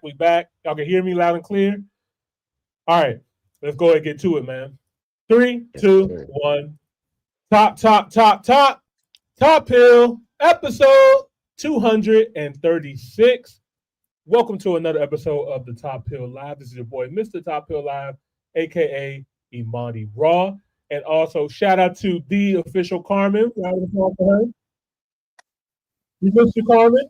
We back. Y'all can hear me loud and clear. All right, let's go ahead and get to it, man. Three, Yes, two, sir. one. Top Hill, episode 236. Welcome to another episode of the Top Hill Live. This is your boy, Mr. Top Hill Live, aka Imani Raw. And also, shout out to the official Carmen. Round of applause for her. You missed you, Carmen.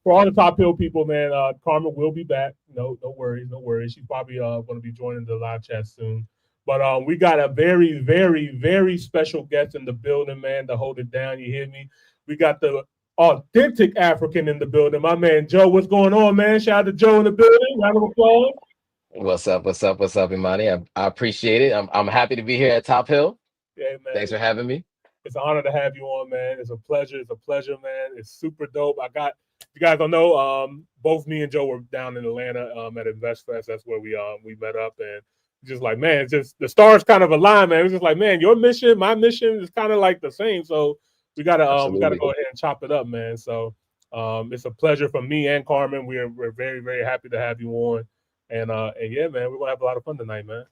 For all the Top Hill people, man, Carmen will be back. No worries, no worries. She's probably going to be joining the live chat soon. But we got a very, very, very special guest in the building, man, to hold it down. You hear me? We got the authentic African in the building. My man Joe, what's going on, man? Shout out to Joe in the building. Round of applause. What's up? What's up? What's up, Imani? I appreciate it. I'm happy to be here at Top Hill. Yeah, man. Thanks for having me. It's an honor to have you on, man. It's a pleasure. It's a pleasure, man. It's super dope. You guys don't know, both me and Joe were down in Atlanta at Invest Fest. That's where we met up, and just like, man, it's just the stars kind of align, man. It was just like, man, your mission, my mission is kind of like the same. So we gotta Absolutely. go ahead and chop it up, man. So it's a pleasure for me and Carmen. We're very, very happy to have you on. And yeah, man, we're gonna have a lot of fun tonight, man.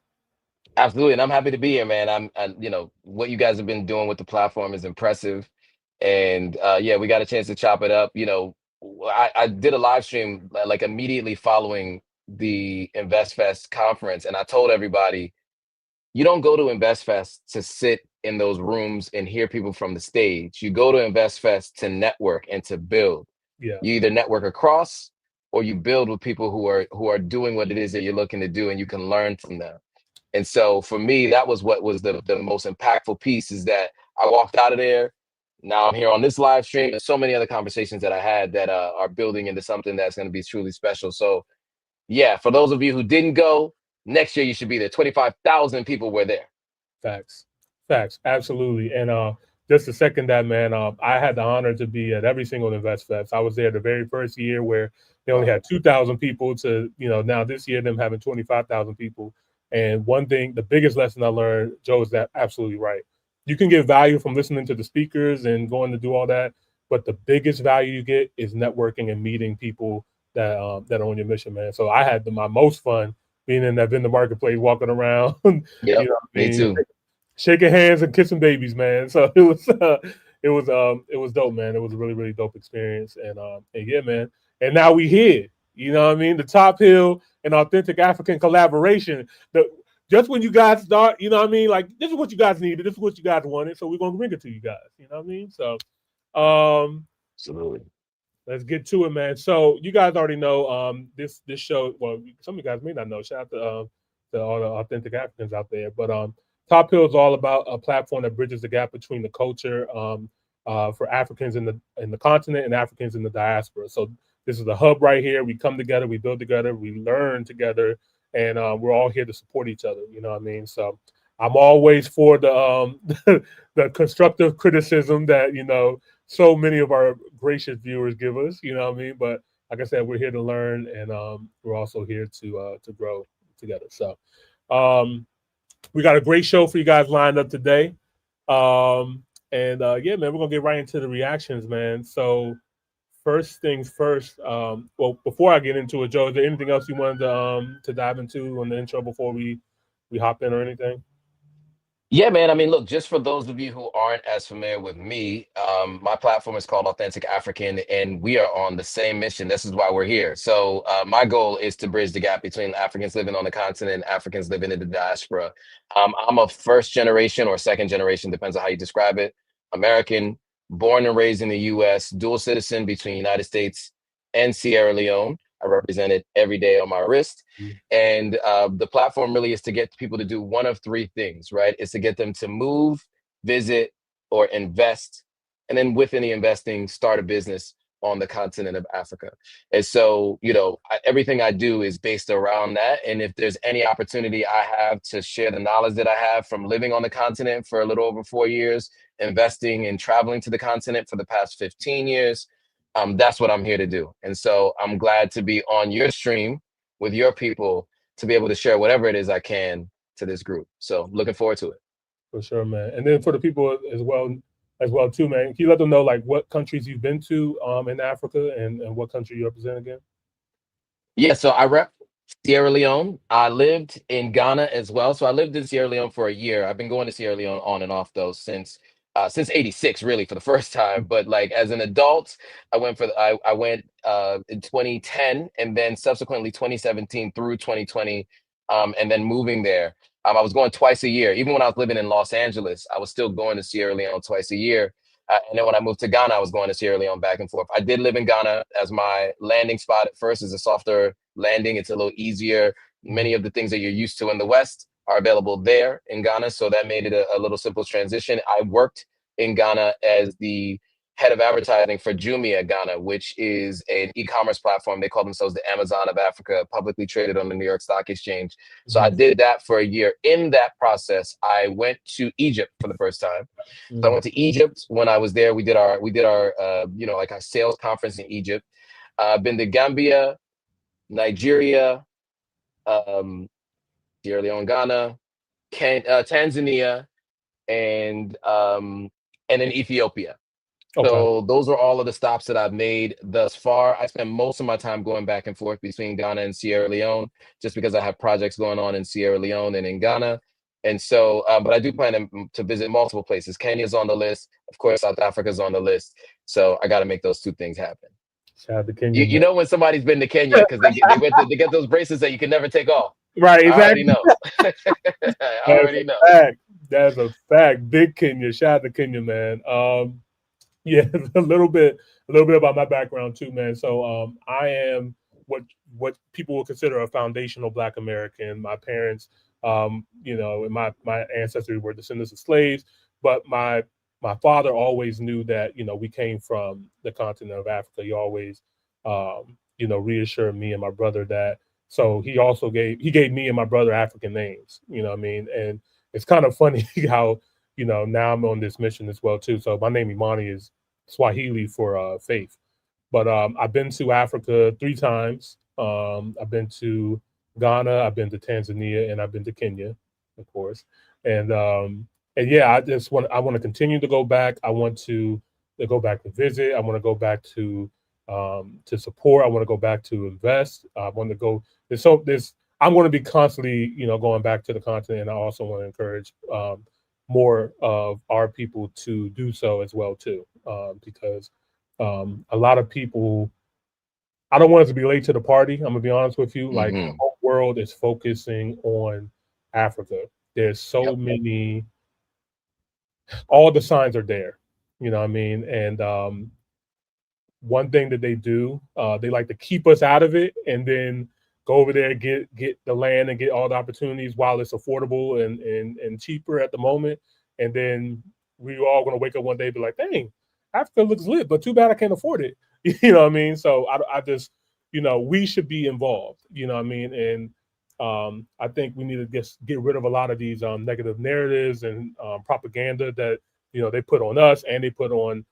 Absolutely. And I'm happy to be here, man. What you guys have been doing with the platform is impressive. And yeah, we got a chance to chop it up. I did a live stream like immediately following the Invest Fest conference, and I told everybody, you don't go to Invest Fest to sit in those rooms and hear people from the stage. You go to Invest Fest to network and to build. Yeah, You either network across or you build with people who are doing what it is that you're looking to do, and you can learn from them. And so for me, that was what was the most impactful piece, is that I walked out of there. Now I'm here on this live stream and so many other conversations that I had that are building into something that's going to be truly special. So yeah, for those of you who didn't go, next year you should be there. 25,000 people were there. facts, facts, absolutely. And just to second that, man, I had the honor to be at every single Invest Fest. I was there the very first year where they only Wow. had 2,000 people to, now this year them having 25,000 people. And one thing, the biggest lesson I learned, Joe, is that absolutely right. You can get value from listening to the speakers and going to do all that, but the biggest value you get is networking and meeting people that are on your mission, man. So I had my most fun being in that vendor marketplace, walking around, Yep, what I me mean, too. shaking hands and kissing babies, man. So it was dope, man. It was a really, really dope experience, and yeah, man. And now we here. You know what I mean? The Top Hill and Authentic African collaboration. The Just when you guys start, you know what I mean? Like, this is what you guys needed. This is what you guys wanted. So we're gonna bring it to you guys. You know what I mean? So um Absolutely. let's get to it, man. So you guys already know this show. Well, some of you guys may not know. Shout out to all the authentic Africans out there. But Top Hill is all about a platform that bridges the gap between the culture for Africans in the continent and Africans in the diaspora. So this is a hub right here. We come together, we build together, we learn together, and we're all here to support each other. You know what I mean? So I'm always for the the constructive criticism that so many of our gracious viewers give us. You know what I mean? But like I said, we're here to learn, and we're also here to grow together. So um, we got a great show for you guys lined up today. And yeah, man, we're gonna get right into the reactions, man. So first things first. Well, before I get into it, Joe, is there anything else you wanted to dive into on the intro before we hop in or anything? Yeah, man. I mean, look, just for those of you who aren't as familiar with me, my platform is called Authentic African, and we are on the same mission. This is why we're here. So, my goal is to bridge the gap between Africans living on the continent and Africans living in the diaspora. I'm a first generation or second generation, depends on how you describe it, American, born and raised in the US, dual citizen between United States and Sierra Leone. I represent it every day on my wrist. And the platform really is to get people to do one of three things, right? It's to get them to move, visit, or invest. And then within the investing, start a business on the continent of Africa. And so, everything I do is based around that. And if there's any opportunity I have to share the knowledge that I have from living on the continent for a little over 4 years, investing and traveling to the continent for the past 15 years, that's what I'm here to do. And so I'm glad to be on your stream with your people to be able to share whatever it is I can to this group. So looking forward to it. For sure, man. And then for the people as well, as well too, man. Can you let them know like what countries you've been to in Africa and what country you represent again? Yeah, so I rep Sierra Leone. I lived in Ghana as well. So I lived in Sierra Leone for a year. I've been going to Sierra Leone on and off though since '86, really, for the first time. But like as an adult, I went in 2010 and then subsequently 2017 through 2020, and then moving there. I was going twice a year. Even when I was living in Los Angeles, I was still going to Sierra Leone twice a year. And then when I moved to Ghana, I was going to Sierra Leone back and forth. I did live in Ghana as my landing spot at first. Is a softer landing. It's a little easier. Many of the things that you're used to in the West are available there in Ghana. So that made it a little simple transition. I worked in Ghana as the head of advertising for Jumia Ghana, which is an e-commerce platform. They call themselves the Amazon of Africa, publicly traded on the New York Stock Exchange. So I did that for a year. In that process, I went to Egypt for the first time. So I went to Egypt when I was there. We did our like our sales conference in Egypt. Been to Gambia, Nigeria, um, Sierra Leone, Ghana, Tanzania, and then Ethiopia. Okay. So those are all of the stops that I've made thus far. I spend most of my time going back and forth between Ghana and Sierra Leone, just because I have projects going on in Sierra Leone and in Ghana. And so, but I do plan to visit multiple places. Kenya's on the list, of course. South Africa's on the list. So I got to make those two things happen. Shout out to Kenya, You man. know when somebody's been to Kenya because they get those braces that you can never take off. Right, I already exactly. know. I That's already know. a fact. That's a fact. Big Kenya. Shout out to Kenya, man. Yeah, a little bit about my background too, man. So I am what people would consider a foundational Black American. My parents, and my ancestors were descendants of slaves, but my father always knew that we came from the continent of Africa. He always reassured me and my brother that. So he gave me and my brother African names. You know what I mean? And it's kind of funny how now I'm on this mission as well too. So my name Imani is Swahili for faith. But I've been to Africa 3 times. I've been to Ghana, I've been to Tanzania, and I've been to Kenya, of course. And yeah, I want to continue to go back. I want to go back to visit. I want to go back to support. I want to go back to invest. I want to go. I'm going to be constantly, going back to the continent, and I also want to encourage more of our people to do so as well too, because a lot of people. I don't want us to be late to the party. I'm gonna be honest with you. Like the Hmm. whole world is focusing on Africa. There's so Yep. many. All the signs are there. You know what I mean? And one thing that they do, they like to keep us out of it, and then go over there, get the land and get all the opportunities while it's affordable and cheaper at the moment. And then we all gonna wake up one day and be like, dang, Africa looks lit, but too bad I can't afford it. You know what I mean? So I just, we should be involved. You know what I mean? And I think we need to get rid of a lot of these negative narratives and propaganda that they put on us and they put on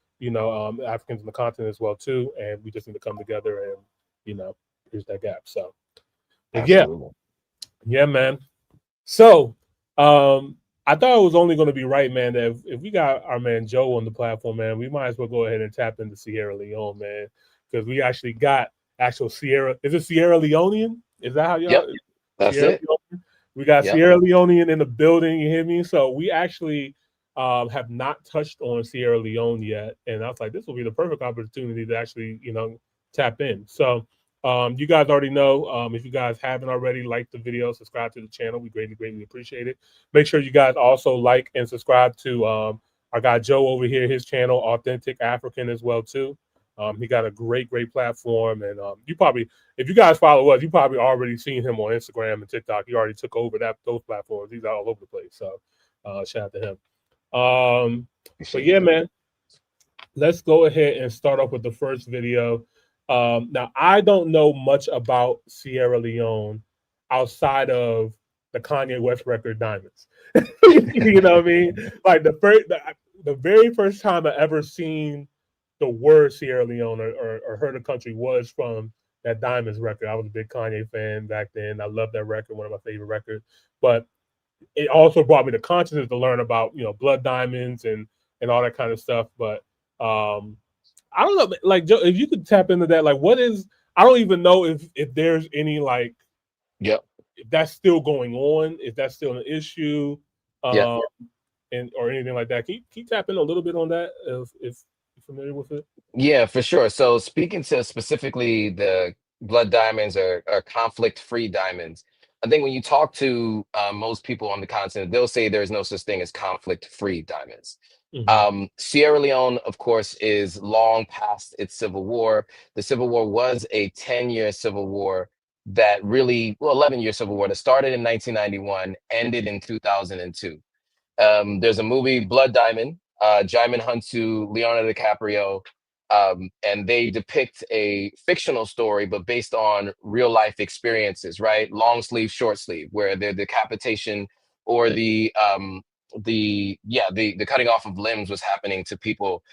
Africans in the continent as well too, and we just need to come together and bridge that gap. So, but yeah, Absolutely. yeah, man. So, I thought it was only going to be right, man, that if we got our man Joe on the platform, man, we might as well go ahead and tap into Sierra Leone, man, because we actually got actual Sierra. Is it Sierra Leonean? Is that how Yep. y'all That's Sierra it. Leone? We got Yep. Sierra Leonean in the building. You hear me? So we actually have not touched on Sierra Leone yet, and I was like, this will be the perfect opportunity to actually, tap in. So, you guys already know. If you guys haven't already, like the video, subscribe to the channel. We greatly, greatly appreciate it. Make sure you guys also like and subscribe to our guy Joe over here, his channel, Authentic African, as well too. He got a great, great platform, and if you guys follow us, you probably already seen him on Instagram and TikTok. He already took over those platforms. He's all over the place. So, shout out to him. But Appreciate yeah, that. man, let's go ahead and start off with the first video. Now, I don't know much about Sierra Leone outside of the Kanye West record Diamonds. You know what I mean? Like the very first time I ever seen the word Sierra Leone or heard the country was from that Diamonds record. I was a big Kanye fan back then. I love that record, one of my favorite records. But it also brought me to consciousness to learn about blood diamonds and and all that kind of stuff. But I don't know, like Joe, if you could tap into that, like what is I don't even know if there's any like Yep. if that's still going on, if that's still an issue, Yep. um, and or anything like that. Can you tap in a little bit on that if you're familiar with it? Yeah, for sure. So speaking to specifically the blood diamonds or conflict-free diamonds, I think when you talk to most people on the continent, they'll say there's no such thing as conflict-free diamonds. Hmm. Sierra Leone, of course, is long past its civil war. The civil war was a 10-year civil war that really, well, 11-year civil war that started in 1991, ended in 2002. There's a movie, Blood Diamond, Jaimin Hunsu, Leonardo DiCaprio, and they depict a fictional story, but based on real life experiences, right? Long sleeve, short sleeve, where the decapitation or the cutting off of limbs was happening to people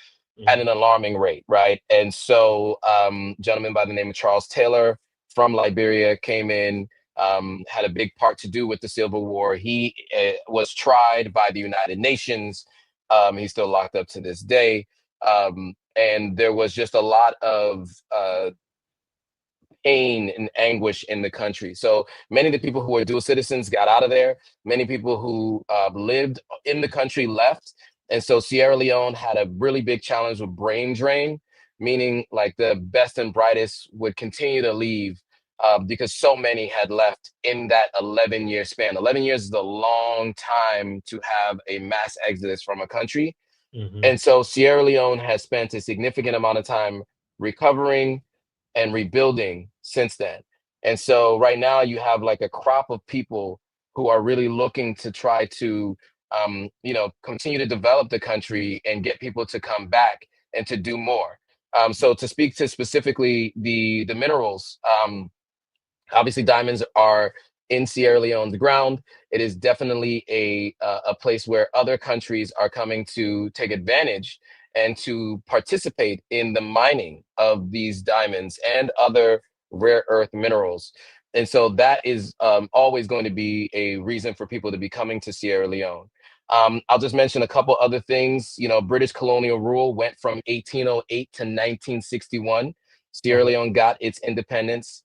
at Hmm. an alarming rate, right? And so, gentleman by the name of Charles Taylor from Liberia came in, had a big part to do with the Civil War. He was tried by the United Nations. He's still locked up to this day. And there was just a lot of pain and anguish in the country. So many of the people who were dual citizens got out of there. Many people who lived in the country left. And so Sierra Leone had a really big challenge with brain drain, meaning like the best and brightest would continue to leave because so many had left in that 11-year span. 11 years is a long time to have a mass exodus from a country. Hmm. And so Sierra Leone has spent a significant amount of time recovering and rebuilding since then. And so right now you have like a crop of people who are really looking to try to continue to develop the country and get people to come back and to do more. So to speak to specifically the minerals, obviously, diamonds are in Sierra Leone's ground. It is definitely a place where other countries are coming to take advantage and to participate in the mining of these diamonds and other rare earth minerals. And so that is always going to be a reason for people to be coming to Sierra Leone. I'll just mention a couple other things. You know, British colonial rule went from 1808 to 1961. Sierra Okay. Leone got its independence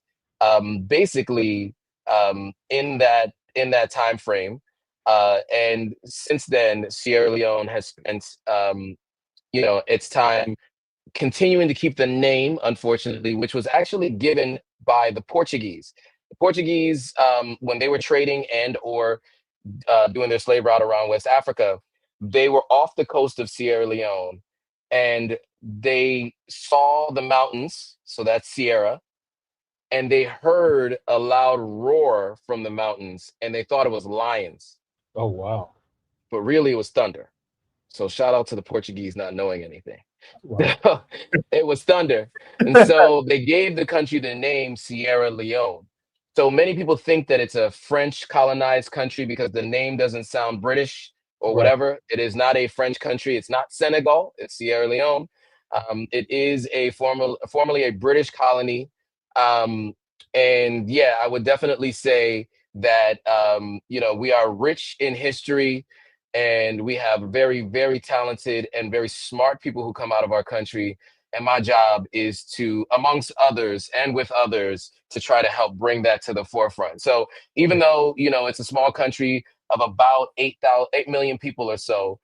basically in that time frame. And since then, Sierra Leone has spent its time continuing to keep the name, unfortunately, which was actually given by the Portuguese. The Portuguese, when they were trading and or doing their slave route around West Africa, they were off the coast of Sierra Leone, and they saw the mountains. So that's Sierra, and they heard a loud roar from the mountains and they thought it was lions, Oh wow. but really it was thunder. So shout out to the Portuguese not knowing anything. Wow. It was thunder. And so they gave the country the name Sierra Leone. So many people think that it's a French colonized country because the name doesn't sound British or Right. whatever. It is not a French country. It's not Senegal. It's Sierra Leone. It is formerly a British colony. Um, and yeah, I would definitely say that we are rich in history, and we have very, very talented and very smart people who come out of our country. And my job is to, amongst others and with others, to try to help bring that to the forefront. So even Yeah. though it's a small country of about 8 million people or so,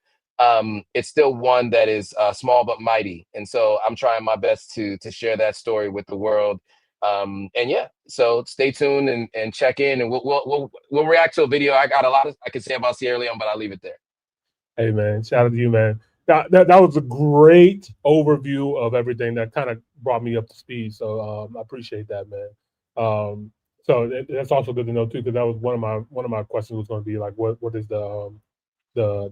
it's still one that is small but mighty. And so I'm trying my best to share that story with the world. And yeah, so stay tuned and check in, and we'll react to a video. I got a lot I can say about Sierra Leone, but I'll leave it there. Hey man, shout out to you, man. That was a great overview of everything. That kind of brought me up to speed. So I appreciate that, man. So that's also good to know too, because that was one of my questions was going to be like, what is the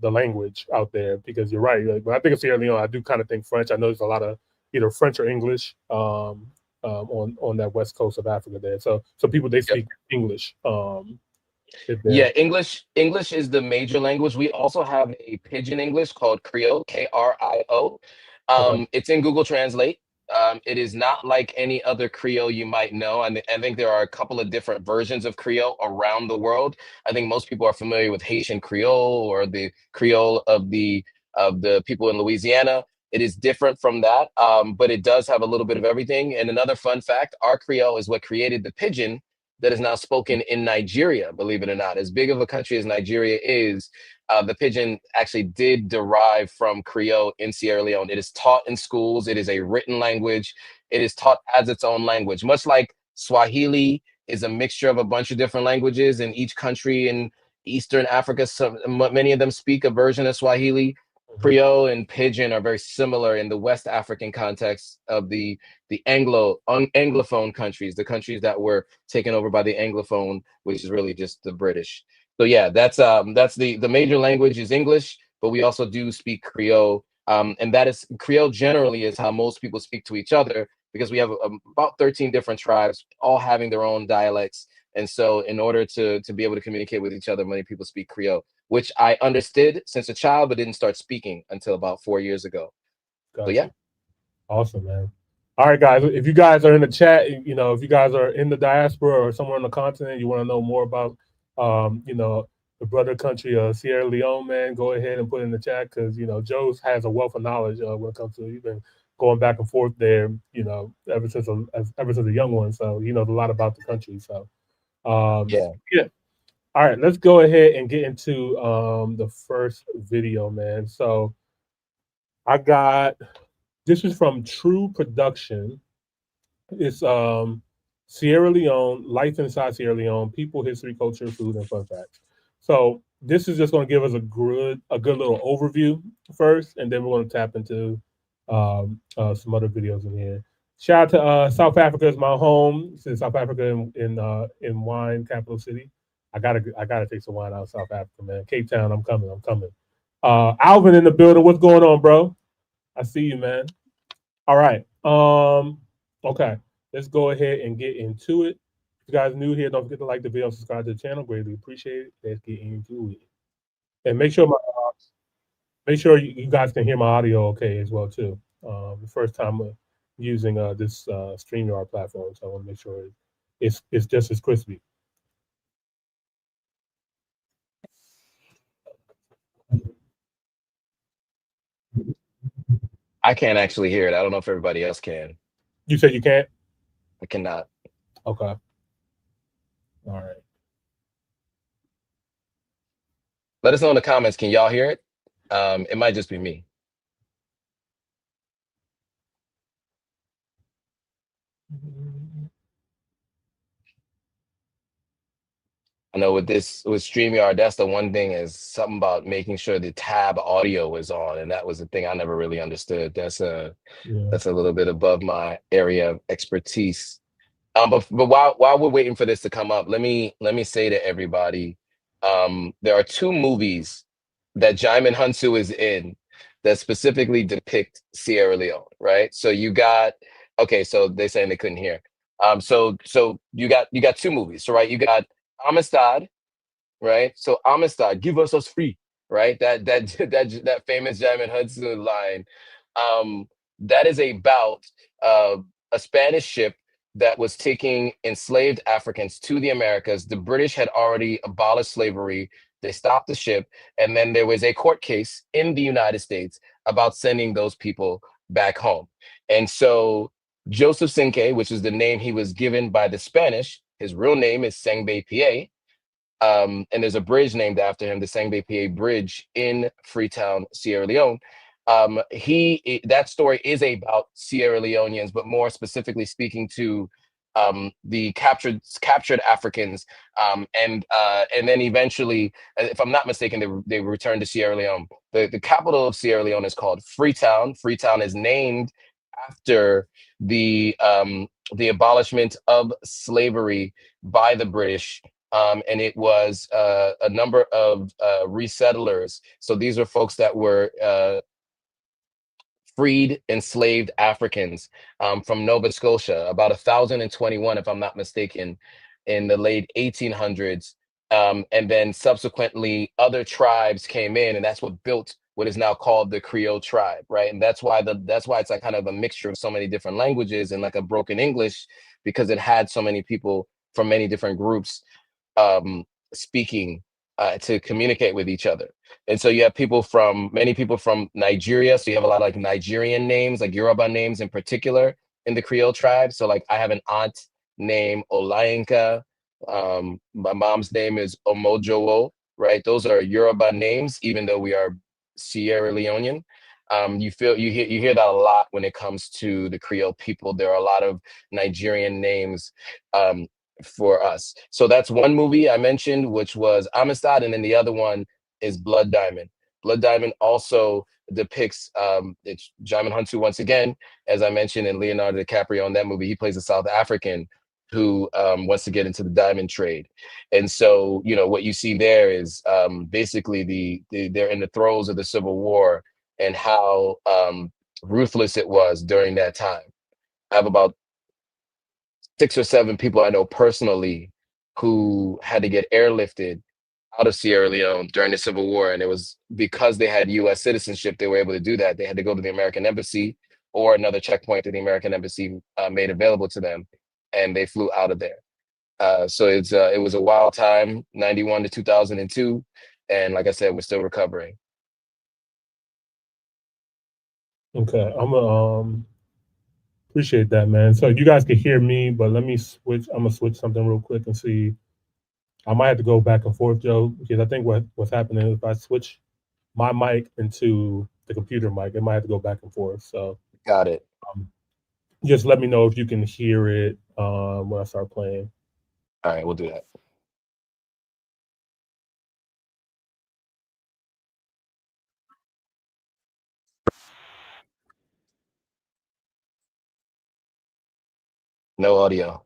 language out there? Because you're right. Like, when I think of Sierra Leone, I do kind of think French. I know there's a lot of either French or English on that west coast of Africa there. So people they Yep. speak English. If Yeah, they're English is the major language. We also have a pidgin English called Creole, Krio. okay. It's in Google Translate. It is not like any other Creole you might know. And I think there are a couple of different versions of Creole around the world. I think most people are familiar with Haitian Creole or the Creole of the of the people in Louisiana. It is different from that, but it does have a little bit of everything. And another fun fact, our Creole is what created the pidgin that is now spoken in Nigeria, believe it or not. As big of a country as Nigeria is, the pidgin actually did derive from Creole in Sierra Leone. It is taught in schools. It is a written language. It is taught as its own language, much like Swahili is a mixture of a bunch of different languages in each country in Eastern Africa. Many of them speak a version of Swahili. Mhm. Creole and Pidgin are very similar in the West African context of the Anglophone countries, the countries that were taken over by the Anglophone, which is really just the British. So yeah, that's the major language is English, but we also do speak Creole, and that is Creole generally is how most people speak to each other because we have about 13 different tribes, all having their own dialects, and so in order to be able to communicate with each other, many people speak Creole, which I understood since a child, but didn't start speaking until about 4 years ago. So Got yeah. you. Awesome, man. All right, guys. If you guys are in the chat, if you guys are in the diaspora or somewhere on the continent, you want to know more about, the brother country of Sierra Leone, man, go ahead and put it in the chat because Joe has a wealth of knowledge when it comes to. He's been going back and forth there, ever since a young one. So he knows a lot about the country. So Yeah. yeah. All right, let's go ahead and get into the first video, man. So I got this is from True Production. It's Sierra Leone, life inside Sierra Leone, people, history, culture, food, and fun facts. So this is just going to give us a good little overview first, and then we're going to tap into some other videos in here. Shout out to South Africa is my home. Since South Africa in wine capital city, I gotta take some wine out of South Africa, man. Cape Town, I'm coming. I'm coming. Alvin in the building. What's going on, bro? I see you, man. All right. Okay. Let's go ahead and get into it. If you guys new here, don't forget to like the video, subscribe to the channel. Greatly appreciate it. Let's get into it. And make sure you guys can hear my audio okay as well too. The first time using this StreamYard platform, so I want to make sure it's just as crispy. I can't actually hear it. I don't know if everybody else can. You said you can't? I cannot. Okay. All right. Let us know in the comments. Can y'all hear it? It might just be me. I know with StreamYard, that's the one thing is something about making sure the tab audio is on, and that was the thing I never really understood. That's a Yeah. little bit above my area of expertise. But while we're waiting for this to come up, let me say to everybody, there are two movies that Jaimin Hunsu is in that specifically depict Sierra Leone, right? So you got okay, so they're saying they couldn't hear. So you got two movies, so right? You got Amistad, right? So Amistad, give us free, right? That famous Jaimin Hudson line. Um, that is about uh, a Spanish ship that was taking enslaved Africans to the Americas. The British had already abolished slavery. They stopped the ship, and then there was a court case in the United States about sending those people back home. And so Joseph Cinque, which is the name he was given by the Spanish, his real name is Sengbe Pie, and there's a bridge named after him, the Sangbe Pa Bridge in Freetown, Sierra Leone. That story is about Sierra Leoneans, but more specifically speaking to the captured Africans, and then eventually, if I'm not mistaken, they returned to Sierra Leone. The capital of Sierra Leone is called Freetown. Freetown is named after the abolishment of slavery by the British, and it was a number of resettlers. So these are folks that were freed enslaved Africans from Nova Scotia, about 1,021, if I'm not mistaken, in the late 1800s. And then subsequently, other tribes came in, and that's what built what is now called the Creole tribe, right? And that's why it's like kind of a mixture of so many different languages and like a broken English, because it had so many people from many different groups um, speaking to communicate with each other. And so you have many people from Nigeria. So you have a lot of like Nigerian names, like Yoruba names in particular in the Creole tribe. So like I have an aunt named Olayinka. My mom's name is Omojowo, right? Those are Yoruba names, even though we are Sierra Leonean. You hear that a lot when it comes to the Creole people. There are a lot of Nigerian names for us. So that's one movie I mentioned, which was Amistad, and then the other one is Blood Diamond. Blood Diamond also depicts it's Djimon Hounsou once again, as I mentioned, and Leonardo DiCaprio in that movie. He plays a South African who wants to get into the diamond trade. And so, you know, what you see there is basically they're in the throes of the Civil War and how ruthless it was during that time. I have about 6 or 7 people I know personally who had to get airlifted out of Sierra Leone during the Civil War. And it was because they had US citizenship, they were able to do that. They had to go to the American embassy or another checkpoint that the American embassy made available to them. And they flew out of there. So it was a wild time, 91 to 2002. And like I said, we're still recovering. Okay, I'm appreciate that, man. So you guys can hear me, but let me switch. I'm gonna switch something real quick and see. I might have to go back and forth, Joe, because I think what's happening is if I switch my mic into the computer mic, it might have to go back and forth. So Got it. um, just let me know if you can hear it when I start playing. All right, we'll do that. No audio.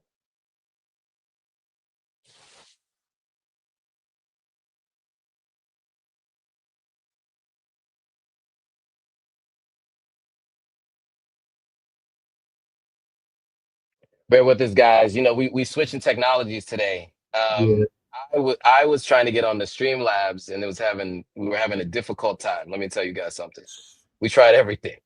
Bear with us, guys. You know, we switching technologies today. Yeah. I was trying to get on the Streamlabs, and we were having a difficult time. Let me tell you guys something. We tried everything.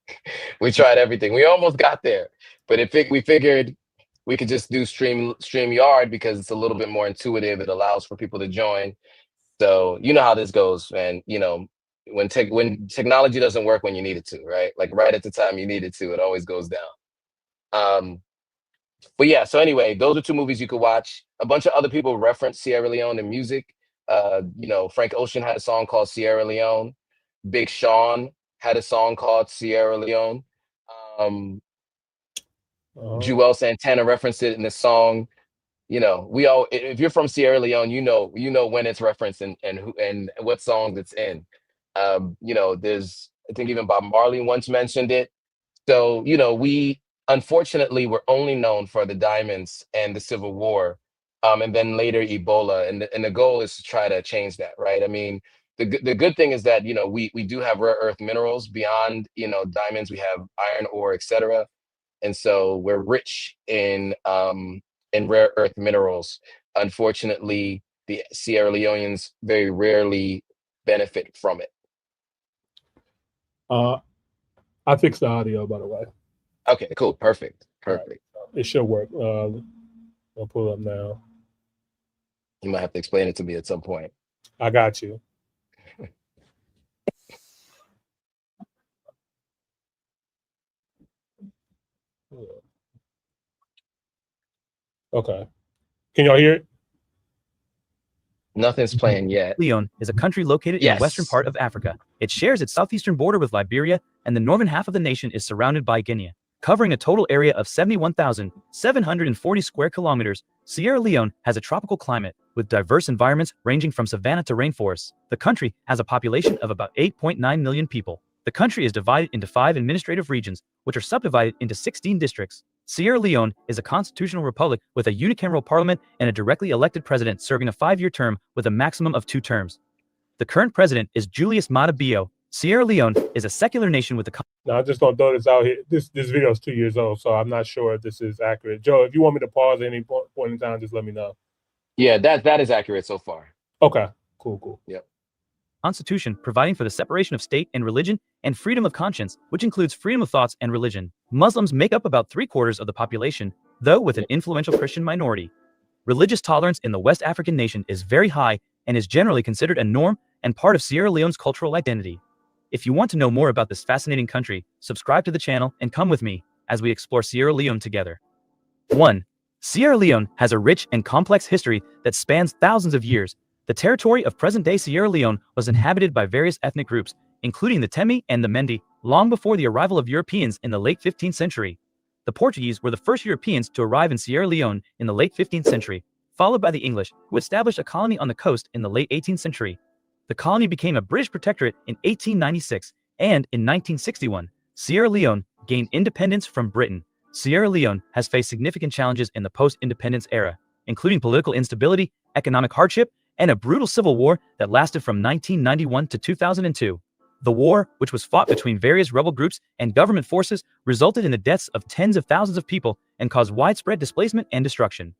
We tried everything. We almost got there, but we figured we could just do StreamYard because it's a little bit more intuitive. It allows for people to join. So you know how this goes, man. You know, when technology doesn't work when you need it to, right? Like right at the time you need it to, it always goes down. Um, but yeah, so anyway, those are 2 movies you could watch. A bunch of other people reference Sierra Leone in music. You know, Frank Ocean had a song called Sierra Leone. Big Sean had a song called Sierra Leone. Um, Joel Santana referenced it in the song. You know, if you're from Sierra Leone, you know when it's referenced and who and what songs it's in. You know, I think even Bob Marley once mentioned it. So, you know, we unfortunately were only known for the diamonds and the Civil War, and then later Ebola. And the goal is to try to change that, right? I mean, the good thing is that, you know, we do have rare earth minerals beyond, you know, diamonds. We have iron ore, etc. And so we're rich in rare earth minerals. Unfortunately, the Sierra Leoneans very rarely benefit from it. I fixed the audio, by the way. Okay, cool, perfect. Right. It should work. I'll pull it up now. You might have to explain it to me at some point. I got you. Okay. Can y'all hear it? Nothing's playing yet. Leone is a country located in the western part of Africa. It shares its southeastern border with Liberia, and the northern half of the nation is surrounded by Guinea. Covering a total area of 71,740 square kilometers, Sierra Leone has a tropical climate with diverse environments ranging from savanna to rainforests. The country has a population of about 8.9 million people. The country is divided into 5 administrative regions, which are subdivided into 16 districts. Sierra Leone is a constitutional republic with a unicameral parliament and a directly elected president serving a 5-year term with a maximum of 2 terms. The current president is Julius Maada Bio. Sierra Leone is a secular nation with a... Now, I'm just going to throw this out here. This video is 2 years old, so I'm not sure if this is accurate. Joe, if you want me to pause at any point in time, just let me know. Yeah, that is accurate so far. Okay, cool. Yep. Constitution providing for the separation of state and religion and freedom of conscience, which includes freedom of thoughts and religion. Muslims make up about 3/4 of the population, though with an influential Christian minority. Religious tolerance in the West African nation is very high, and is generally considered a norm and part of Sierra Leone's cultural identity. If you want to know more about this fascinating country, subscribe to the channel and come with me as we explore Sierra Leone together. 1. Sierra Leone has a rich and complex history that spans thousands of years. The territory of present-day Sierra Leone was inhabited by various ethnic groups, including the Temi and the Mendi, long before the arrival of Europeans in the late 15th century. The Portuguese were the first Europeans to arrive in Sierra Leone in the late 15th century, followed by the English, who established a colony on the coast in the late 18th century. The colony became a British protectorate in 1896, and in 1961, Sierra Leone gained independence from Britain. Sierra Leone has faced significant challenges in the post-independence era, including political instability, economic hardship, and a brutal civil war that lasted from 1991 to 2002. The war, which was fought between various rebel groups and government forces, resulted in the deaths of tens of thousands of people and caused widespread displacement and destruction.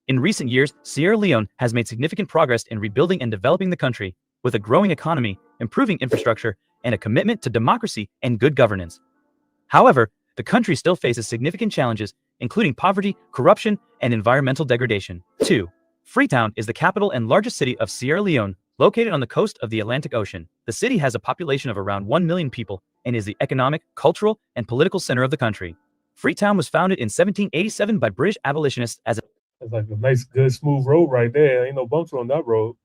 In recent years, Sierra Leone has made significant progress in rebuilding and developing the country, with a growing economy, improving infrastructure, and a commitment to democracy and good governance. However, the country still faces significant challenges, including poverty, corruption, and environmental degradation. 2. Freetown is the capital and largest city of Sierra Leone, located on the coast of the Atlantic Ocean. The city has a population of around 1 million people and is the economic, cultural, and political center of the country. Freetown was founded in 1787 by British abolitionists as a It's like a nice, good, smooth road right there. Ain't no bumps on that road.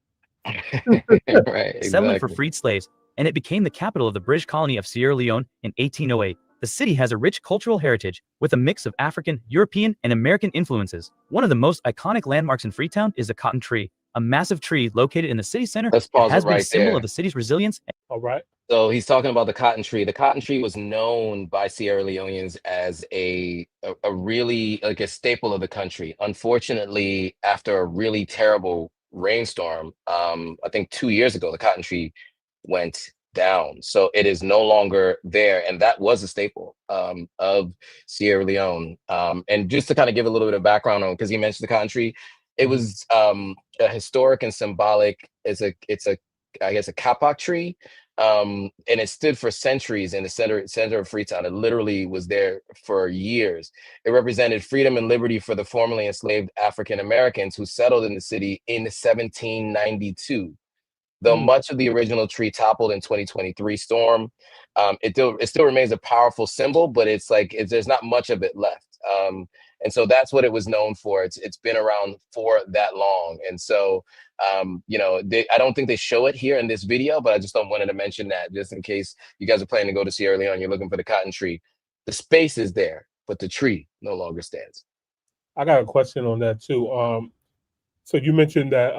Right, settlement for exactly. freed slaves, and it became the capital of the British colony of Sierra Leone in 1808. The city has a rich cultural heritage with a mix of African, European, and American influences. One of the most iconic landmarks in Freetown is the cotton tree, a massive tree located in the city center Let's that pause it has been a right symbol there. of the city's resilience. All right. So he's talking about the cotton tree. The cotton tree was known by Sierra Leoneans as a really like a staple of the country. Unfortunately, after a really terrible rainstorm, I think 2 years ago, the cotton tree went down. So it is no longer there. And that was a staple of Sierra Leone. And just to kind of give a little bit of background on, because he mentioned the cotton tree, it was a historic and symbolic, it's a I guess a kapak tree. And it stood for centuries in the center of Freetown. It literally was there for years. It represented freedom and liberty for the formerly enslaved African Americans who settled in the city in 1792. Though much of the original tree toppled in 2023 storm, it still remains a powerful symbol, but there's not much of it left. And so that's what it was known for. It's been around for that long. And so I don't think they show it here in this video, but I just wanted to mention that just in case you guys are planning to go to Sierra Leone, you're looking for the cotton tree. The space is there, but the tree no longer stands. I got a question on that too. So you mentioned that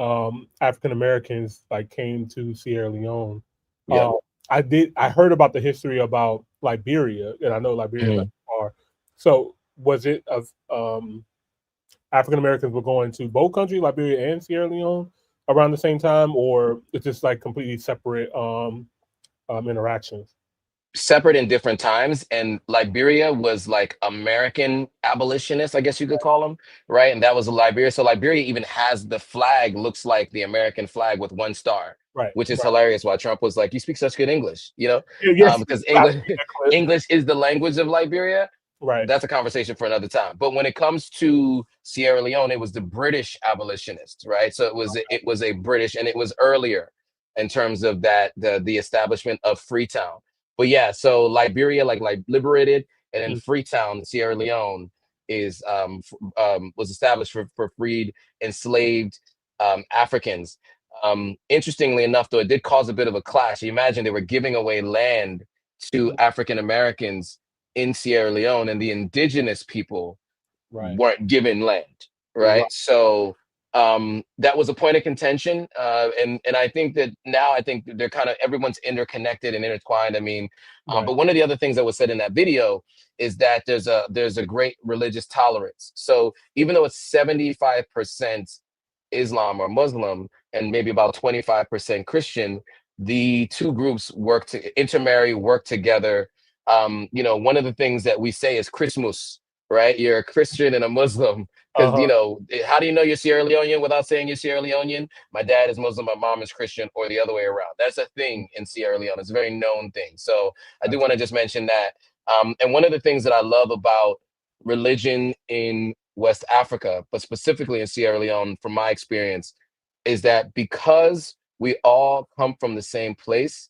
African Americans like came to Sierra Leone. Yeah. I heard about the history about Liberia, and I know Liberia is not far. So was it of African Americans were going to both countries, Liberia and Sierra Leone, around the same time, or it's just like completely separate interactions? Separate in different times, and Liberia was like American abolitionists, I guess you could call them, right? And that was Liberia. So Liberia even has the flag looks like the American flag with one star, Right. which is hilarious. Why Trump was like, "You speak such good English," Yes, because English is the language of Liberia. right. That's a conversation for another time. But when it comes to Sierra Leone, it was the British abolitionists, right? So it was a British, and it was earlier in terms of that the establishment of Freetown. But yeah, so Liberia like liberated, and then Freetown, Sierra Leone, is was established for freed enslaved Africans. Interestingly enough, though, it did cause a bit of a clash. You imagine they were giving away land to African Americans in Sierra Leone, and the indigenous people weren't given land, right? So that was a point of contention, and I think that now I think they're kind of everyone's interconnected and intertwined. I mean, but one of the other things that was said in that video is that there's a great religious tolerance. So even though it's 75% Islam or Muslim and maybe about 25% Christian, the two groups intermarry, work together. One of the things that we say is Christmas, right? You're a Christian and a Muslim. Because how do you know you're Sierra Leonean without saying you're Sierra Leonean? My dad is Muslim, my mom is Christian, or the other way around. That's a thing in Sierra Leone. It's a very known thing. So I do want to just mention that. And one of the things that I love about religion in West Africa, but specifically in Sierra Leone, from my experience, is that because we all come from the same place,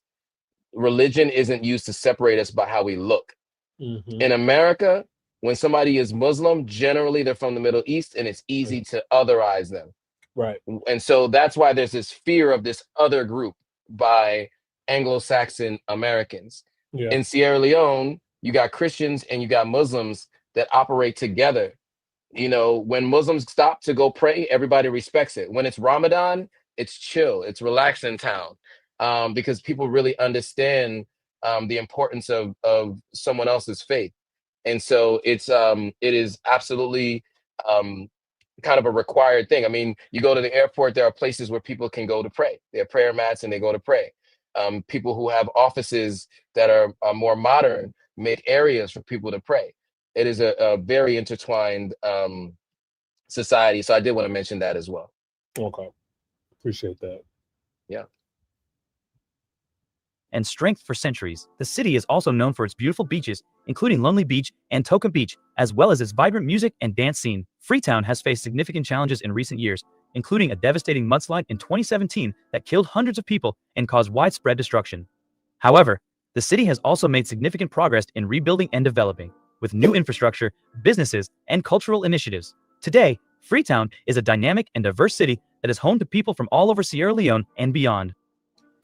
religion isn't used to separate us by how we look. Mm-hmm. In America, when somebody is Muslim, generally they're from the Middle East, and it's easy to otherize them. Right. And so that's why there's this fear of this other group by Anglo-Saxon Americans. Yeah. In Sierra Leone, you got Christians and you got Muslims that operate together. You know, when Muslims stop to go pray, everybody respects it. When it's Ramadan, it's chill, it's relaxed in town, because people really understand the importance of someone else's faith. And so it is absolutely um, kind of a required thing. I mean, you go to the airport, there are places where people can go to pray. There are prayer mats and they go to pray. People who have offices that are more modern make areas for people to pray. It is a very intertwined society. So I did want to mention that as well. Okay. Appreciate that. Yeah. And strength for centuries, the city is also known for its beautiful beaches, including Lonely Beach and Toka Beach, as well as its vibrant music and dance scene. Freetown has faced significant challenges in recent years, including a devastating mudslide in 2017 that killed hundreds of people and caused widespread destruction. However, the city has also made significant progress in rebuilding and developing, with new infrastructure, businesses, and cultural initiatives. Today, Freetown is a dynamic and diverse city that is home to people from all over Sierra Leone and beyond.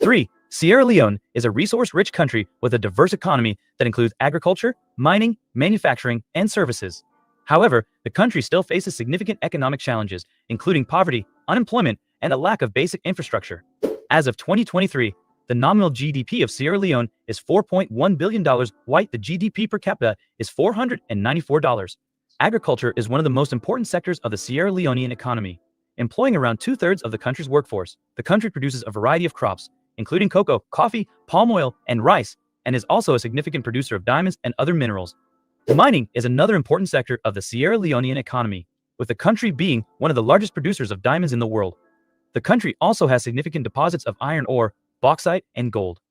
3. Sierra Leone is a resource-rich country with a diverse economy that includes agriculture, mining, manufacturing, and services. However, the country still faces significant economic challenges, including poverty, unemployment, and a lack of basic infrastructure. As of 2023, the nominal GDP of Sierra Leone is $4.1 billion, while the GDP per capita is $494. Agriculture is one of the most important sectors of the Sierra Leonean economy, employing around two-thirds of the country's workforce. The country produces a variety of crops, including cocoa, coffee, palm oil, and rice, and is also a significant producer of diamonds and other minerals. Mining is another important sector of the Sierra Leonean economy, with the country being one of the largest producers of diamonds in the world. The country also has significant deposits of iron ore, bauxite, and gold.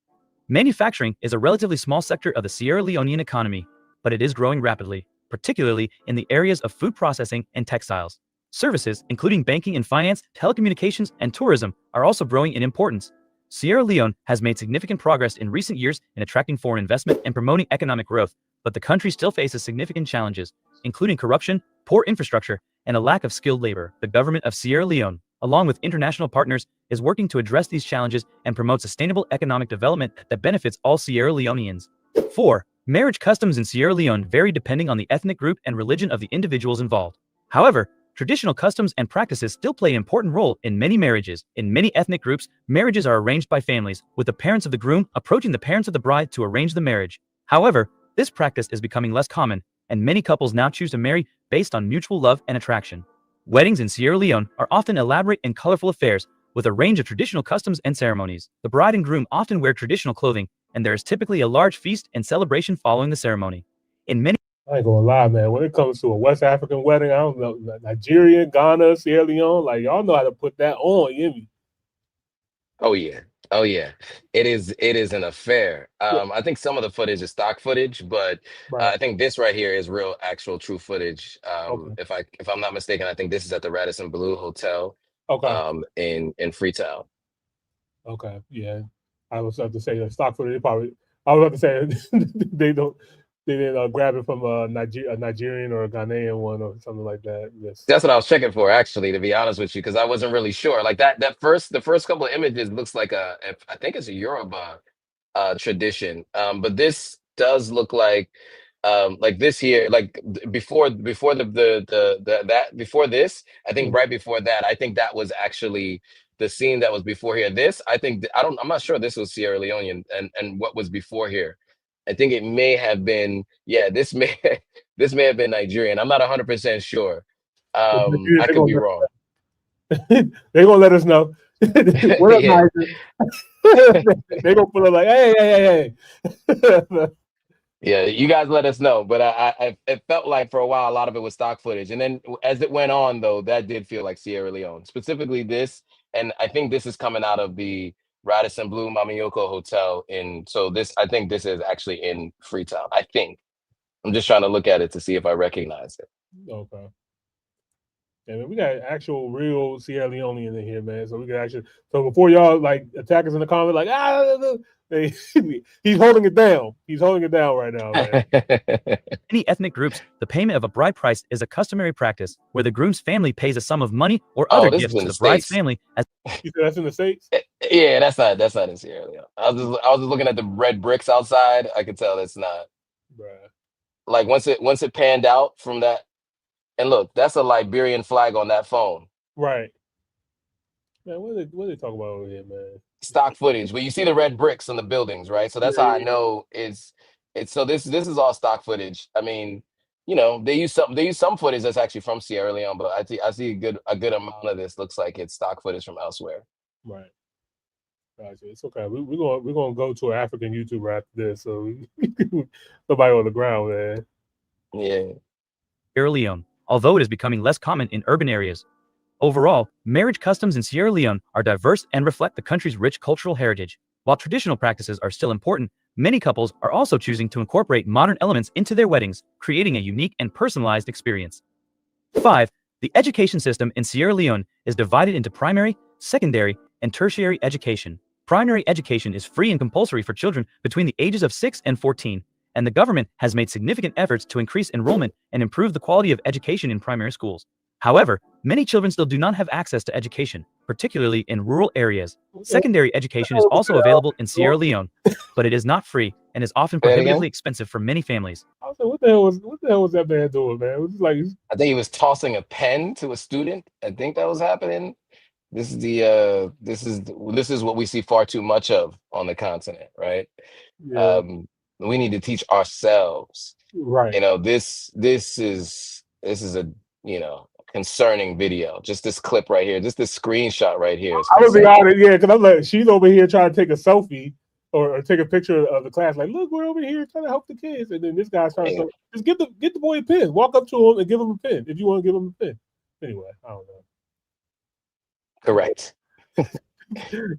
Manufacturing is a relatively small sector of the Sierra Leonean economy, but it is growing rapidly, particularly in the areas of food processing and textiles. Services, including banking and finance, telecommunications, and tourism, are also growing in importance. Sierra Leone has made significant progress in recent years in attracting foreign investment and promoting economic growth, but the country still faces significant challenges, including corruption, poor infrastructure, and a lack of skilled labor. The government of Sierra Leone, along with international partners, is working to address these challenges and promote sustainable economic development that benefits all Sierra Leoneans. 4. Marriage customs in Sierra Leone vary depending on the ethnic group and religion of the individuals involved. However, traditional customs and practices still play an important role in many marriages. In many ethnic groups, marriages are arranged by families, with the parents of the groom approaching the parents of the bride to arrange the marriage. However, this practice is becoming less common, and many couples now choose to marry based on mutual love and attraction. Weddings in Sierra Leone are often elaborate and colorful affairs, with a range of traditional customs and ceremonies. The bride and groom often wear traditional clothing, and there is typically a large feast and celebration following the ceremony. In many I ain't gonna lie, man. When it comes to a West African wedding, I don't know, Nigeria, Ghana, Sierra Leone, like y'all know how to put that on, you hear me? Oh yeah. Oh yeah. It is an affair. Yeah. I think some of the footage is stock footage, but Right. I think this right here is real actual true footage. Okay. If I'm not mistaken, I think this is at the Radisson Blue Hotel Okay. in Freetown. Okay. Yeah. I was about to say the stock footage. I was about to say they don't. They didn't grab it from a Nigerian or a Ghanaian one or something like that. Yes. That's what I was checking for, actually, to be honest with you, because I wasn't really sure. Like the first couple of images looks like I think it's a Yoruba tradition. But this does look like this here, before the that before this, I think Mhm. right before that, I think that was actually the scene that was before here. This, I think, I'm not sure this was Sierra Leonean and what was before here. I think it may have been, yeah, this may this may have been Nigerian. I'm not 100% sure. I They're could gonna be wrong. they're gonna let us know. What up, Yeah. Niger? They're gonna put up like, hey. Yeah, you guys let us know. But it felt like for a while a lot of it was stock footage, and then as it went on, though, that did feel like Sierra Leone, specifically this. And I think this is coming out of the Radisson Blue Mamiyoko Hotel in. So this, I think, this is actually in Freetown. I think. I'm just trying to look at it to see if I recognize it. Okay. Yeah, man, we got actual real Sierra Leonean in here, man. So we can actually. So before y'all like attack us in the comment, like he's holding it down. He's holding it down right now, man. Many ethnic groups, the payment of a bride price is a customary practice where the groom's family pays a sum of money or other this gifts is in to the the bride's States. family as You said that's in the States? Yeah, that's not in Sierra Leone. I was just looking at the red bricks outside. I could tell it's not. Bruh. Like once it panned out from that, and look, that's a Liberian flag on that phone. Right. Man, what they talk about over here, man? Stock footage. But you see the red bricks on the buildings, right? So that's how I know it's so this is all stock footage. I mean, they use some footage that's actually from Sierra Leone, but I see a good amount of this looks like it's stock footage from elsewhere. Right. Gotcha. It's okay. We're gonna go to an African YouTuber after this, so nobody on the ground, man. Yeah. Sierra Leone, although it is becoming less common in urban areas. Overall, marriage customs in Sierra Leone are diverse and reflect the country's rich cultural heritage. While traditional practices are still important, many couples are also choosing to incorporate modern elements into their weddings, creating a unique and personalized experience. 5. The education system in Sierra Leone is divided into primary, secondary, and tertiary education. Primary education is free and compulsory for children between the ages of 6 and 14, and the government has made significant efforts to increase enrollment and improve the quality of education in primary schools. However, many children still do not have access to education, particularly in rural areas. Secondary education is also available in Sierra Leone, but it is not free and is often prohibitively expensive for many families. I was like, what the hell was that man doing, man? It was like, I think he was tossing a pen to a student. I think that was happening. This is what we see far too much of on the continent, right? yeah, We need to teach ourselves. right. This is a concerning video. Just this clip right here, just this screenshot right here. I would be honest, yeah, because I'm like, she's over here trying to take a selfie or take a picture of the class. Like, look, we're over here trying to help the kids, and then this guy's trying to just get the boy a pen. Walk up to him and give him a pen if you want to give him a pen. Anyway, I don't know. Correct.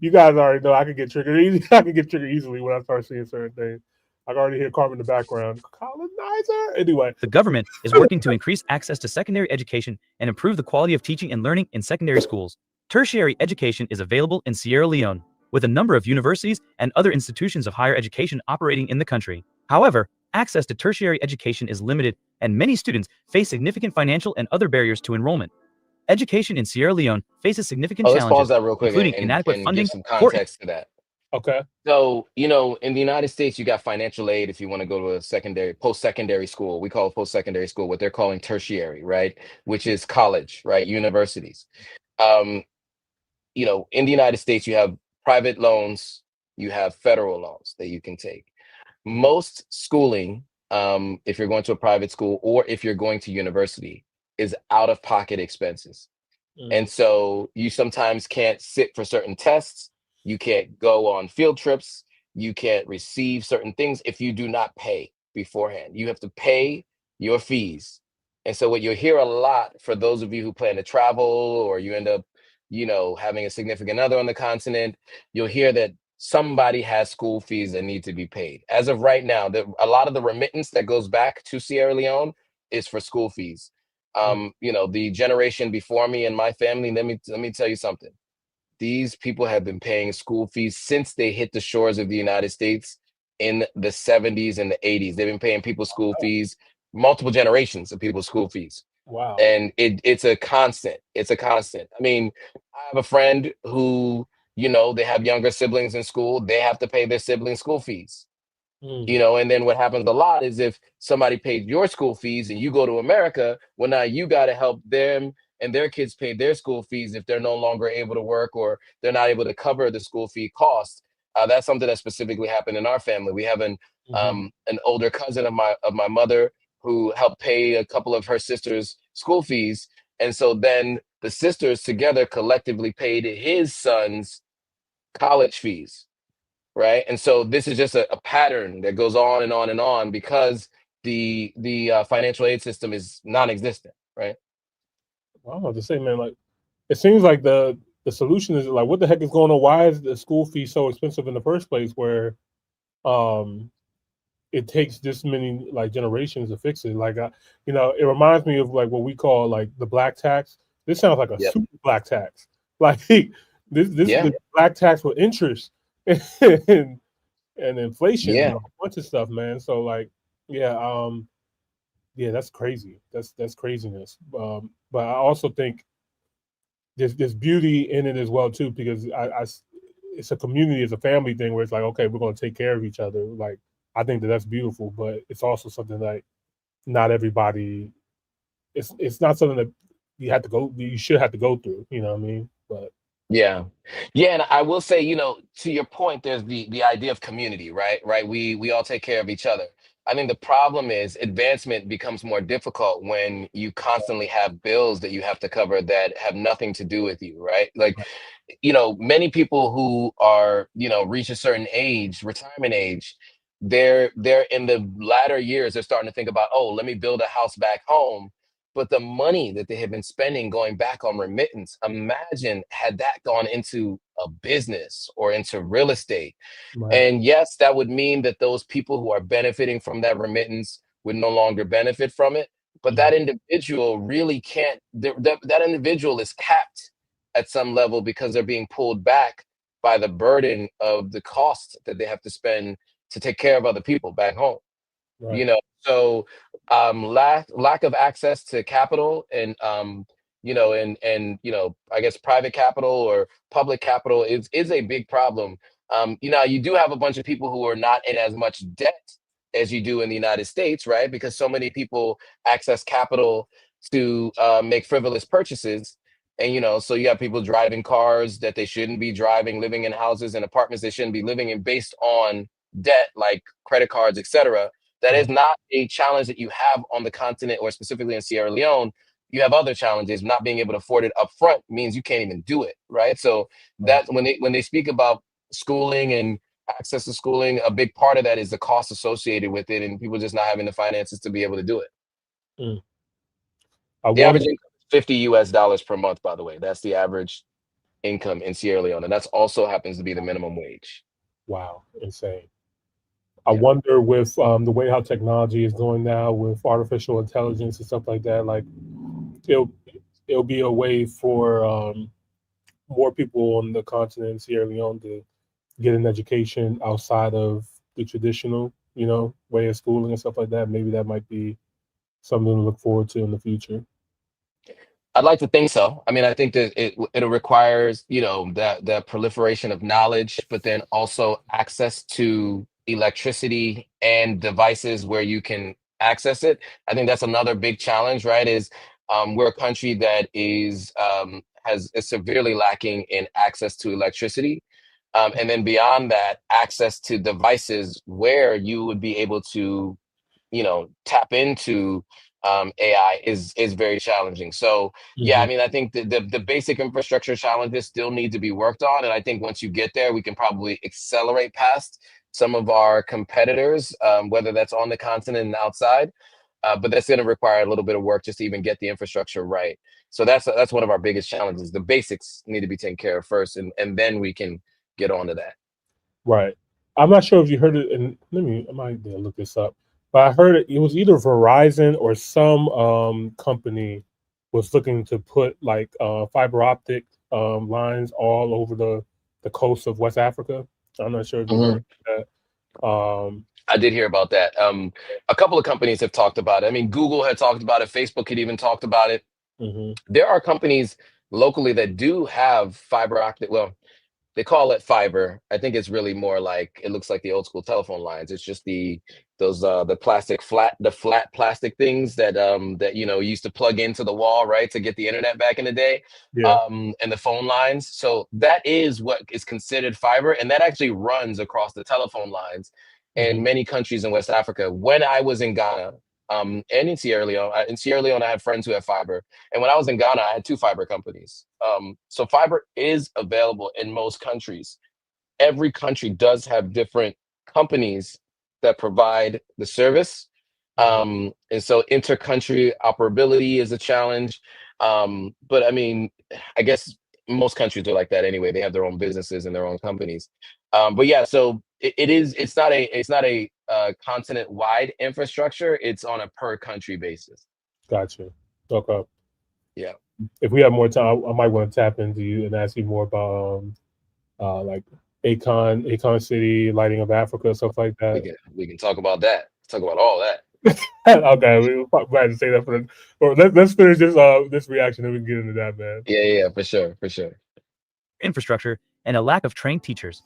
You guys already know I can get triggered easy. I can get triggered easily when I start seeing certain things. I can already hear Carmen in the background. Colonizer. Anyway, the government is working to increase access to secondary education and improve the quality of teaching and learning in secondary schools. Tertiary education is available in Sierra Leone, with a number of universities and other institutions of higher education operating in the country. However, access to tertiary education is limited, and many students face significant financial and other barriers to enrollment. Education in Sierra Leone faces significant let's challenges, pause that real quick including and inadequate funding. give some context to that. okay. So, in the United States, you got financial aid if you want to go to a post-secondary school. We call it post-secondary school, what they're calling tertiary, right? Which is college, right? Universities. In the United States, you have private loans, you have federal loans that you can take. Most schooling, if you're going to a private school or if you're going to university, is out-of-pocket expenses. And so you sometimes can't sit for certain tests. You can't go on field trips. You can't receive certain things if you do not pay beforehand. You have to pay your fees. And so what you'll hear a lot for those of you who plan to travel or you end up, having a significant other on the continent, you'll hear that somebody has school fees that need to be paid. As of right now, a lot of the remittance that goes back to Sierra Leone is for school fees. The generation before me and my family, let me tell you something. These people have been paying school fees since they hit the shores of the United States in the 70s and the 80s. They've been paying people school fees, multiple generations of people's school fees. Wow. And it's a constant. It's a constant. I mean, I have a friend who, they have younger siblings in school. They have to pay their siblings school fees. And then what happens a lot is if somebody paid your school fees and you go to America, well, now you got to help them and their kids pay their school fees if they're no longer able to work or they're not able to cover the school fee cost. That's something that specifically happened in our family. We have an older cousin of my mother who helped pay a couple of her sisters' school fees. And so then the sisters together collectively paid his son's college fees. Right. And so this is just a pattern that goes on and on and on because the financial aid system is non-existent. Right. I have to say, man, like it seems like the solution is like, what the heck is going on? Why is the school fee so expensive in the first place? Where it takes this many like generations to fix it. Like, it reminds me of like what we call like the black tax. This sounds like a Yep. super black tax. Like this is Yeah. the black tax with interest and inflation and Yeah. a bunch of stuff, man. So like, yeah, yeah, that's crazy. That's craziness. But I also think there's beauty in it as well too, because it's a community, it's a family thing where it's like, okay, we're going to take care of each other. Like, I think that's beautiful, but it's also something that not everybody. It's not something that you should have to go through. You know what I mean? But Yeah. Yeah, and I will say, to your point, there's the idea of community, right? Right. We all take care of each other. I think the problem is advancement becomes more difficult when you constantly have bills that you have to cover that have nothing to do with you, right? Like, many people who are, reach a certain age, retirement age, they're in the latter years, they're starting to think about, oh, let me build a house back home. But the money that they have been spending going back on remittance, imagine had that gone into a business or into real estate. right, And yes, that would mean that those people who are benefiting from that remittance would no longer benefit from it. But mhm, that individual really can't, that individual is capped at some level because they're being pulled back by the burden of the cost that they have to spend to take care of other people back home. right, So lack of access to capital and I guess private capital or public capital is a big problem. You do have a bunch of people who are not in as much debt as you do in the United States, right? Because so many people access capital to make frivolous purchases. And so you have people driving cars that they shouldn't be driving, living in houses and apartments they shouldn't be living in based on debt like credit cards, etc. That right, is not a challenge that you have on the continent or specifically in Sierra Leone. You have other challenges. Not being able to afford it up front means you can't even do it, right? So right. that when they speak about schooling and access to schooling, a big part of that is the cost associated with it, and people just not having the finances to be able to do it. Mm. I The wonder. average income is $50 per month, by the way. That's the average income in Sierra Leone, and that's also happens to be the minimum wage. Wow, insane. I Yeah. wonder with the way how technology is going now with artificial intelligence and stuff like that. Like it'll it'll be a way for more people on the continent, Sierra Leone, to get an education outside of the traditional, way of schooling and stuff like that. Maybe that might be something to look forward to in the future. I'd like to think so. I mean, I think that it requires, that proliferation of knowledge, but then also access to electricity and devices where you can access it. I think that's another big challenge, right? Is we're a country that is severely lacking in access to electricity. And then beyond that, access to devices where you would be able to tap into AI is very challenging. So yeah, I Hmm. mean, I think the basic infrastructure challenges still need to be worked on, and I think once you get there, we can probably accelerate past some of our competitors, whether that's on the continent and outside. But that's going to require a little bit of work just to even get the infrastructure right. So that's one of our biggest challenges. The basics need to be taken care of first, and then we can get on to that. Right. I'm not sure if you heard it, and I might be able to look this up, but I heard it was either Verizon or some company was looking to put like fiber optic lines all over the coast of West Africa. I'm not sure if you Mhm. heard that. I did hear about that. A couple of companies have talked about it. I mean, Google had talked about it. Facebook had even talked about it. Mhm. There are companies locally that do have fiber optic. Well, they call it fiber. I think it's really more like it looks like the old school telephone lines. It's just the flat plastic things that used to plug into the wall, right, to get the internet back in the day. Yeah. And the phone lines. So that is what is considered fiber, and that actually runs across the telephone lines in Mhm. many countries in West Africa. When I was in Ghana, and in Sierra Leone, I had friends who had fiber, and when I was in Ghana, I had two fiber companies. So fiber is available in most countries. Every country does have different companies that provide the service. Mhm. And so inter-country operability is a challenge. But I mean, I guess most countries are like that anyway. They have their own businesses and their own companies. But yeah, so it's not a continent-wide infrastructure. It's on a per country basis. Gotcha. Okay. Yeah. if we have more time, I might want to tap into you and ask you more about like Akon City, Lighting of Africa, stuff like We that. can we can talk about that. Talk about all that. Okay, we'll glad to say that for the. Or let's finish this reaction, and we can get into that, man. Yeah, for sure, for sure. Infrastructure, and a lack of trained teachers.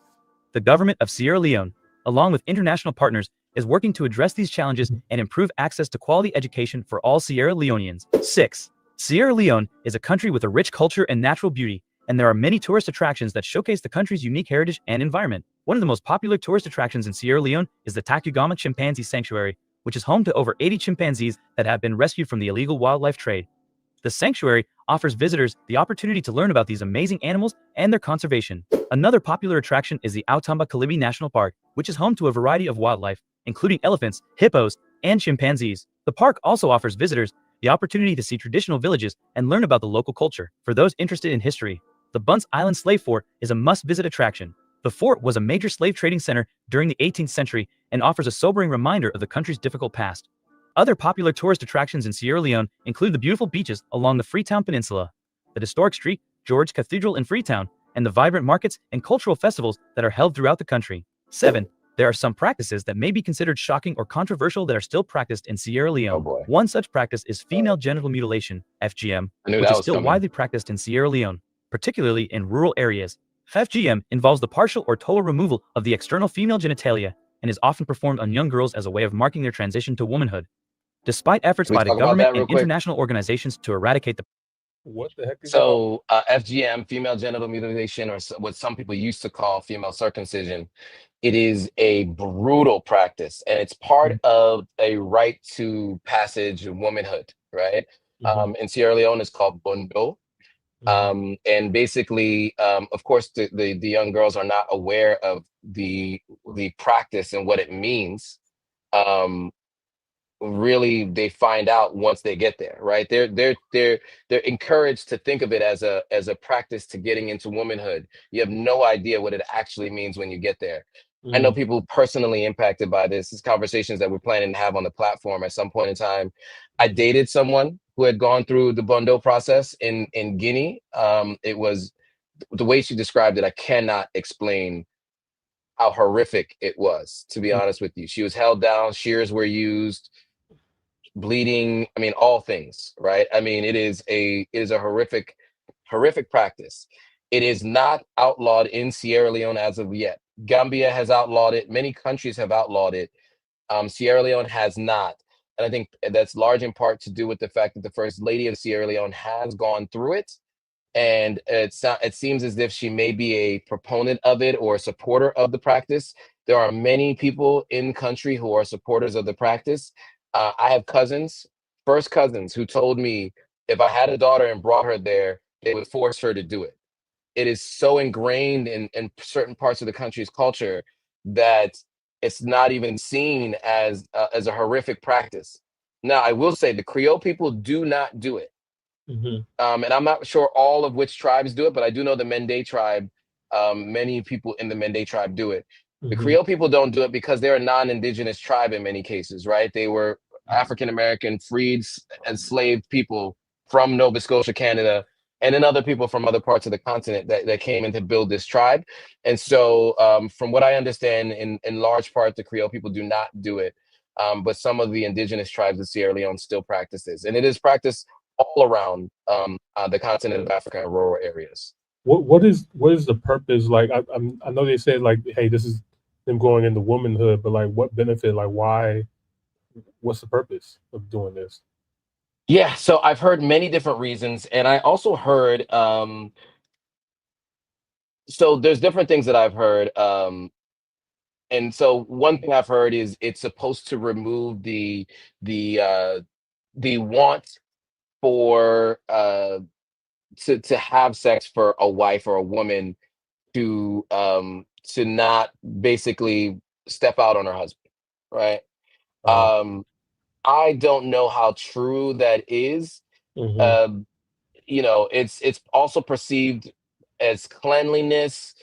The government of Sierra Leone, along with international partners, is working to address these challenges and improve access to quality education for all Sierra Leoneans. 6. Sierra Leone is a country with a rich culture and natural beauty, and there are many tourist attractions that showcase the country's unique heritage and environment. One of the most popular tourist attractions in Sierra Leone is the Tacugama Chimpanzee Sanctuary, which is home to over 80 chimpanzees that have been rescued from the illegal wildlife trade. The sanctuary offers visitors the opportunity to learn about these amazing animals and their conservation. Another popular attraction is the Outamba Kalibi National Park, which is home to a variety of wildlife, including elephants, hippos, and chimpanzees. The park also offers visitors the opportunity to see traditional villages and learn about the local culture. For those interested in history, the Bunce Island Slave Fort is a must-visit attraction. The fort was a major slave trading center during the 18th century and offers a sobering reminder of the country's difficult past. Other popular tourist attractions in Sierra Leone include the beautiful beaches along the Freetown Peninsula, the historic St. George Cathedral in Freetown, and the vibrant markets and cultural festivals that are held throughout the country. 7. There are some practices that may be considered shocking or controversial that are still practiced in Sierra Oh Leone. boy, One such practice is female genital mutilation, FGM, I knew which that is was still coming. widely practiced in Sierra Leone, particularly in rural areas. FGM involves the partial or total removal of the external female genitalia and is often performed on young girls as a way of marking their transition to womanhood. Despite efforts Can we by the talk about government that and real quick? international organizations to eradicate the What the heck is that all? So FGM, female genital mutilation, or what some people used to call female circumcision, it is a brutal practice, and it's part of a right to passage of womanhood, right? Mm-hmm. In Sierra Leone, it's called bondo. Mm-hmm. And basically, of course, the young girls are not aware of the practice and what it means. Um, Really, they find out once they get there, right? They're encouraged to think of it as a practice to getting into womanhood. You have no idea what it actually means when you get there. I know Mm-hmm. people personally impacted by this. It's conversations that we're planning to have on the platform at some point in time. I dated someone who had gone through the Bondo process in Guinea. It was the way she described it. I cannot explain how horrific it was, to be honest with you. She was held down, shears were used, bleeding, I mean, all things, right? I mean, it is a horrific practice. It is not outlawed in Sierra Leone as of yet. Gambia has outlawed it, many countries have outlawed it. Sierra Leone has not, and I think that's large in part to do with the fact that the first lady of Sierra Leone has gone through it, and it seems as if she may be a proponent of it or a supporter of the practice. There are many people in country who are supporters of the practice. I have cousins, first cousins, who told me if I had a daughter and brought her there, they would force her to do it. It is so ingrained in certain parts of the country's culture that it's not even seen as a horrific practice. Now, I will say the Creole people do not do it, Mm-hmm. and I'm not sure all of which tribes do it, but I do know the Mende tribe. Many people in the Mende tribe do it. The Mm-hmm. Creole people don't do it because they're a non-indigenous tribe in many cases, right? They were African American, freed, enslaved people from Nova Scotia, Canada, and then other people from other parts of the continent that came in to build this tribe. And so, from what I understand, in large part, the Creole people do not do it. But some of the indigenous tribes of Sierra Leone still practice this, and it is practiced all around the continent of Africa and rural areas. What is the purpose? Like I know they said like, hey, this is them going into womanhood, but like, what benefit? Like, why? What's the purpose of doing this? Yeah, so I've heard many different reasons, and I also heard so there's different things that I've heard. And so one thing I've heard is it's supposed to remove the the want for to have sex for a wife or a woman to not basically step out on her husband, right? Uh, Um, I don't know how true that is. mm-hmm. Um, it's also perceived as cleanliness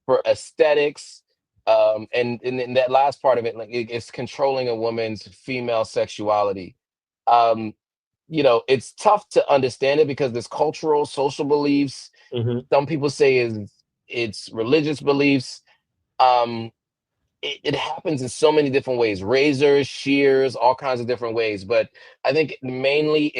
for aesthetics. And in that last part of it, like it's controlling a woman's female sexuality. Um, you know, it's tough to understand it because there's cultural, social beliefs. Some people say it's religious beliefs. Um, it happens in so many different ways, razors, shears, all kinds of different ways, but I think mainly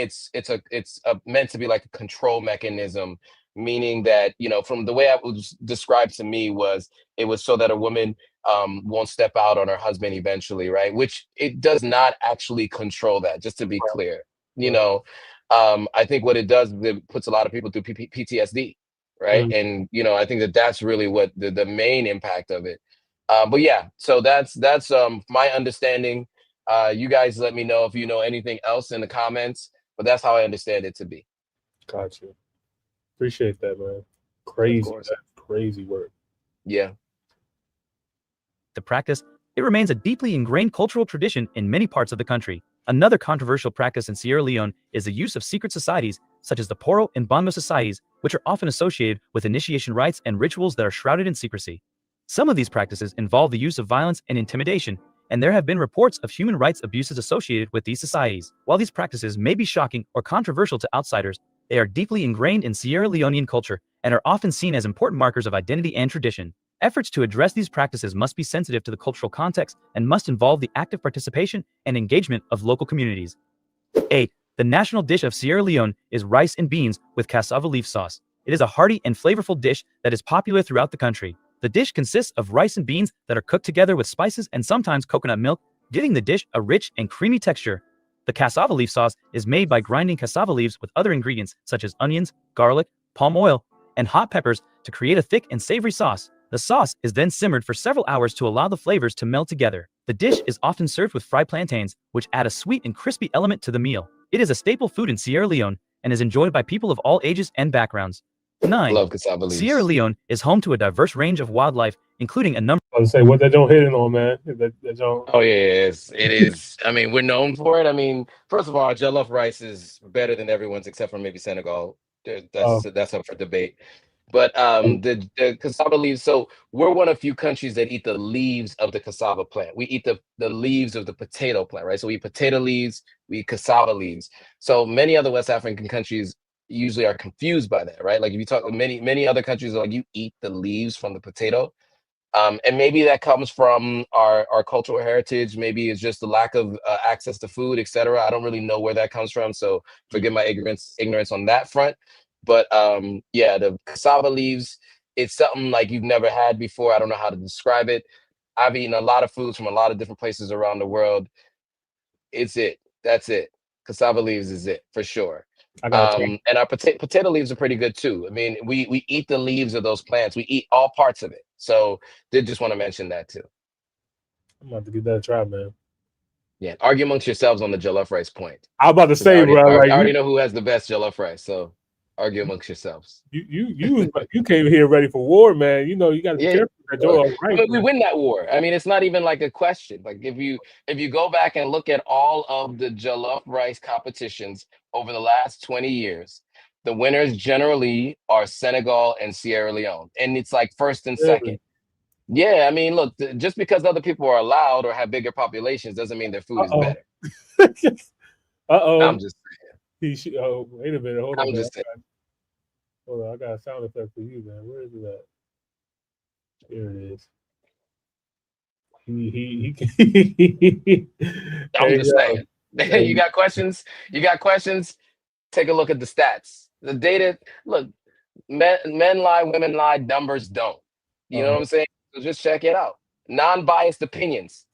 meant to be like a control mechanism, meaning that, you know, from the way it was described to me, was it was so that a woman won't step out on her husband eventually, right? Which it does not actually control that, just to be clear. You know, I think what it does, it puts a lot of people through PTSD, right? And you know, I think that that's really what the main impact of it. But yeah, so that's my understanding. You guys let me know if you know anything else in the comments, but that's how I understand it to be. Gotcha. Appreciate that, man. Crazy. That's crazy work. Yeah. The practice, it remains a deeply ingrained cultural tradition in many parts of the country. Another controversial practice in Sierra Leone is the use of secret societies, such as the Poro and Bonmo societies, which are often associated with initiation rites and rituals that are shrouded in secrecy. Some of these practices involve the use of violence and intimidation, and there have been reports of human rights abuses associated with these societies. While these practices may be shocking or controversial to outsiders, they are deeply ingrained in Sierra Leonean culture and are often seen as important markers of identity and tradition. Efforts to address these practices must be sensitive to the cultural context and must involve the active participation and engagement of local communities. The national dish of Sierra Leone is rice and beans with cassava leaf sauce. It is a hearty and flavorful dish that is popular throughout the country. The dish consists of rice and beans that are cooked together with spices and sometimes coconut milk, giving the dish a rich and creamy texture. The cassava leaf sauce is made by grinding cassava leaves with other ingredients such as onions, garlic, palm oil, and hot peppers to create a thick and savory sauce. The sauce is then simmered for several hours to allow the flavors to meld together. The dish is often served with fried plantains, which add a sweet and crispy element to the meal. It is a staple food in Sierra Leone and is enjoyed by people of all ages and backgrounds. 9. Love cassava leaves. Sierra Leone is home to a diverse range of wildlife, including a number. I was say what that don't hitting on, man. That don't. Oh yeah, it is. I mean, we're known for it. I mean, first of all, our jollof rice is better than everyone's except for maybe Senegal. That's up for debate. But the cassava leaves. So we're one of few countries that eat the leaves of the cassava plant. We eat the leaves of the potato plant, right? So we eat potato leaves, we eat cassava leaves. So many other West African countries usually are confused by that, right? Like if you talk many other countries are like, you eat the leaves from the potato. And maybe that comes from our cultural heritage. Maybe it's just the lack of access to food, etc. I don't really know where that comes from, so forgive my ignorance on that front. But yeah, the cassava leaves, it's something like you've never had before. I don't know how to describe it. I've eaten a lot of foods from a lot of different places around the world. It's it. That's it. Cassava leaves is it for sure. And our potato leaves are pretty good too. I mean, we eat the leaves of those plants. We eat all parts of it. So did just want to mention that too. I'm about to give that a try, man. Yeah, argue amongst yourselves on the jollof rice point. I'm about to say, bro. I already know who has the best jollof rice, so argue amongst yourselves. You came here ready for war, man. You know you got to be careful. Right, we win that war. I mean, it's not even like a question. Like if you go back and look at all of the jollof rice competitions over the last 20 years, the winners generally are Senegal and Sierra Leone, and it's like first and second. Yeah, I mean, look, just because other people are allowed or have bigger populations doesn't mean their food is better. I'm just saying. Wait a minute. Hold on. I'm just saying. Hold on, I got a sound effect for you, man. Where is it at? Here it is. I'm just saying. You got questions? You got questions? Take a look at the stats. The data, look, men lie, women lie, numbers don't. You know what I'm saying? So just check it out. Non-biased opinions.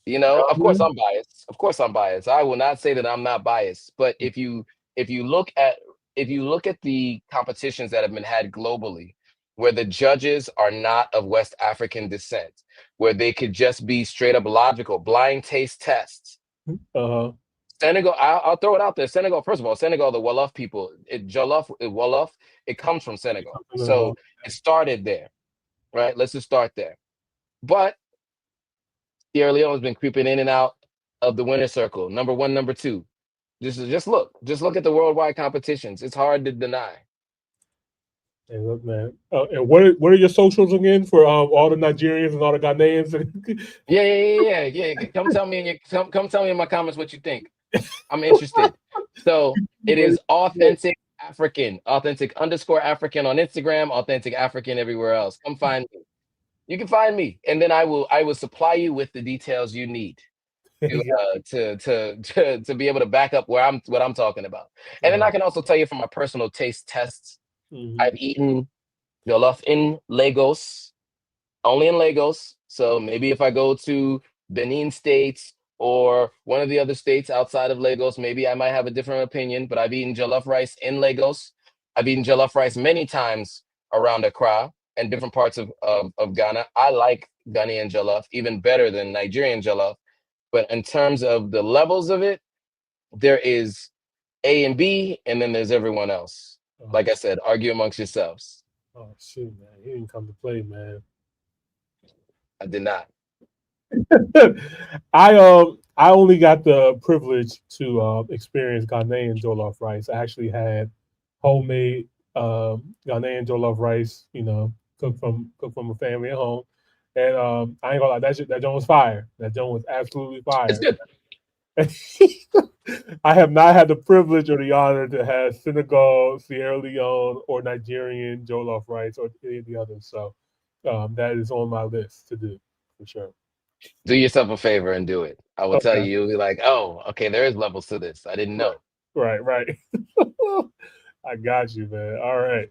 You know, of course I'm biased. Of course I'm biased. I will not say that I'm not biased. But if you look at the competitions that have been had globally, where the judges are not of West African descent, where they could just be straight up logical, blind taste tests. Senegal, I'll throw it out there. Senegal, first of all, Senegal, the Wolof people, Wolof, it comes from Senegal. So it started there, right? Let's just start there. But Sierra Leone has been creeping in and out of the winner's circle. Number one, number two. Just look at the worldwide competitions. It's hard to deny. Hey, look, man. And what are your socials again for all the Nigerians and all the Ghanaians? Yeah. Come tell me in my comments what you think. I'm interested. So it is authentic African, authentic_African on Instagram, authentic African everywhere else. Come find me. You can find me, and then I will supply you with the details you need to be able to back up what I'm talking about. And then I can also tell you from my personal taste tests, I've eaten jollof in Lagos, only in Lagos. So maybe if I go to Benin states or one of the other states outside of Lagos, maybe I might have a different opinion. But I've eaten jollof rice in Lagos. I've eaten jollof rice many times around Accra and different parts of Ghana. I like Ghanaian jollof even better than Nigerian jollof. But in terms of the levels of it, there is A and B, and then there's everyone else. Like I said, argue amongst yourselves. Oh shoot, man! He didn't come to play, man. I did not. I only got the privilege to experience Ghanaian jollof rice. I actually had homemade Ghanaian jollof rice, cooked from a family at home, and I ain't gonna lie, that joint was fire. That joint was absolutely It's fire. good. I have not had the privilege or the honor to have Senegal, Sierra Leone, or Nigerian jollof rice or any of the others. So that is on my list to do for sure. Do yourself a favor and do it. I will tell Okay. you, you'll be like, oh, okay, there is levels to this. I didn't know. Right. I got you, man. All right.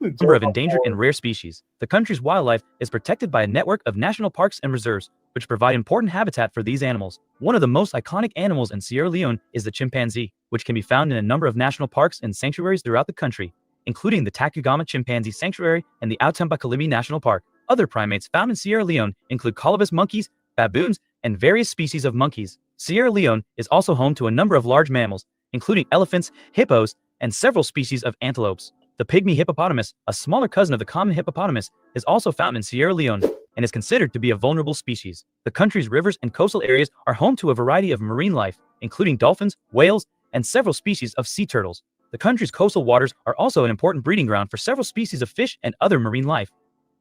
Number of endangered and rare species. The country's wildlife is protected by a network of national parks and reserves, which provide important habitat for these animals. One of the most iconic animals in Sierra Leone is the chimpanzee, which can be found in a number of national parks and sanctuaries throughout the country, including the Tacugama Chimpanzee Sanctuary and the Outamba Kalimi National Park. Other primates found in Sierra Leone include colobus monkeys, baboons, and various species of monkeys. Sierra Leone is also home to a number of large mammals, including elephants, hippos, and several species of antelopes. The pygmy hippopotamus, a smaller cousin of the common hippopotamus, is also found in Sierra Leone and is considered to be a vulnerable species. The country's rivers and coastal areas are home to a variety of marine life, including dolphins, whales, and several species of sea turtles. The country's coastal waters are also an important breeding ground for several species of fish and other marine life.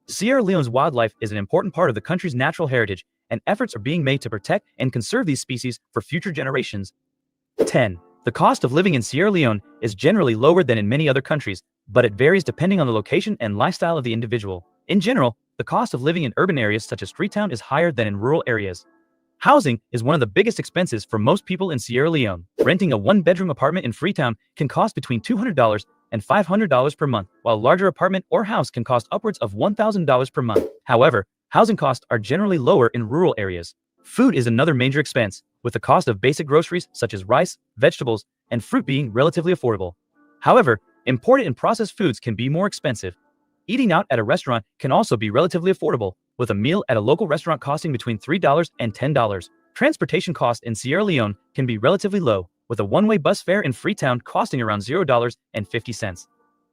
Sierra Leone's wildlife is an important part of the country's natural heritage, and efforts are being made to protect and conserve these species for future generations. 10. The cost of living in Sierra Leone is generally lower than in many other countries, but it varies depending on the location and lifestyle of the individual. In general, the cost of living in urban areas such as Freetown is higher than in rural areas. Housing is one of the biggest expenses for most people in Sierra Leone. Renting a one-bedroom apartment in Freetown can cost between $200 and $500 per month, while a larger apartment or house can cost upwards of $1,000 per month. However, housing costs are generally lower in rural areas. Food is another major expense, with the cost of basic groceries such as rice, vegetables, and fruit being relatively affordable. However, imported and processed foods can be more expensive. Eating out at a restaurant can also be relatively affordable, with a meal at a local restaurant costing between $3 and $10. Transportation costs in Sierra Leone can be relatively low, with a one-way bus fare in Freetown costing around $0.50.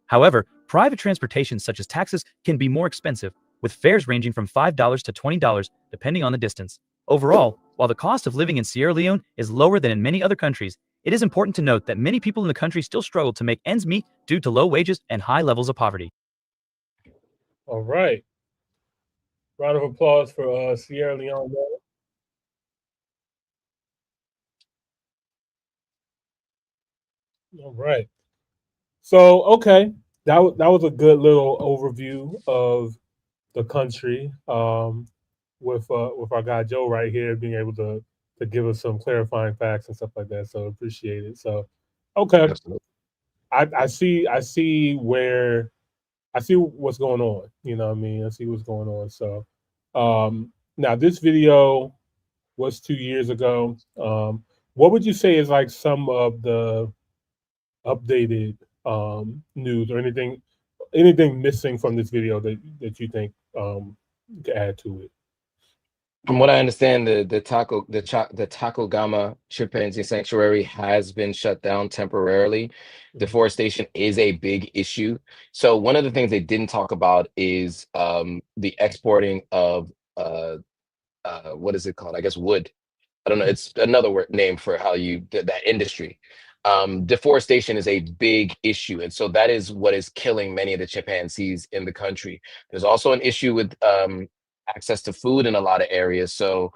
However, private transportation such as taxis can be more expensive, with fares ranging from $5 to $20 depending on the distance. Overall, while the cost of living in Sierra Leone is lower than in many other countries, it is important to note that many people in the country still struggle to make ends meet due to low wages and high levels of poverty. All right. Round of applause for Sierra Leone. All right. So, okay, that was a good little overview of the country with our guy Joe right here being able to give us some clarifying facts and stuff like that. So appreciate it. So, okay, Absolutely. I see what's going on. You know what I mean? I see what's going on. So now this video was 2 years ago. What would you say is like some of the updated news or anything missing from this video that you think to add to it? From what I understand, the Tacogama Chimpanzee Sanctuary has been shut down temporarily. Deforestation is a big issue. So one of the things they didn't talk about is the exporting of what is it called? I guess wood. I don't know. It's another name for how that industry. Deforestation is a big issue, and so that is what is killing many of the chimpanzees in the country. There's also an issue with access to food in a lot of areas. So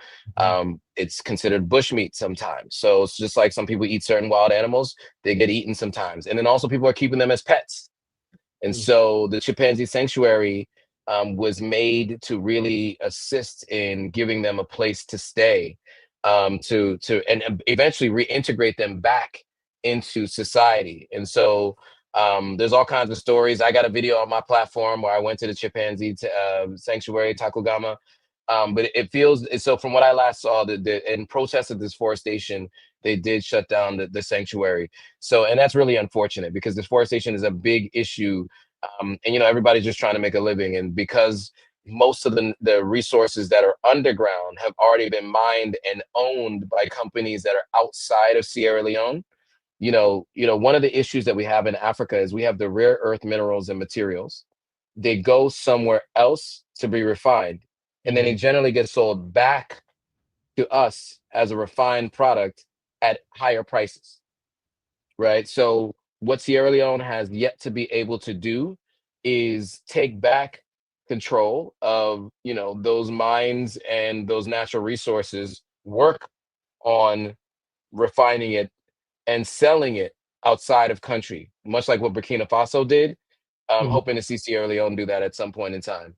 it's considered bushmeat sometimes. So it's just like some people eat certain wild animals, they get eaten sometimes. And then also people are keeping them as pets. And so the chimpanzee sanctuary was made to really assist in giving them a place to stay, and eventually reintegrate them back into society. And so there's all kinds of stories. I got a video on my platform where I went to the chimpanzee sanctuary, Takugama. But it feels so. From what I last saw, in protest of deforestation, they did shut down the sanctuary. So, and that's really unfortunate because deforestation is a big issue. And everybody's just trying to make a living, and because most of the resources that are underground have already been mined and owned by companies that are outside of Sierra Leone. One of the issues that we have in Africa is we have the rare earth minerals and materials. They go somewhere else to be refined, and then they generally get sold back to us as a refined product at higher prices, right? So what Sierra Leone has yet to be able to do is take back control of, those mines and those natural resources, work on refining it and selling it outside of country, much like what Burkina Faso did. I'm hoping to see Sierra Leone do that at some point in time.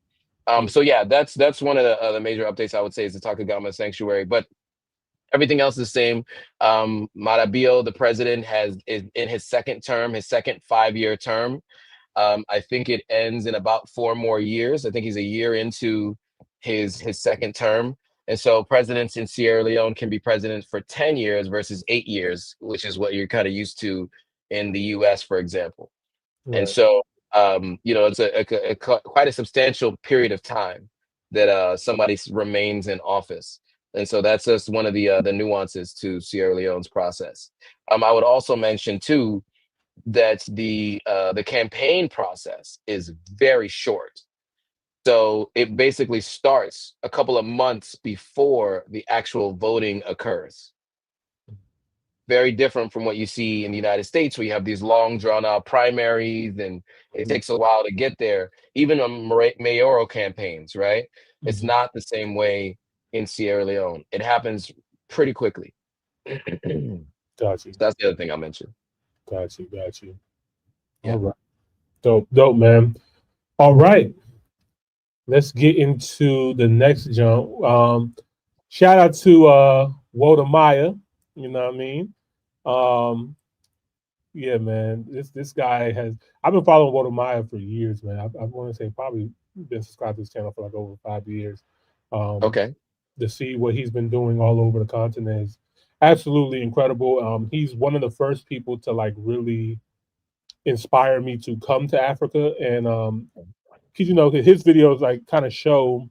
So yeah, that's one of the major updates I would say is the Takagama Sanctuary, but everything else is the same. Marabio, the president, is in his second 5-year term. I think it ends in about 4 more years. I think he's a year into his second term. And so presidents in Sierra Leone can be president for 10 years versus 8 years, which is what you're kind of used to in the US, for example. Right. And so, it's quite a substantial period of time that somebody remains in office. And so that's just one of the nuances to Sierra Leone's process. I would also mention too that the campaign process is very short. So it basically starts a couple of months before the actual voting occurs. Very different from what you see in the United States, where you have these long drawn out primaries and it takes a while to get there. Even on mayoral campaigns, right? It's not the same way in Sierra Leone. It happens pretty quickly. Got you. So that's the other thing I mentioned. Got you. Yeah. All right. Dope, man. All right. Let's get into the next jump. Shout out to Walter Maya. You know what I mean? Yeah, man. This guy has. I've been following Walter Maya for years, man. I want to say probably been subscribed to his channel for like over 5 years. Okay. To see what he's been doing all over the continent is absolutely incredible. He's one of the first people to like really inspire me to come to Africa, and because his videos like kind of show,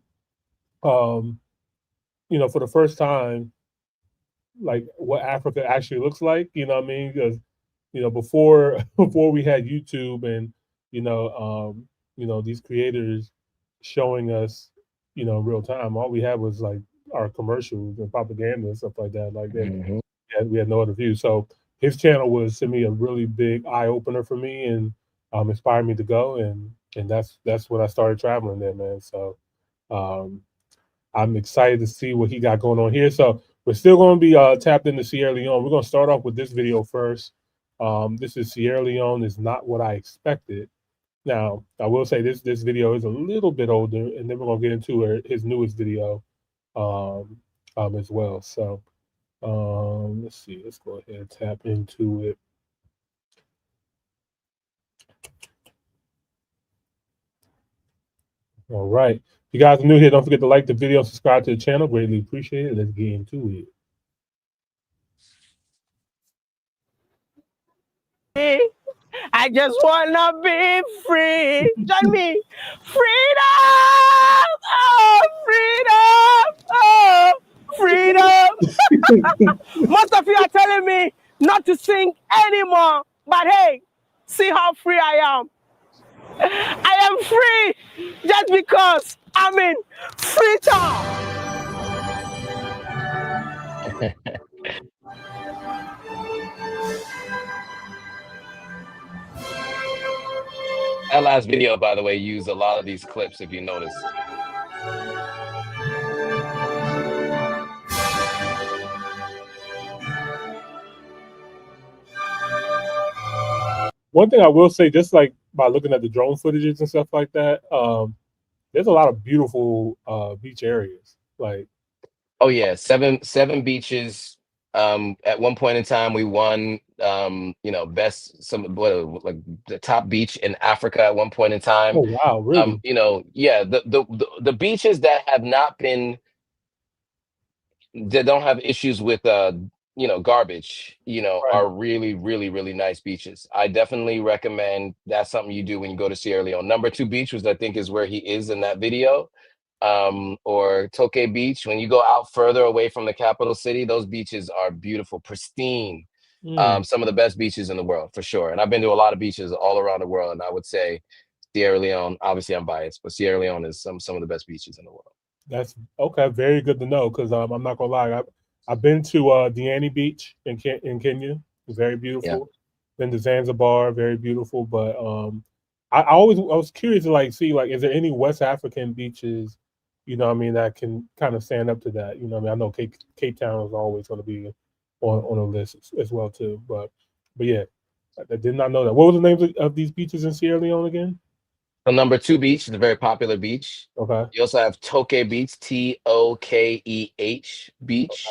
for the first time, like what Africa actually looks like. You know what I mean? Because before before we had YouTube and these creators showing us real time, all we had was like our commercials and propaganda and stuff like that. Like that, we had no other view. So his channel was to me a really big eye opener for me and inspired me to go, and that's when I started traveling there, man. So I'm excited to see what he got going on here. So we're still going to be tapped into Sierra Leone. We're going to start off with this video first. This is Sierra Leone is not what I expected. Now, I will say this video is a little bit older, and then we're going to get into his newest video as well. So let's see. Let's go ahead and tap into it. All right. If you guys are new here, don't forget to like the video, subscribe to the channel. Greatly appreciate it. Let's get into it. I just wanna be free. Join me. Freedom! Oh, freedom! Oh, freedom! Most of you are telling me not to sing anymore. But hey, see how free I am. I am free just because I'm in Freetown. That last video, by the way, used a lot of these clips, if you notice. one thing I will say, just like by looking at the drone footages and stuff like that, there's a lot of beautiful beach areas. Like, oh yeah, seven beaches. At one point in time, we won, best like the top beach in Africa at one point in time. oh wow, really? Yeah, the beaches that have not been, that don't have issues with garbage, Right. are really, really, really nice beaches. I definitely recommend that's something you do when you go to Sierra Leone. Number 2 beach, which I think is where he is in that video, or Toke Beach. When you go out further away from the capital city, those beaches are beautiful, pristine. Some of the best beaches in the world for sure. And I've been to a lot of beaches all around the world, and I would say Sierra Leone, obviously I'm biased, but Sierra Leone is some of the best beaches in the world. That's okay. Very good to know, because I'm not gonna lie. I've been to Diani Beach in Kenya. It's very beautiful. Yeah. Been to Zanzibar, very beautiful. But I was curious to like see, like, is there any West African beaches, what I mean, that can kind of stand up to that? What I mean, I know Cape Town is always going to be on a list as well too. But yeah, I did not know that. What was the names of these beaches in Sierra Leone again? The number 2 beach is a very popular beach. Okay. You also have Toke Beach, Tokeh Beach.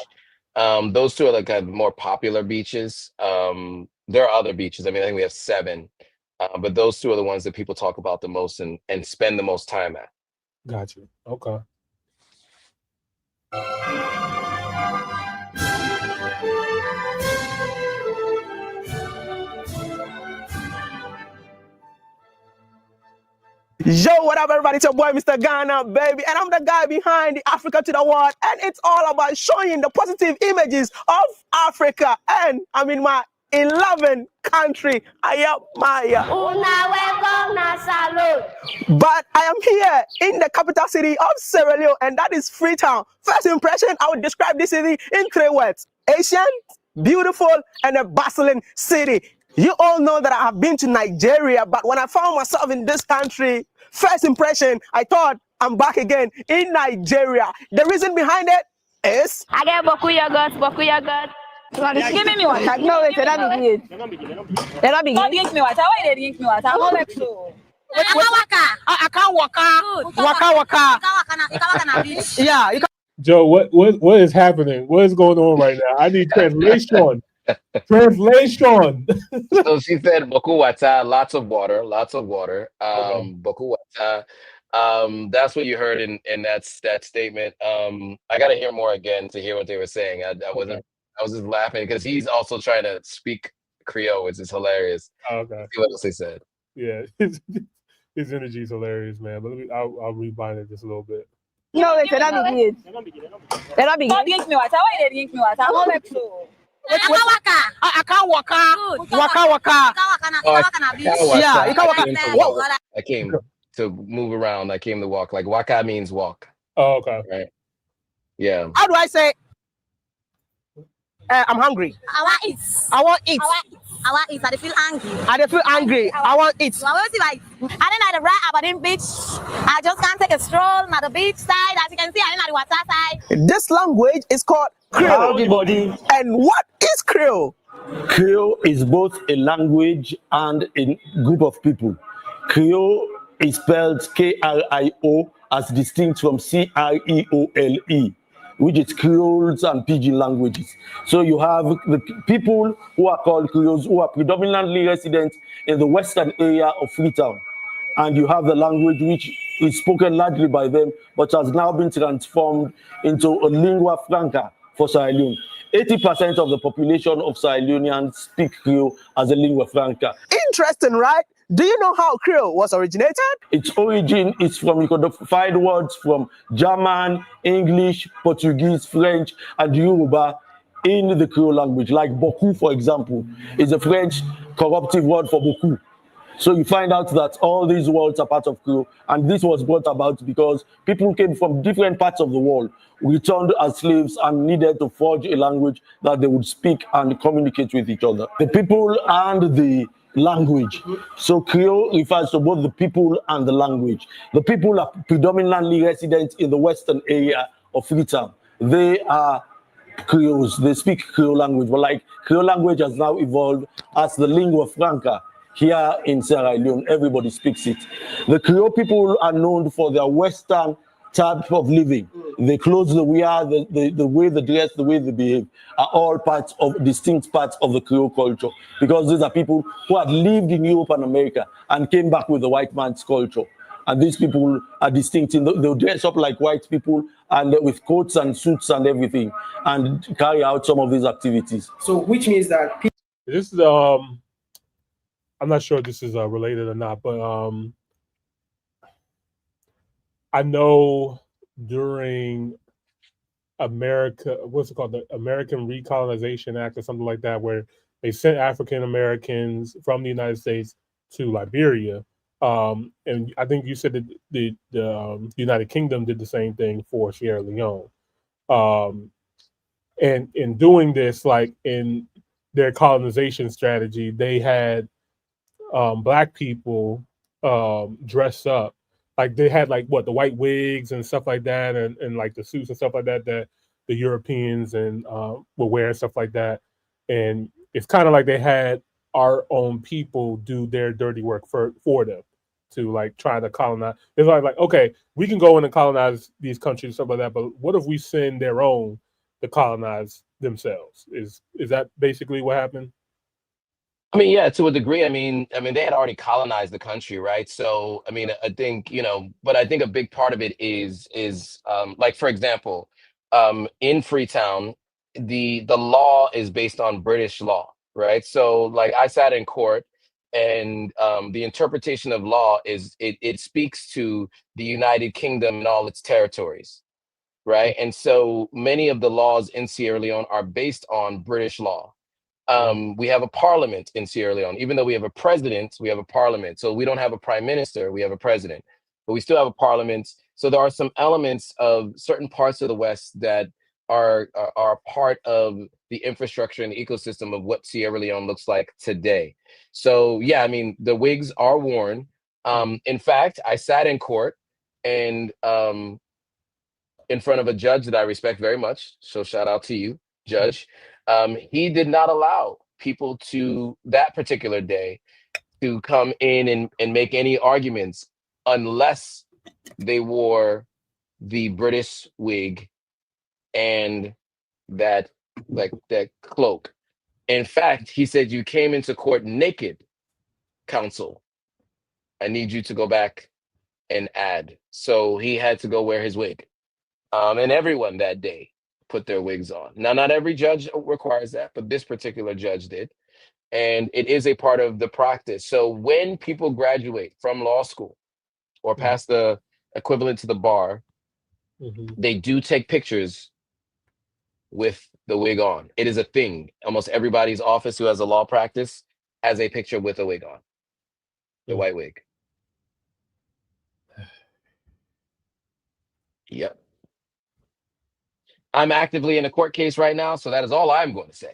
Those two are like more popular beaches. There are other beaches. I mean, I think we have 7, but those 2 are the ones that people talk about the most and spend the most time at. Got you. Okay. Yo, what up, everybody? It's your boy, Mr. Ghana, baby. And I'm the guy behind the Africa to the World. And it's all about showing the positive images of Africa. And I'm in my 11th country. I am Maya. But I am here in the capital city of Sierra Leone, and that is Freetown. First impression, I would describe this city in 3 words: ancient, beautiful, and a bustling city. You all know that I have been to Nigeria, but when I found myself in this country, first impression, I thought I'm back again in Nigeria. The reason behind it is I get Boku yogurt. Give me water. no, wait, let me begin. Let me Don't begin. drink me water. Why they drink me water? I won't let you. I can't waka. Yeah, you can. Joe, what is happening? What is going on right now? I need translation. Translation. So she said Boku Wata, lots of water. Okay. Boku Wata. That's what you heard in that statement. I gotta hear more again to hear what they were saying. I was just laughing because he's also trying to speak Creole, which is hilarious. Okay. See what else he said. Yeah, his energy is hilarious, man. But I'll rewind it just a little bit. No, wait, let me begin. Let me Don't begin. drink me water. Why they drink me water? I won't let you. I can't waka. Oh, I can't walk. Yeah, you can walk. I came to walk. I came to move around. I came to walk. Like waka means walk, Oh, okay. right? Yeah. How do I say? I'm hungry. I want eat. I want eat. I want eat. I feel angry. I dey feel angry. I want eat. So I will see like I didn't at the right Aberdeen beach. I just can't take a stroll at the beach side. As you can see, I didn't at the water side. This language is called Creole. Howdy, buddy. And what is Creole? Creole is both a language and a group of people. Creole is spelled K-R-I-O as distinct from C-R-E-O-L-E, which is Creoles and Pidgin languages. So you have the people who are called Creoles, who are predominantly resident in the western area of Freetown. And you have the language which is spoken largely by them, but has now been transformed into a lingua franca for Sierra Leone. 80% of the population of Sierra Leoneans speak Creole as a lingua franca. Interesting, right? Do you know how Creole was originated? Its origin is from, you could find words from German, English, Portuguese, French, and Yoruba in the Creole language. Like beaucoup, for example, is a French corruptive word for beaucoup. So you find out that all these words are part of Creole, and this was brought about because people came from different parts of the world, returned as slaves, and needed to forge a language that they would speak and communicate with each other. The people and the language. So Creole refers to both the people and the language. The people are predominantly resident in the western area of Freetown. They are Creoles. They speak Creole language, but like Creole language has now evolved as the lingua franca here in Sierra Leone, everybody speaks it. The Creole people are known for their Western type of living. The clothes they wear, the way they dress, the way they behave are all distinct parts of the Creole culture, because these are people who had lived in Europe and America and came back with the white man's culture. And these people are distinct. They'll dress up like white people and with coats and suits and everything and carry out some of these activities. So which means that this is I'm not sure if this is related or not, but I know during America, what's it called, the American Recolonization Act or something like that, where they sent African Americans from the United States to Liberia. And I think you said that the United Kingdom did the same thing for Sierra Leone. And in doing this, like in their colonization strategy, they had Black people dress up. Like they had like the white wigs and stuff like that, and like the suits and stuff like that that the Europeans and would wear and stuff like that. And it's kind of like they had our own people do their dirty work for them to like try to colonize. It's like okay, we can go in and colonize these countries and stuff like that, but what if we send their own to colonize themselves? Is that basically what happened? I mean, yeah, to a degree. I mean, they had already colonized the country, right? So, I mean, I think, but I think a big part of it is like, for example, in Freetown, the law is based on British law, right? So, like, I sat in court, and the interpretation of law is it speaks to the United Kingdom and all its territories, right? And so many of the laws in Sierra Leone are based on British law. We have a parliament in Sierra Leone. Even though we have a president, we have a parliament. So we don't have a prime minister, we have a president, but we still have a parliament. So there are some elements of certain parts of the West that are part of the infrastructure and the ecosystem of what Sierra Leone looks like today. So yeah, I mean, the wigs are worn. In fact, I sat in court and in front of a judge that I respect very much. So shout out to you, Judge. He did not allow people to that particular day to come in and make any arguments unless they wore the British wig and that cloak. In fact, he said, you came into court naked, counsel. I need you to go back and add. So he had to go wear his wig. And everyone that day put their wigs on. Now, not every judge requires that, but this particular judge did. And it is a part of the practice. So when people graduate from law school or pass the equivalent to the bar, they do take pictures with the wig on. It is a thing. Almost everybody's office who has a law practice has a picture with a wig on, the white wig. Yep. I'm actively in a court case right now, so that is all I'm going to say.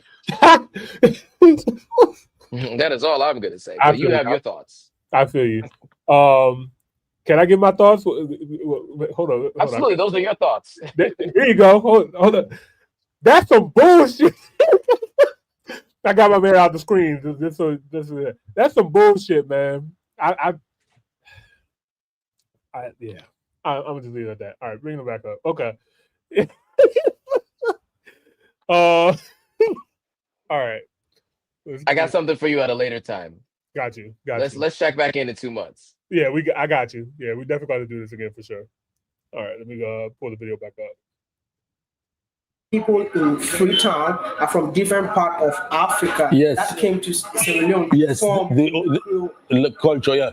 That is all I'm going to say. But you have your thoughts. I feel you. Can I give my thoughts? Hold on. Absolutely. Those are your thoughts. Here you go. Hold on. That's some bullshit. I got my man out the screen. That's some bullshit, man. I'm gonna just leave it at that. All right, bring them back up. Okay. All right. I got something for you at a later time. Got you. Let's check back in 2 months. Yeah, I got you. Yeah, we definitely got to do this again for sure. All right, let me pull the video back up. People in Freetown are from different parts of Africa. Yes. That came to Sierra Leone. Yes, the culture, yeah.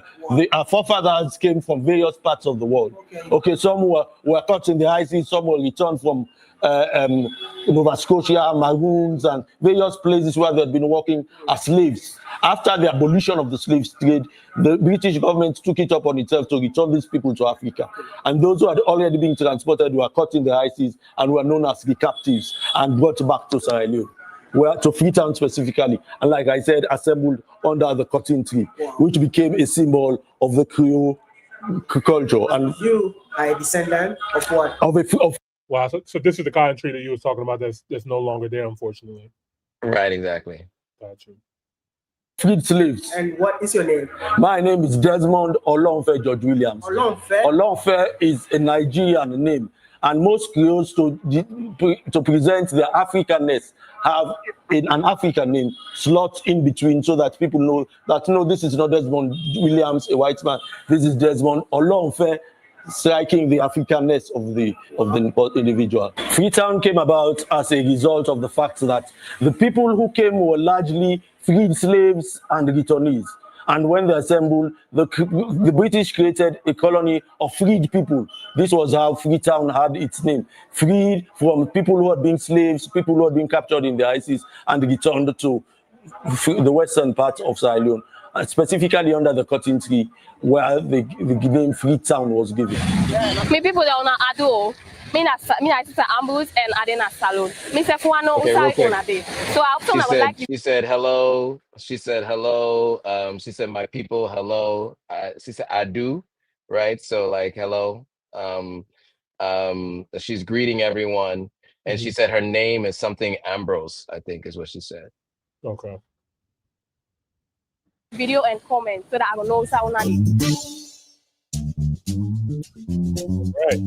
Our forefathers came from various parts of the world. Okay, some were caught in the high seas, some were returned from Nova Scotia, Maroons, and various places where they had been working as slaves. After the abolition of the slave trade, the British government took it up on itself to return these people to Africa. And those who had already been transported were caught in the high seas and were known as the captives and brought back to Sierra Leone, to Freetown specifically. And like I said, assembled under the cotton tree, which became a symbol of the Creole culture. And you are a descendant of what? Wow, so this is the cotton tree that you were talking about that's no longer there, unfortunately. Right, exactly. Gotcha. freed slaves. And what is your name? My name is Desmond Olonfe George Williams. Olonfe? Olonfe is a Nigerian name, and most Creoles to present their Africanness have an African name slot in between so that people know that no, this is not Desmond Williams, a white man. This is Desmond Olonfe, striking the Africanness of the individual. Freetown came about as a result of the fact that the people who came were largely freed slaves and returnees. And when they assembled, the British created a colony of freed people. This was how Freetown had its name. Freed from people who had been slaves, people who had been captured in the ISIS and returned to the western part of Sierra Leone, specifically under the cotton tree, where the name Freetown was given. Me people that wanna ado. Me na sister Ambrose and Adena Salon. Me say for no Okay, so I also would like she said hello. She said hello. She said my people, hello. She said I do, right? So like hello. She's greeting everyone, and she said her name is something Ambrose, I think is what she said. Okay. video and comment so that I will know how only. Right.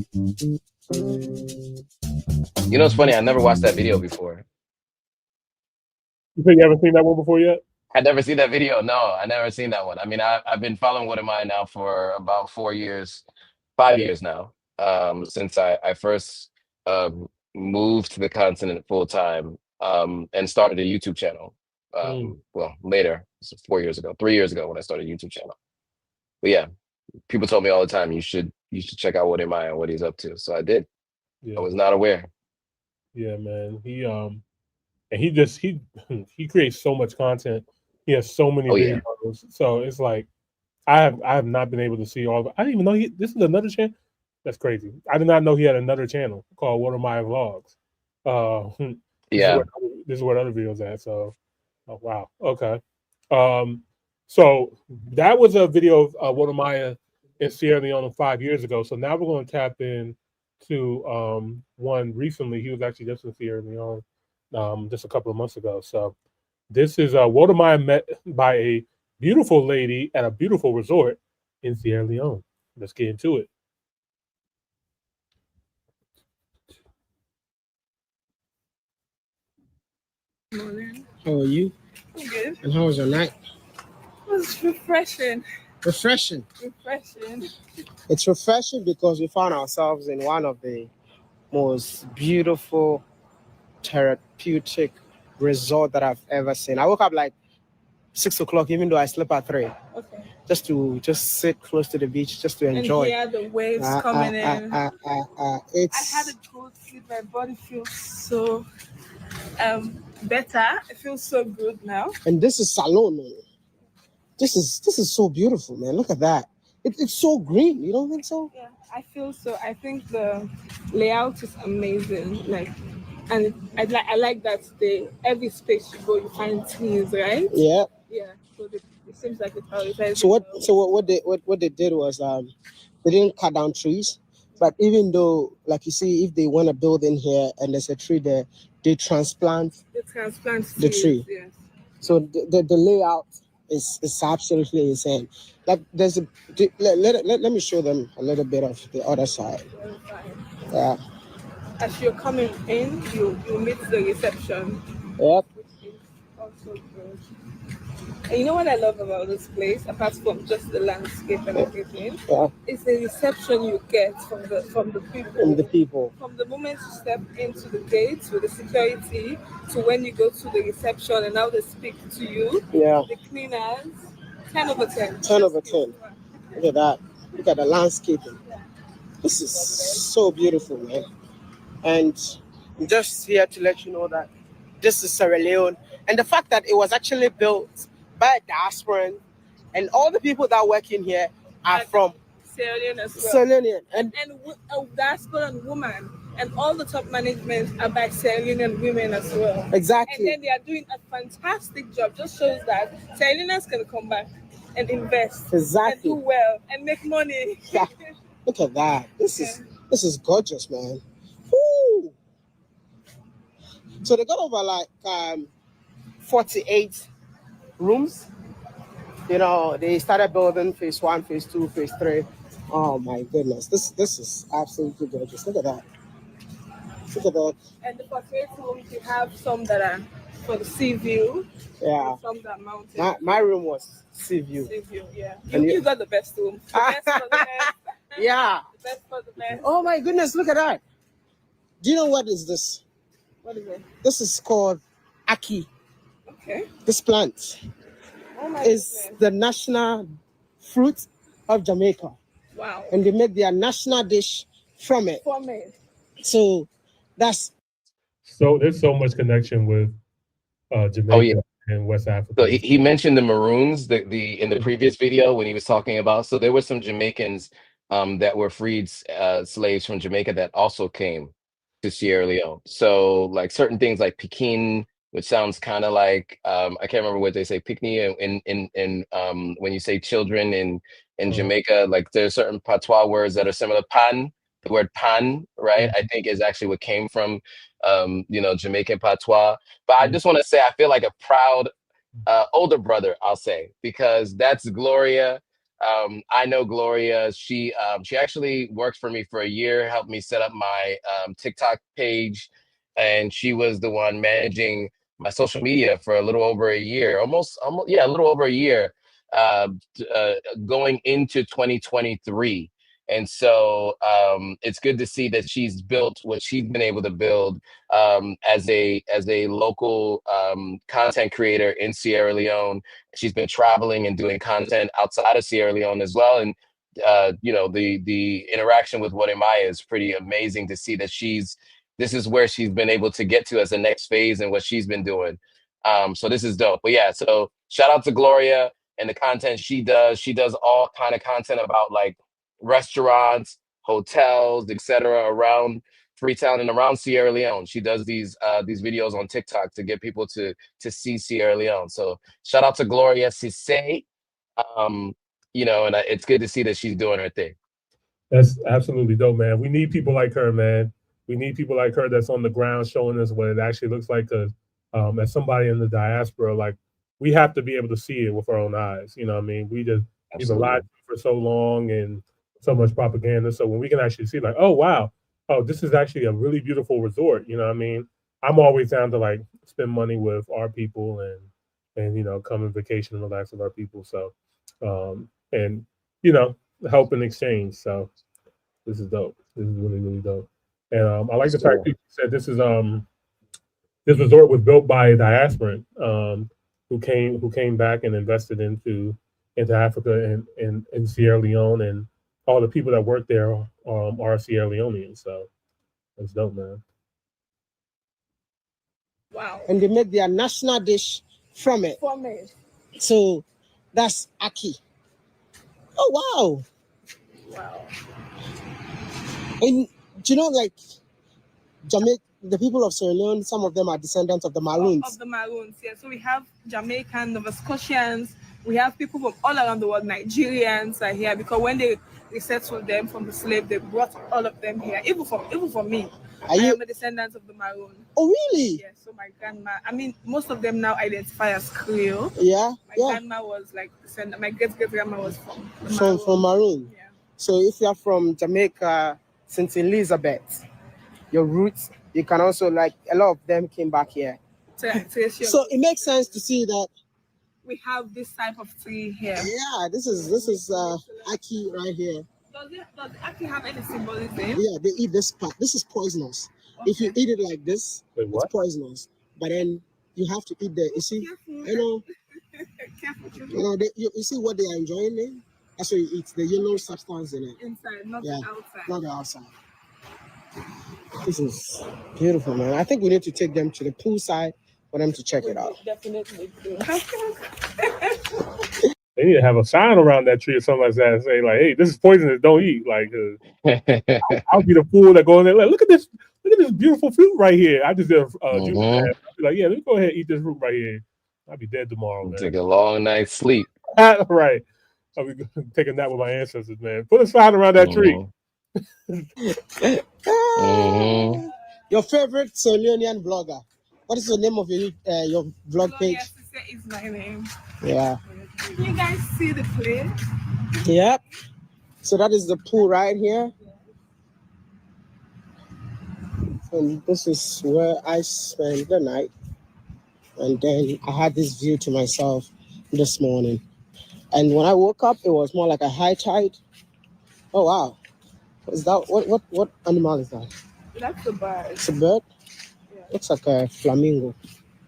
You know, it's funny. I never watched that video before. You think you haven't seen that one before yet? I'd never seen that video. No, I never seen that one. I mean, I've been following What Am I now for about 4 years, 5 years now, since I first moved to the continent full time and started a YouTube channel. Well, later, 4 years ago, 3 years ago when I started a YouTube channel. But yeah, people told me all the time, you should check out What Am I and what he's up to. So I did. Yeah. I was not aware. Yeah, man. He creates so much content. He has so many videos. Yeah. So it's like I have not been able to see all of it. I didn't even know this is another channel. That's crazy. I did not know he had another channel called What Are My Vlogs. This is where other videos at. So wow. Okay. So that was a video of What Am I in Sierra Leone 5 years ago. So now we're going to tap in to one recently. He was actually just in Sierra Leone just a couple of months ago. So this is What Am I met by a beautiful lady at a beautiful resort in Sierra Leone. Let's get into it. Morning. How are you? I'm good. And how was your night? It was refreshing. Refreshing. Refreshing. It's refreshing because we found ourselves in one of the most beautiful, therapeutic resort that I've ever seen. I woke up like 6 o'clock, even though I slept at 3. Okay. Just to sit close to the beach, just to enjoy. And hear the waves coming in. I It's. had a good sleep. My body feels so better. It feels so good now. And this is Salon, man. This is so beautiful, man. Look at that. It's so green. You don't think so? Yeah, I feel so. I think the layout is amazing. And I like that every space you go, you find trees, right? Yeah. Yeah. So it seems like it's prioritized. So what they did was they didn't cut down trees, but even though, like you see, if they want to build in here and there's a tree there, they transplant the tree. Yes. So the layout is absolutely insane. Like there's let me show them a little bit of the other side. Yeah. As you're coming in, you meet the reception. Yep. Which is also good. And you know what I love about this place, apart from just the landscape and everything, is the reception you get from the people. From the people. From the moment you step into the gates with the security to when you go to the reception and now they speak to you. Yeah. The cleaners, 10 over 10. 10 over 10. Look at that. Look at the landscaping. This is so beautiful, man. And I'm just here to let you know that this is Sierra Leone. And the fact that it was actually built by a diasporan, and all the people that work in here are from Sierra Leone as well. Sierra Leone. And a diasporan woman. And all the top management are by Sierra Leonean women as well. Exactly. And then they are doing a fantastic job. Just shows that Sierra Leoneans can come back and invest. Exactly. And do well and make money. Yeah. Look at that. This is gorgeous, man. Woo! So they got over like 48 rooms. You know, they started building phase 1, phase 2, phase 3. Oh my goodness, this is absolutely gorgeous. Look at that. Look at that. And the portrait rooms, you have some that are for the sea view. Yeah. Some that are mountain. My room was sea view. Sea view, yeah. And You got the best room. The best for the best. Yeah. The best for the best. Oh my goodness, look at that. Do you know what is this? What is it? This is called Aki. Okay. This plant is the national fruit of Jamaica. Wow. And they make their national dish from it. From it. So that's So there's so much connection with Jamaica and West Africa. So he mentioned the Maroons in the previous video when he was talking about. So there were some Jamaicans that were freed slaves from Jamaica that also came to Sierra Leone. So like certain things like Pekin, which sounds kind of like I can't remember what they say, picnic in when you say children in Jamaica, like there's certain patois words that are similar. Pan, the word pan, right? I think is actually what came from Jamaican patois. But I just want to say I feel like a proud older brother, I'll say, because that's Gloria. I know Gloria. She actually worked for me for a year, helped me set up my TikTok page, and she was the one managing my social media for a little over a year, almost a little over a year, going into 2023. And so it's good to see that she's built what she's been able to build as a local content creator in Sierra Leone. She's been traveling and doing content outside of Sierra Leone as well. And the interaction with Wodemaya is pretty amazing to see that this is where she's been able to get to as the next phase and what she's been doing. So this is dope. But yeah, so shout out to Gloria and the content she does. She does all kind of content about like restaurants, hotels, etc. around Freetown and around Sierra Leone. She does these videos on TikTok to get people to see Sierra Leone. So shout out to Gloria Cisse. And it's good to see that she's doing her thing. That's absolutely dope, man. We need people like her, man. We need people like her that's on the ground showing us what it actually looks like. Because as somebody in the diaspora, like we have to be able to see it with our own eyes. You know what I mean? We've been lied to for so long and so much propaganda. So when we can actually see like, oh, wow, this is actually a really beautiful resort. You know what I mean? I'm always down to like spend money with our people and come and vacation and relax with our people. So, and help in exchange. So this is dope. This is really, really dope. And I like the fact that you said this resort was built by a diasporan who came back and invested into Africa and Sierra Leone, and all the people that work there are Sierra Leonean. So that's dope, man. Wow. And they make their national dish from it. So that's Aki. Oh wow. Wow. And do you know, like Jamaica, the people of Sierra Leone, some of them are descendants of the Maroons. Of the Maroons, yeah. So we have Jamaican, Nova Scotians, we have people from all around the world. Nigerians are here because when they settled them from the slave, they brought all of them here. Even for me, I am a descendant of the Maroon. Oh really? Yeah. So my grandma, I mean, most of them now identify as Creole. Yeah. My grandma was like descendant. My great grandma was from Maroon. Yeah. So if you're from Jamaica, St. Elizabeth, your roots, you can also like a lot of them came back here. So it makes sense to see that we have this type of tree here. Yeah, this is Aki right here. Does Aki have any symbolism? Yeah, they eat this part. This is poisonous. Okay. If you eat it like this, it's poisonous. But then you have to eat the. You see, you see what they are enjoying there. That's what you eat. The yellow substance in it. Inside, not the outside. Not the outside. This is beautiful, man. I think we need to take them to the poolside for them to check it out. Definitely do. They need to have a sign around that tree or something like that and say like, "Hey, this is poisonous. Don't eat." Like, I'll be the fool that go in there. Like, look at this beautiful fruit right here. I just did I'll be like, yeah, let me go ahead and eat this fruit right here. I'll be dead tomorrow, man. Take a long night's sleep. Right. I'll be taking that with my ancestors, man. Put a sign around that tree. Your favorite Sierra Leonean blogger? What is the name of your vlog page? Yes, is my name. Yeah. Can you guys see the play? Yep. So that is the pool right here. And this is where I spent the night. And then I had this view to myself this morning. And when I woke up, it was more like a high tide. Oh wow. Is that what animal is that? That's a bird. It's a bird? Yeah. Looks like a flamingo.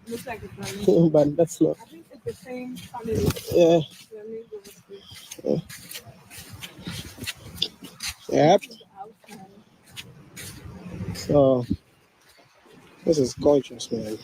Looks like a flamingo. But that's not. I think it's the same family. Yeah. Flamingo. Yeah. Yep. So this is gorgeous, man.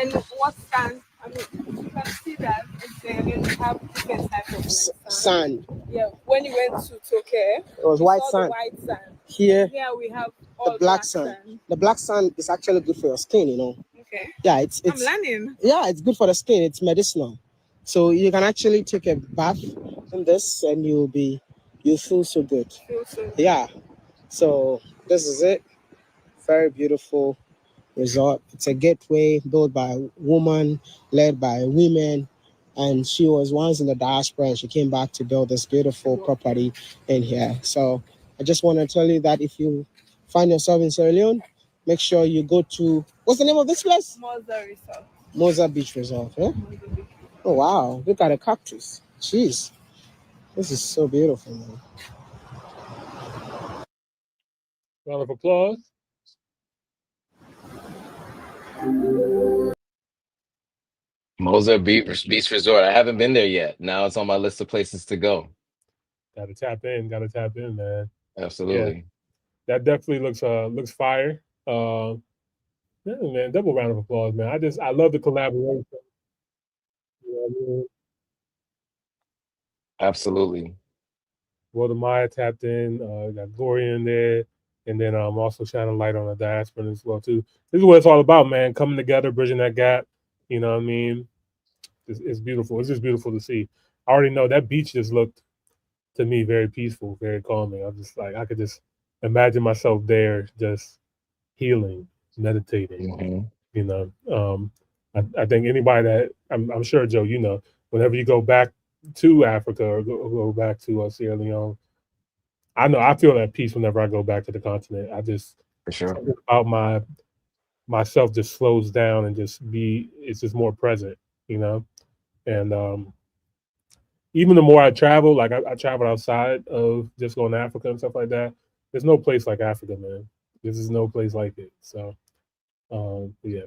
And what sand? I mean, you can see that they have different types of sand. Yeah, when you went to Tokyo, it was white sand. White sand. Here we have the black sand. The black sand is actually good for your skin, you know. Okay. Yeah, it's I'm learning. Yeah, it's good for the skin. It's medicinal. So you can actually take a bath in this and you'll feel so good. Yeah. So this is it. Very beautiful resort. It's a gateway built by a woman, led by women, and she was once in the diaspora and she came back to build this beautiful property in here. So I just want to tell you that if you find yourself in Sierra Leone, make sure you go to, what's the name of this place? Moza Resort. Moza Beach Resort. Yeah? Oh wow, look at the cactus. Jeez, this is so beautiful, man. Round of applause. Moza Beach Resort. I haven't been there yet. Now it's on my list of places to go. Gotta tap in, man. Absolutely. Yeah. That definitely looks fire. Yeah, man, double round of applause, man. I love the collaboration. You know what I mean? Absolutely. World of Maya tapped in, got Gloria in there, and then also shining light on the diaspora as well too. This is what it's all about, man. Coming together, bridging that gap. You know what I mean? It's beautiful. It's just beautiful to see. I already know that beach just looked to me very peaceful, very calming. I'm just like I could just imagine myself there, just healing, meditating. Mm-hmm. You know, I think anybody that I'm sure Joe, you know, whenever you go back to Africa or go back to Sierra Leone, I know I feel that peace whenever I go back to the continent. I just For sure. something about myself just slows down and it's just more present, you know, and even the more I travel, like I travel outside of just going to Africa and stuff like that. There's no place like Africa, man. This is no place like it. So, yeah.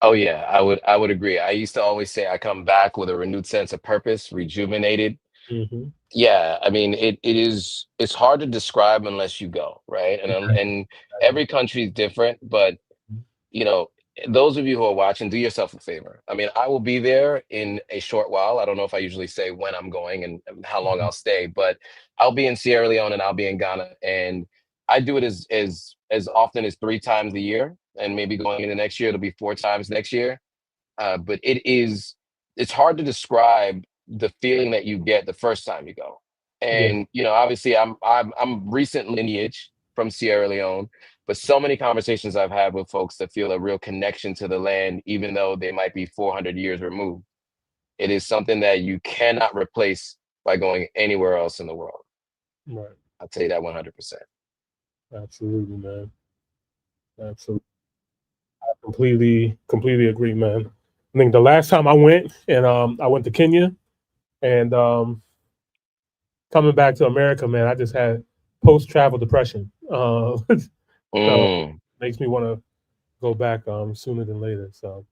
Oh yeah, I would agree. I used to always say I come back with a renewed sense of purpose, rejuvenated. Mm-hmm. Yeah, I mean it's hard to describe unless you go, right? And every country is different, but you know, those of you who are watching, do yourself a favor. I mean, I will be there in a short while. I don't know if I usually say when I'm going and how long I'll stay, but I'll be in Sierra Leone and I'll be in Ghana, and I do it as often as 3 times a year, and maybe going into next year it'll be 4 times next year. But it's hard to describe the feeling that you get the first time you go. Yeah. And you know, obviously I'm recent lineage from Sierra Leone, but so many conversations I've had with folks that feel a real connection to the land, even though they might be 400 years removed. It is something that you cannot replace by going anywhere else in the world. Right. I'll tell you that 100%. Absolutely, man. Absolutely. I completely agree, man. I think the last time I went and I went to Kenya and coming back to America, man, I just had post-travel depression. So makes me want to go back sooner than later. So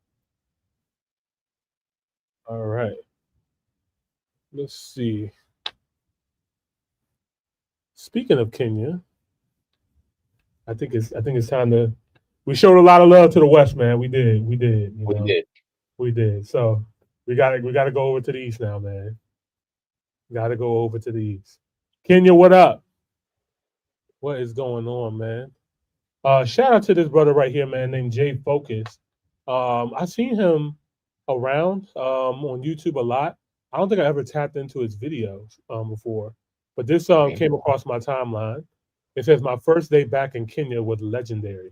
all right. Let's see. Speaking of Kenya, I think it's time to. We showed a lot of love to the West, man. We did. You know? We did. So we got to go over to the East now, man. Got to go over to the East. Kenya, what up? What is going on, man? Shout out to this brother right here, man, named Jay Focus. I seen him around on YouTube a lot. I don't think I ever tapped into his videos before, but this came across my timeline. It says my first day back in Kenya was legendary.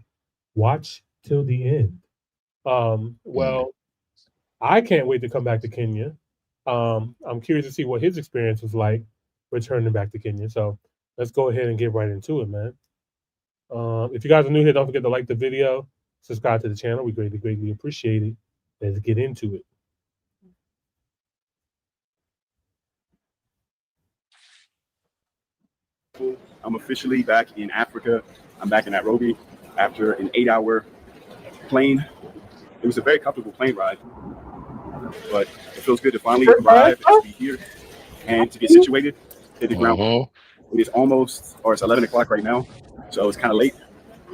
Watch till the end. Well, I can't wait to come back to Kenya. I'm curious to see what his experience was like returning back to Kenya. So let's go ahead and get right into it, man. If you guys are new here, don't forget to like the video, subscribe to the channel. We greatly appreciate it. Let's get into it. I'm officially back in Africa. I'm back in Nairobi after an 8-hour plane. It was a very comfortable plane ride, but it feels good to finally arrive and be here and to get situated, hit the ground. It is it's 11 o'clock right now, so it's kind of late,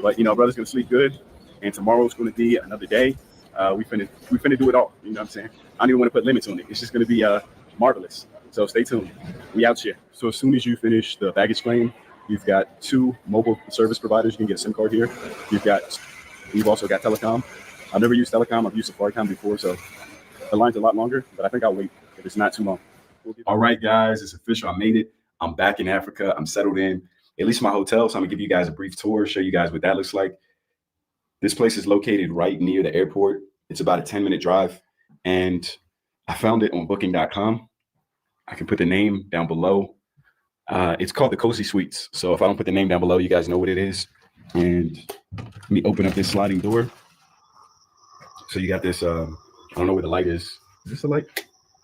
but you know, brother's gonna sleep good, and tomorrow's gonna be another day. We finna do it all. You know what I'm saying? I don't even want to put limits on it. It's just gonna be marvelous. So stay tuned. We out here. So as soon as you finish the baggage claim, you've got 2 mobile service providers. You can get a SIM card here. You've also got telecom. I've never used telecom. I've used Safaricom before, so the line's a lot longer, but I think I'll wait if it's not too long. All right, guys, it's official. I made it. I'm back in Africa. I'm settled in, at least my hotel. So I'm gonna give you guys a brief tour, show you guys what that looks like. This place is located right near the airport. It's about a 10-minute drive, and I found it on booking.com. I can put the name down below. It's called the Cozy Suites. So if I don't put the name down below, you guys know what it is. And let me open up this sliding door. So you got this, I don't know where the light is. Is this the light?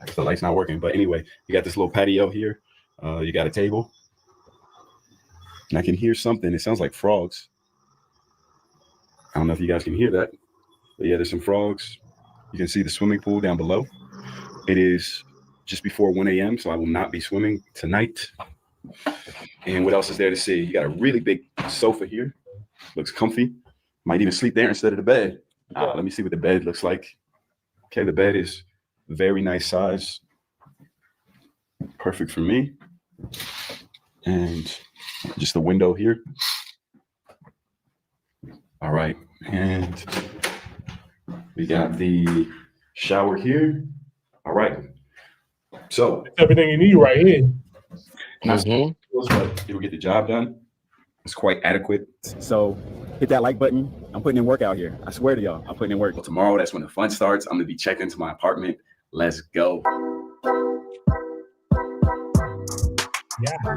I guess the light's not working. But anyway, you got this little patio here. You got a table. And I can hear something. It sounds like frogs. I don't know if you guys can hear that. But yeah, there's some frogs. You can see the swimming pool down below. It is just before 1 a.m., so I will not be swimming tonight. And what else is there to see? You got a really big sofa here. Looks comfy. Might even sleep there instead of the bed. Let me see what the bed looks like. Okay, the bed is very nice size. Perfect for me. And just the window here. All right, and we got the shower here. All right. So everything you need right here. But it'll get the job done. It's quite adequate. So hit that like button. I'm putting in work out here. I swear to y'all, I'm putting in work. Well, tomorrow, that's when the fun starts. I'm gonna be checked into my apartment. Let's go. Yeah.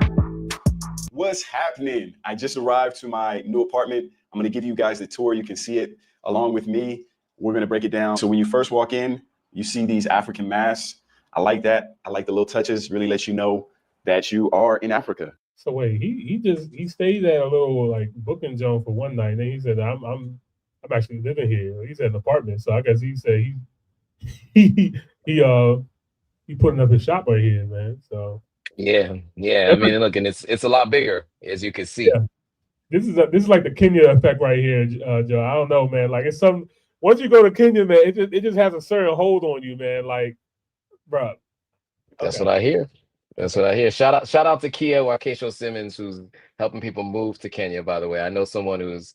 What's happening? I just arrived to my new apartment. I'm gonna give you guys the tour. You can see it along with me. We're gonna break it down. So when you first walk in, you see these African masks. I like that. I like the little touches. Really lets you know that you are in Africa. So wait, he stayed at a little like booking zone for one night. And then he said, I'm actually living here. He said an apartment. So I guess he said he putting up his shop right here, man. So yeah. I mean, look, and it's a lot bigger, as you can see. Yeah. This is like the Kenya effect right here, Joe. I don't know, man. Like it's once you go to Kenya, man, it just has a certain hold on you, man. Like, bro. That's what I hear. That's what I hear. Shout out to Kia Wakesho Simmons, who's helping people move to Kenya, by the way. I know someone who's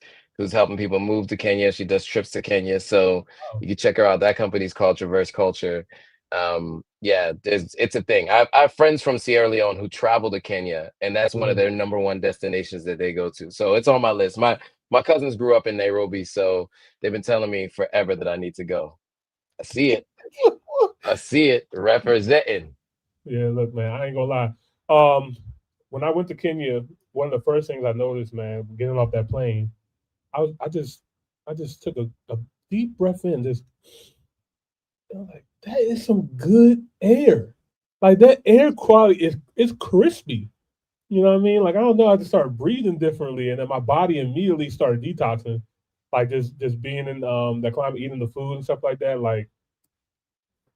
helping people move to Kenya. She does trips to Kenya. So you can check her out. That company's called Traverse Culture. Yeah, it's a thing. I have friends from Sierra Leone who travel to Kenya, and that's one of their #1 destinations that they go to. So it's on my list. My cousins grew up in Nairobi, so they've been telling me forever that I need to go. I see it. I see it representing. Yeah, look, man, I ain't gonna lie. When I went to Kenya, one of the first things I noticed, man, getting off that plane, I just took a deep breath in. Just like, that is some good air. Like that air quality is crispy. You know what I mean? Like I don't know, I just started breathing differently, and then my body immediately started detoxing. Like just being in that climate, eating the food and stuff like that. Like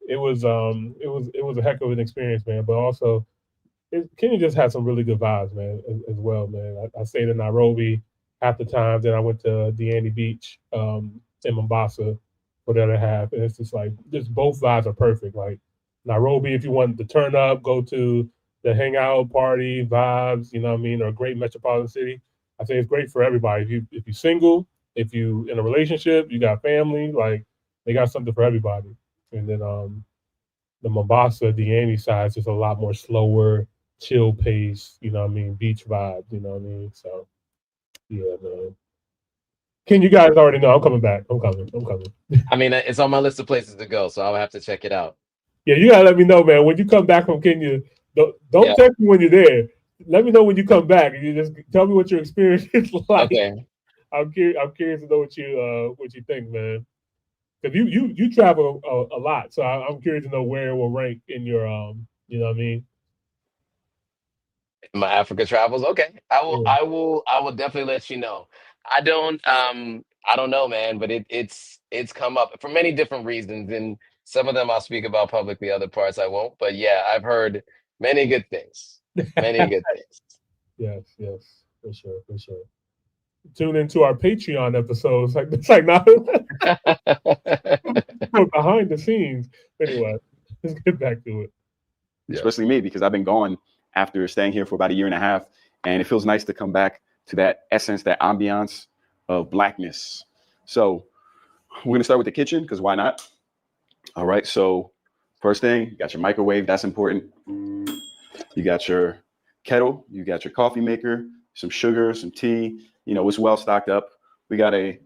it was a heck of an experience, man. But also, Kenya just had some really good vibes, man, as well, man. I stayed in Nairobi half the time. Then I went to Diani Beach in Mombasa for the other half, and it's just like both vibes are perfect. Like Nairobi, if you want to turn up, go to the hangout party vibes, you know what I mean, or a great metropolitan city. I think it's great for everybody. If you're single, if you in a relationship, you got family, like they got something for everybody. And then the Mombasa, Diani side is just a lot more slower, chill pace, you know what I mean, beach vibe, you know what I mean? So yeah, man. You guys already know I'm coming back. I'm coming. I mean, it's on my list of places to go, so I'll have to check it out. Yeah, you gotta let me know, man. When you come back from Kenya, don't Yeah. text me when you're there. Let me know when you come back, and you just tell me what your experience is like. Okay. I'm curious to know what you think, man. Because you travel a lot, so I'm curious to know where it will rank in your you know what I mean? My Africa travels. Okay. Yeah. I will definitely let you know. I don't know, man, but it's come up for many different reasons. And some of them I'll speak about publicly, other parts I won't. But yeah, I've heard many good things. Many good things. Yes, for sure. Tune into our Patreon episodes. It's like not behind the scenes. Anyway, let's get back to it. Especially me, because I've been gone after staying here for about a year and a half, and it feels nice to come back to that essence, that ambiance of Blackness. So we're gonna start with the kitchen, because why not? All right, so first thing, you got your microwave, that's important. You got your kettle, you got your coffee maker, some sugar, some tea, it's well stocked up. We got a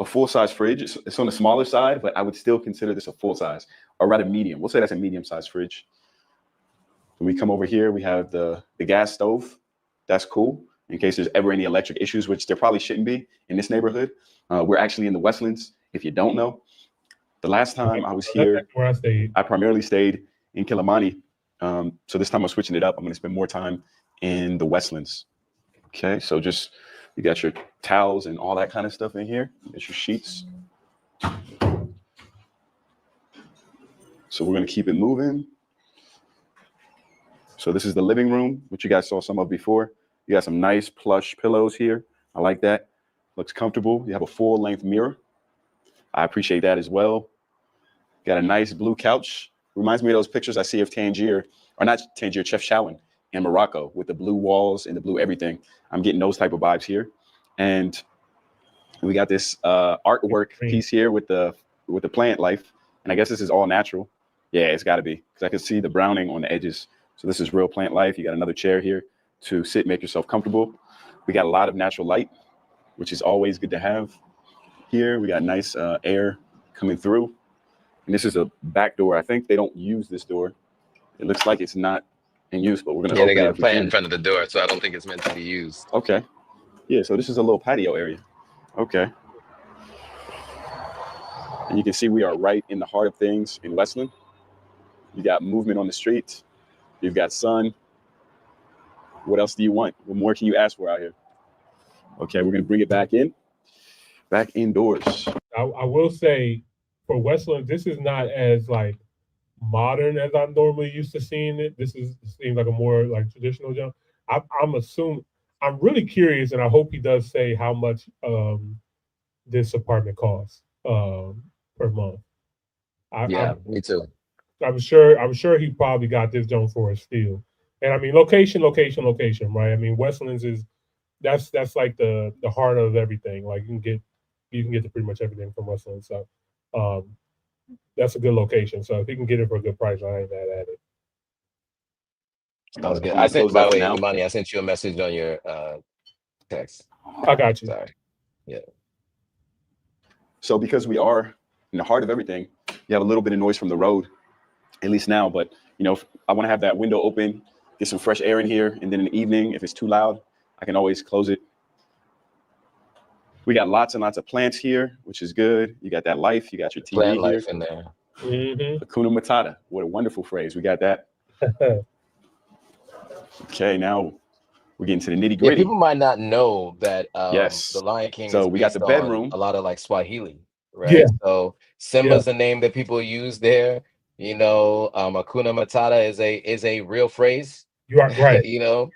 full-size fridge. It's on the smaller side, but I would still consider this a full size, or rather medium. We'll say that's a medium-sized fridge. When we come over here, we have the gas stove. That's cool, in case there's ever any electric issues, which there probably shouldn't be in this neighborhood. We're actually in the Westlands, if you don't know. The last time I was here, I primarily stayed in Kilimani. So this time I'm switching it up. I'm going to spend more time in the Westlands. Okay, so just you got your towels and all that kind of stuff in here. There's your sheets. So we're going to keep it moving. So this is the living room, which you guys saw some of before. You got some nice plush pillows here. I like that. Looks comfortable. You have a full-length mirror. I appreciate that as well. Got a nice blue couch. Reminds me of those pictures I see of Tangier, or not Tangier, Chef Shawan in Morocco with the blue walls and the blue everything. I'm getting those type of vibes here. And we got this artwork piece here with the plant life. And I guess this is all natural. Yeah, it's got to be, because I can see the browning on the edges. So this is real plant life. You got another chair here to sit, make yourself comfortable. We got a lot of natural light, which is always good to have. Here we got nice air coming through. And this is a back door. I think they don't use this door. It looks like it's not in use, but we're going to open it. Yeah, they got a plant in front of the door, so I don't think it's meant to be used. Okay. Yeah, so this is a little patio area. Okay. And you can see we are right in the heart of things in Westland. You got movement on the streets. You've got sun. What else do you want? What more can you ask for out here? Okay, we're going to bring it back indoors. I will say, for Westland, this is not as like modern as I'm normally used to seeing it. This seems like a more like traditional job. I'm assuming. I'm really curious, and I hope he does say how much this apartment costs per month. Me too. I'm sure he probably got this joint for a steal. And I mean, location, right? I mean, Westlands that's like the heart of everything. Like you can get to pretty much everything from Westlands. So that's a good location. So if he can get it for a good price, I ain't mad at it. That was good. I sent, by the way, Imani, I sent you a message on your text. I got you. Sorry. Yeah. So because we are in the heart of everything, you have a little bit of noise from the road, at least now. But I want to have that window open, get some fresh air in here, and then in the evening, if it's too loud, I can always close it. We got lots and lots of plants here, which is good. You got that life. You got your TV Plant here. life in there. Mm-hmm. Hakuna Matata. What a wonderful phrase. We got that. Okay, now we're getting to the nitty gritty. Yeah, people might not know that yes. the Lion King so is we got the bedroom. A lot of like Swahili, right? Yeah. So Simba's the name that people use there. Hakuna Matata is a real phrase. You are right. It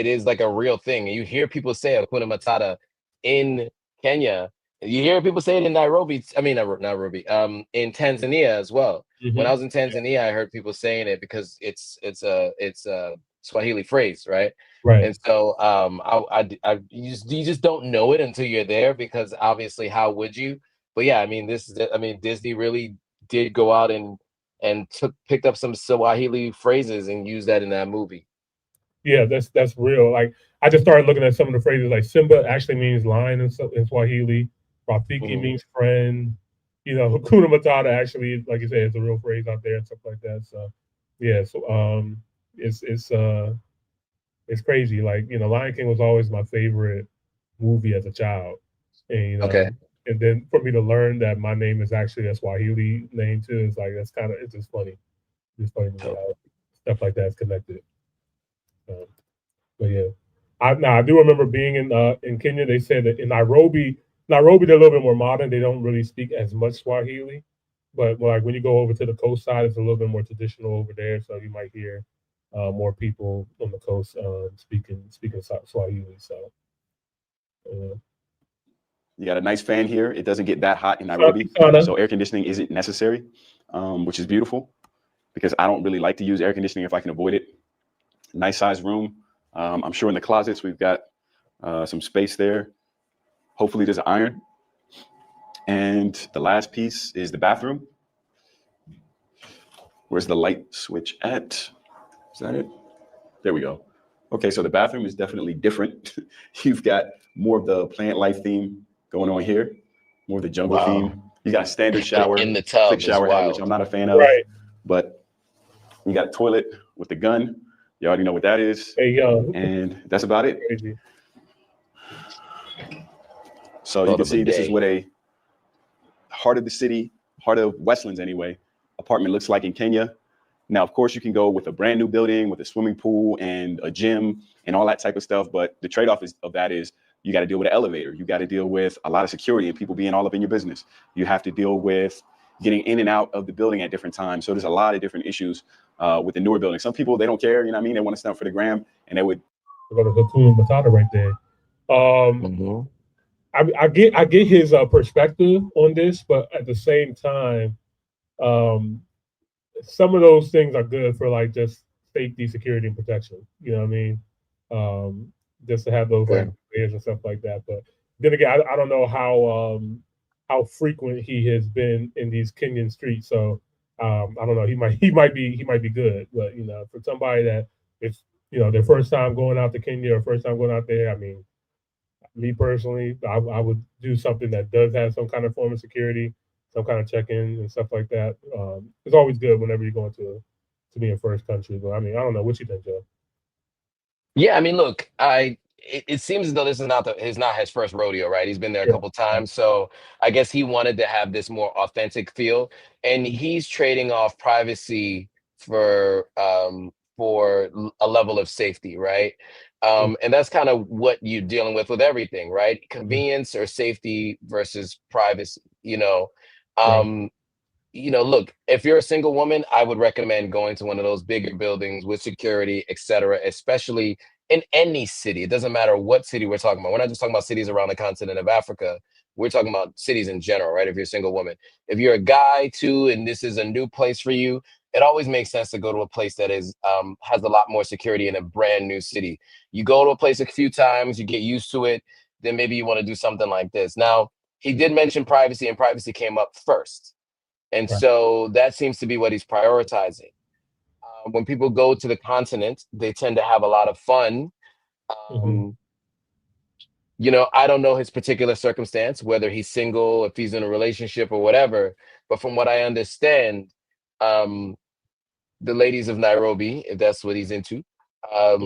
is like a real thing. You hear people say Hakuna Matata in Kenya. You hear people say it in Nairobi. I mean, not Nairobi. In Tanzania as well. Mm-hmm. When I was in Tanzania, I heard people saying it because it's a Swahili phrase, right? Right. And so you just don't know it until you're there, because obviously, how would you? But yeah, I mean, Disney really did go out and picked up some Swahili phrases and used that in that movie. Yeah, that's real. Like I just started looking at some of the phrases. Like Simba actually means lion in Swahili. Rafiki means friend. you know, Hakuna Matata actually, like you said, is a real phrase out there and stuff like that. So yeah, so it's crazy. Like, you know, Lion King was always my favorite movie as a child. And, you know, Okay. and then for me to learn that my name is actually a Swahili name too, is like, that's kind of, it's just funny. It's funny to me how stuff like that is connected. But yeah, I do remember being in Kenya. They said that in Nairobi, they're a little bit more modern. They don't really speak as much Swahili, but like when you go over to the coast side, it's a little bit more traditional over there. So you might hear more people on the coast speaking Swahili. So you got a nice fan here. It doesn't get that hot in Nairobi, so air conditioning isn't necessary, which is beautiful because I don't really like to use air conditioning if I can avoid it. Nice size room. I'm sure in the closets we've got some space there. Hopefully there's an iron. And the last piece is the bathroom. Where's the light switch at? Is that it? There we go. Okay, so the bathroom is definitely different. You've got more of the plant life theme going on here, more of the jungle theme. You got a standard shower, in the tub, quick shower head, which I'm not a fan of. Right. But you got a toilet with the gun. You already know what that is. Hey, yo. And that's about it. Crazy. So you can see this is what a heart of the city, heart of Westlands anyway, apartment looks like in Kenya. Now, of course, you can go with a brand new building with a swimming pool and a gym and all that type of stuff. But the trade-off of that is you got to deal with an elevator. You got to deal with a lot of security and people being all up in your business. You have to deal with getting in and out of the building at different times. So there's a lot of different issues with the newer buildings. Some people, they don't care, you know what I mean? They want to stamp for the gram and they would go to Hakuna Matata right there. I get his perspective on this, but at the same time, some of those things are good for like just safety, security, and protection. You know what I mean? Just to have those like layers and stuff like that. But then again, I don't know how frequent he has been in these Kenyan streets. So I don't know. He might be good. But you know, for somebody that it's, you know, their first time going out to Kenya or first time going out there, I mean, me personally, I would do something that does have some kind of form of security, some kind of check-in and stuff like that. It's always good whenever you're going to be in first country. But I mean, I don't know. What you think, Joe? Yeah, I mean, look, it seems as though this is not his first rodeo, right? He's been there a couple times, so I guess he wanted to have this more authentic feel, and he's trading off privacy for a level of safety, right? And that's kind of what you're dealing with everything, right? Convenience or safety versus privacy, you know. You know, look, if you're a single woman, I would recommend going to one of those bigger buildings with security, et cetera, especially in any city. It doesn't matter what city we're talking about. We're not just talking about cities around the continent of Africa. We're talking about cities in general, right? If you're a single woman. If you're a guy too, and this is a new place for you, it always makes sense to go to a place that is has a lot more security in a brand new city. You go to a place a few times, you get used to it, then maybe you want to do something like this. Now, he did mention privacy, and privacy came up first. And so that seems to be what he's prioritizing. When people go to the continent, they tend to have a lot of fun. You know, I don't know his particular circumstance, whether he's single, if he's in a relationship or whatever. But from what I understand, the ladies of Nairobi, if that's what he's into, are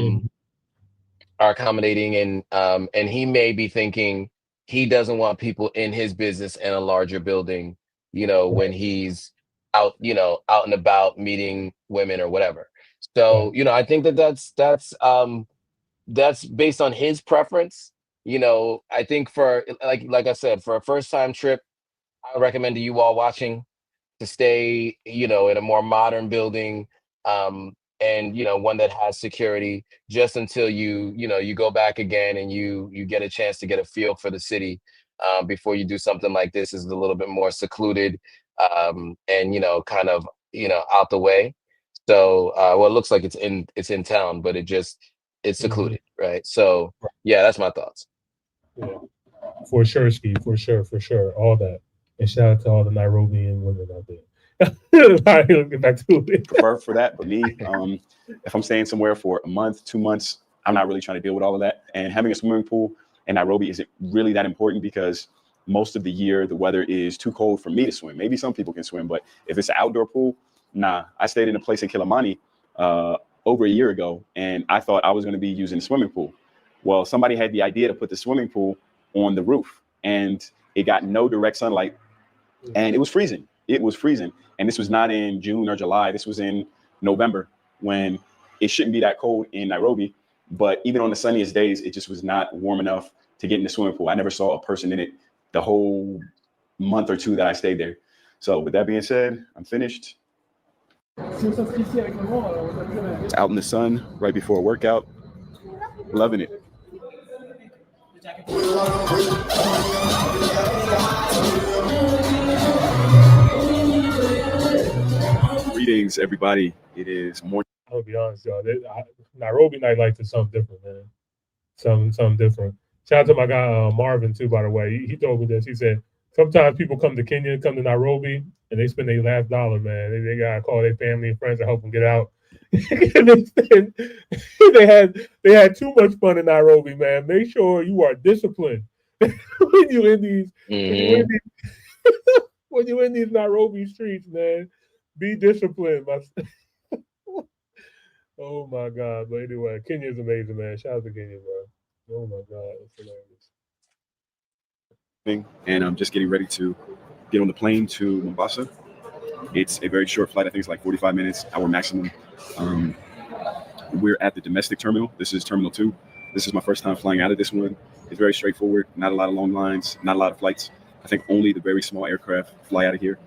accommodating, and he may be thinking he doesn't want people in his business in a larger building, you know, when he's out, you know, out and about meeting women or whatever. So, you know, I think that's based on his preference. You know, I think for like I said, for a first time trip, I recommend to you all watching to stay, you know, in a more modern building, and you know, one that has security, just until you go back again and you get a chance to get a feel for the city. Before you do something like this, is a little bit more secluded, and you know, kind of, you know, out the way. So well, it looks like it's in town, but it's secluded, right? So yeah, that's my thoughts. Yeah, for sure, Ski, for sure, all that. And shout out to all the Nairobian women out there. All right, let's get back to it. Prefer for that, but me, if I'm staying somewhere for a month, 2 months, I'm not really trying to deal with all of that. And having a swimming pool in Nairobi isn't really that important because most of the year, the weather is too cold for me to swim. Maybe some people can swim, but if it's an outdoor pool, nah. I stayed in a place in Kilimani over a year ago, and I thought I was going to be using the swimming pool. Well, somebody had the idea to put the swimming pool on the roof, and it got no direct sunlight, and it was freezing. It was freezing. And this was not in June or July. This was in November, when it shouldn't be that cold in Nairobi. But even on the sunniest days, it just was not warm enough to get in the swimming pool. I never saw a person in it the whole month or two that I stayed there. So with that being said, I'm finished. Out in the sun right before a workout. Loving it. Greetings, everybody. It is morning. I'll be honest, y'all. Nairobi nightlife is something different, man. Something different. Shout out to my guy Marvin too, by the way. He told me this. He said sometimes people come to Kenya, come to Nairobi, and they spend their last dollar, man. They gotta call their family and friends to help them get out. And they had too much fun in Nairobi, man. Make sure you are disciplined when you in these when you in these Nairobi streets, man. Be disciplined. Oh my God! But anyway, Kenya is amazing, man. Shout out to Kenya, bro. Oh my God, it's hilarious. And I'm just getting ready to get on the plane to Mombasa. It's a very short flight. I think it's like 45 minutes, hour maximum. We're at the domestic terminal. This is Terminal 2. This is my first time flying out of this one. It's very straightforward. Not a lot of long lines, not a lot of flights. I think only the very small aircraft fly out of here.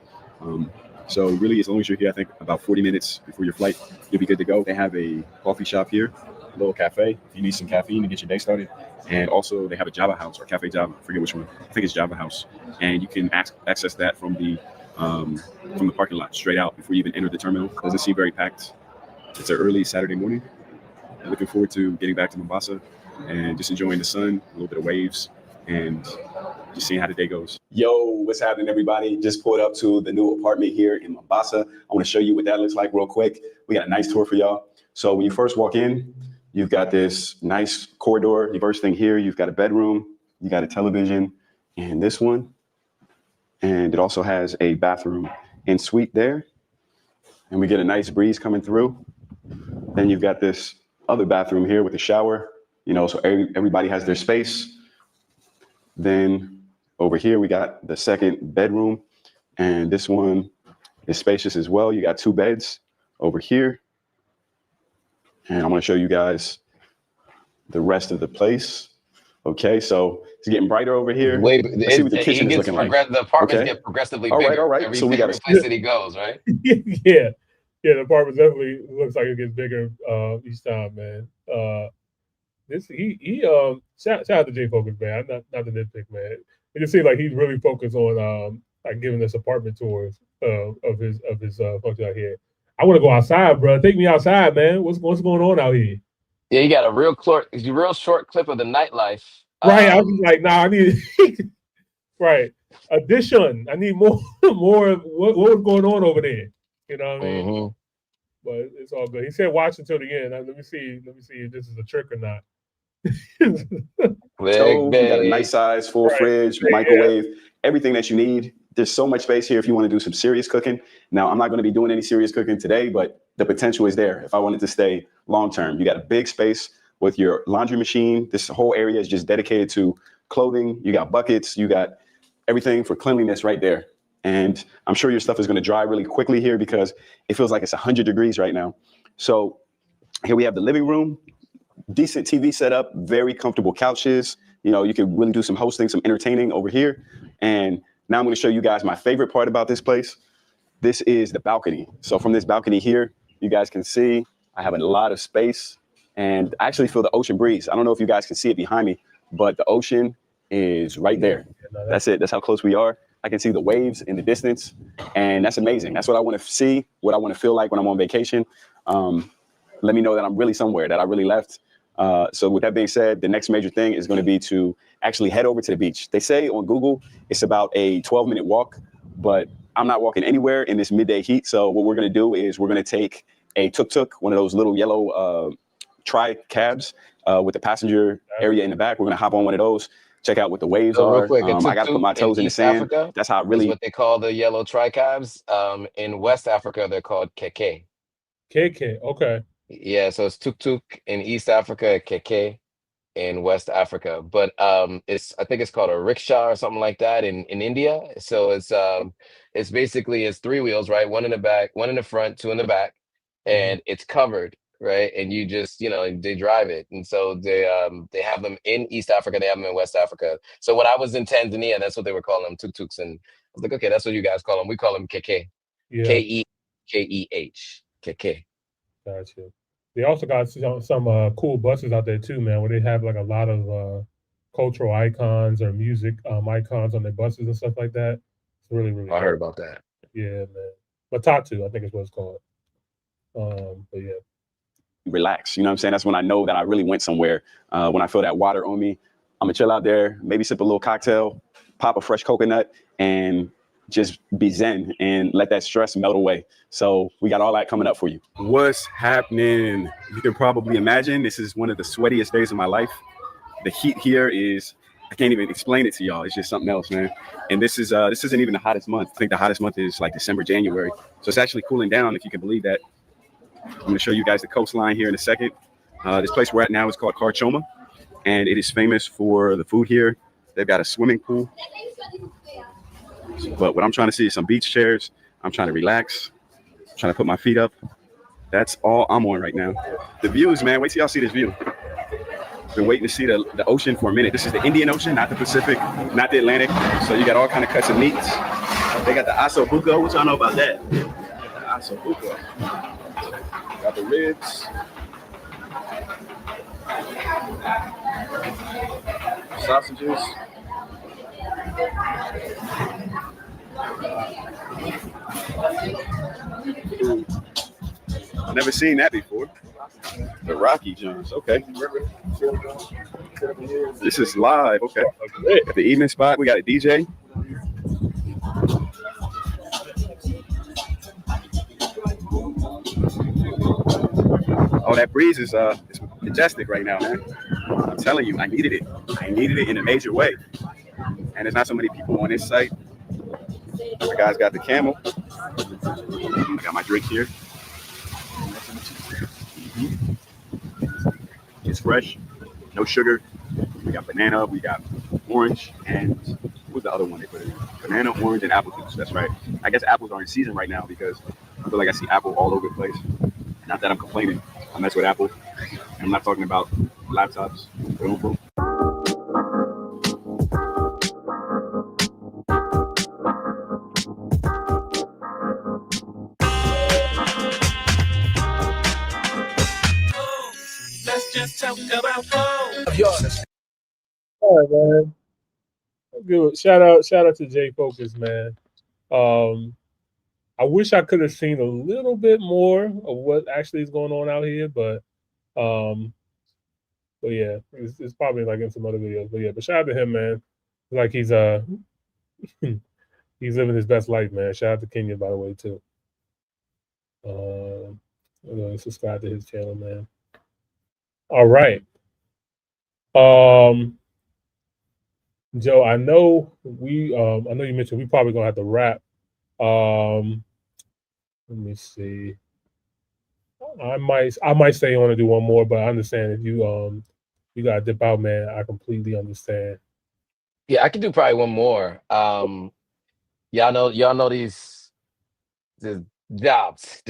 So really, as long as you're here, I think about 40 minutes before your flight, you'll be good to go. They have a coffee shop here, a little cafe, if you need some caffeine to get your day started. And also they have a Java House or Cafe Java, I forget which one. I think it's Java House. And you can access that from the parking lot straight out before you even enter the terminal. Doesn't seem very packed. It's an early Saturday morning. I'm looking forward to getting back to Mombasa and just enjoying the sun, a little bit of waves, and just seeing how the day goes. Yo, what's happening, everybody? Just pulled up to the new apartment here in Mombasa. I want to show you what that looks like real quick. We got a nice tour for y'all. So when you first walk in, you've got this nice corridor. The first thing here, you've got a bedroom, you got a television, and this one. And it also has a bathroom en suite there. And we get a nice breeze coming through. Then you've got this other bathroom here with a shower, so everybody has their space. Then over here, we got the second bedroom, and this one is spacious as well. You got 2 beds over here. And I'm gonna show you guys the rest of the place. Okay, so it's getting briter over here. Let's see what the kitchen is looking like. The apartments get progressively bigger. All right. So we got every place that he goes, right? Yeah, the apartment definitely looks like it gets bigger each time, man. Shout out to J Focus, man. Not the nitpick, man. It just seems like he's really focused on like giving us apartment tours of his function out here. I want to go outside, bro. Take me outside, man. What's going on out here? Yeah, you got a real short clip of the nightlife. Right. I was like, nah, I need right. Addition. I need more of what was going on over there. You know what I mean? Mm-hmm. But it's all good. He said watch until the end. Let me see if this is a trick or not. So you got a nice size, full fridge, microwave, everything that you need. There's so much space here if you want to do some serious cooking. Now, I'm not going to be doing any serious cooking today, but the potential is there if I wanted to stay long term. You got a big space with your laundry machine. This whole area is just dedicated to clothing. You got buckets. You got everything for cleanliness right there. And I'm sure your stuff is going to dry really quickly here because it feels like it's 100 degrees right now. So here we have the living room. Decent TV setup, very comfortable couches. You can really do some hosting, some entertaining over here. And now I'm going to show you guys my favorite part about this place. This is the balcony. So from this balcony here, you guys can see I have a lot of space and I actually feel the ocean breeze. I don't know if you guys can see it behind me, but the ocean is right there. That's it. That's how close we are. I can see the waves in the distance, and that's amazing. That's what I want to see, what I want to feel like when I'm on vacation. Let me know that I'm really somewhere, that I really left. So with that being said, the next major thing is going to be to actually head over to the beach. They say on Google, it's about a 12-minute walk, but I'm not walking anywhere in this midday heat. So what we're going to do is we're going to take a tuk-tuk, one of those little yellow tri cabs with the passenger area in the back. We're going to hop on one of those check out what the waves So real are. quick, a I got to put my tuk-tuk in toes in the East sand. Africa That's how I is really. what they call the yellow tricabs. In West Africa, they're called keke. KK. Okay. Yeah, so it's tuk-tuk in East Africa, keke in West Africa. But I think it's called a rickshaw or something like that in India. So it's basically it's three wheels, right? One in the back, one in the front, two in the back, and it's covered, right? And you just, they drive it. And so they have them in East Africa, they have them in West Africa. So when I was in Tanzania, that's what they were calling them, tuk-tuks. And I was like, okay, that's what you guys call them. We call them keke. Yeah. Kekeh. Keke. Gotcha. They also got some cool buses out there too, man, where they have like a lot of cultural icons or music icons on their buses and stuff like that. It's really, really I cool. heard about that. Yeah, man. Matatu, I think is what it's called. But yeah. Relax. You know what I'm saying? That's when I know that I really went somewhere. When I feel that water on me, I'm gonna chill out there, maybe sip a little cocktail, pop a fresh coconut, and just be zen and let that stress melt away. So we got all that coming up for you. What's happening? You can probably imagine this is one of the sweatiest days of my life. The heat here is, I can't even explain it to y'all. It's just something else, man. And this isn't even the hottest month. I think the hottest month is like December, January. So it's actually cooling down, if you can believe that. I'm gonna show you guys the coastline here in a second. This place we're at now is called Karchoma, and it is famous for the food here. They've got a swimming pool. But what I'm trying to see is some beach chairs. I'm trying to relax, trying to put my feet up. That's all I'm on right now. The views, man, wait till y'all see this view. Been waiting to see the ocean for a minute. This is the Indian Ocean, not the Pacific, not the Atlantic. So you got all kind of cuts of meats. They got the aso buco. What y'all know about that? The aso buco. Got the ribs. Sausages. I've never seen that before. The Rocky Jones, okay. This is live, okay. At the evening spot, we got a DJ. Oh, that breeze is it's majestic right now, man. I'm telling you, I needed it. I needed it in a major way. And there's not so many people on this site. My guys got the camel. I got my drink here. It's fresh, no sugar. We got banana, we got orange, and what's the other one they put in? Banana, orange, and apple juice. That's right. I guess apples are in season right now because I feel like I see apple all over the place. Not that I'm complaining. I mess with Apple. I'm not talking about laptops. Let's just talk about phone. All right, man. Good. Shout out to J Focus, man. I wish I could have seen a little bit more of what actually is going on out here, but yeah, it's probably like in some other videos. But yeah, but shout out to him, man. Like he's he's living his best life, man. Shout out to Kenya, by the way, too. Subscribe to his channel, man. All right. Joe, I know you mentioned we probably gonna have to wrap. Let me see. I might stay on and do one more, but I understand if you gotta dip out, man. I completely understand. Yeah, I can do probably one more. Y'all know the jobs.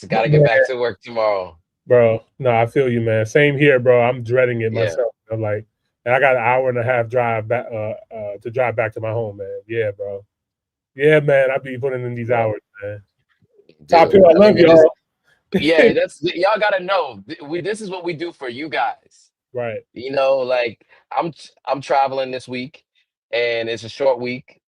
Gotta get back to work tomorrow. Bro, no, I feel you, man. Same here, bro. I'm dreading it myself. I'm like, and I got an hour and a half drive back to drive back to my home, man. Yeah, bro. Yeah, man. I be putting in these hours, man. Top Hill, I love y'all. Yeah, y'all gotta know. This is what we do for you guys. Right. You know, like I'm traveling this week, and it's a short week.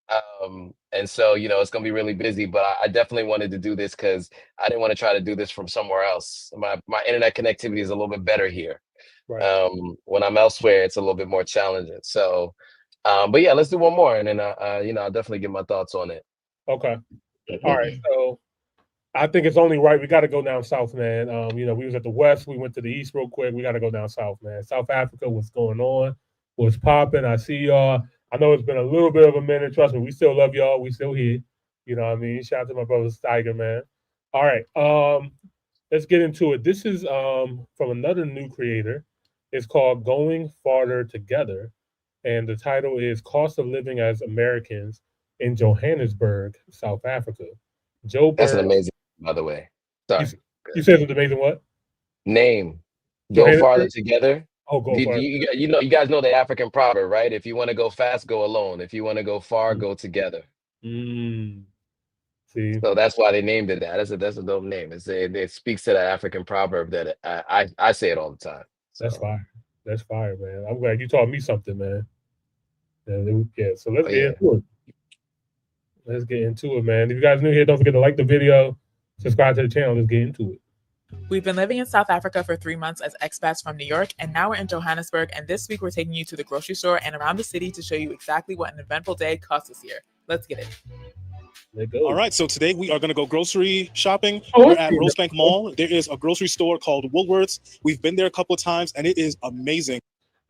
And so it's gonna be really busy. But I definitely wanted to do this because I didn't want to try to do this from somewhere else. My internet connectivity is a little bit better here. Right. When I'm elsewhere, it's a little bit more challenging. So, but yeah, let's do one more, and then I'll definitely give my thoughts on it. Okay. All right. So I think it's only right. We got to go down south, man. We was at the west. We went to the east real quick. We got to go down south, man. South Africa, what's going on? What's popping? I see y'all. I know it's been a little bit of a minute. Trust me, we still love y'all. We still here. You know what I mean? Shout out to my brother Steiger, man. All right. Let's get into it. This is from another new creator. It's called Going Farther Together. And the title is Cost of Living as Americans in Johannesburg, South Africa. Joe That's an Pearl. amazing, by the way. Sorry. You said it's amazing what? Name. Go Johannesburg? farther together. Oh, go farther. You guys know the African proverb, right? If you want to go fast, go alone. If you want to go far, go together. See, so that's why they named it that. That's a dope name. It speaks to that African proverb that I say it all the time. So. That's fire. That's fire, man. I'm glad you taught me something, man. Yeah. So let's get into it. Let's get into it, man. If you guys are new here, don't forget to like the video, subscribe to the channel. Let's get into it. We've been living in South Africa for 3 months as expats from New York, and now we're in Johannesburg. And this week, we're taking you to the grocery store and around the city to show you exactly what an eventful day costs us here. Let's get it. All right, so today we are going to go grocery shopping. We're at Rosebank Mall. There is a grocery store called Woolworths. We've been there a couple of times, and it is amazing.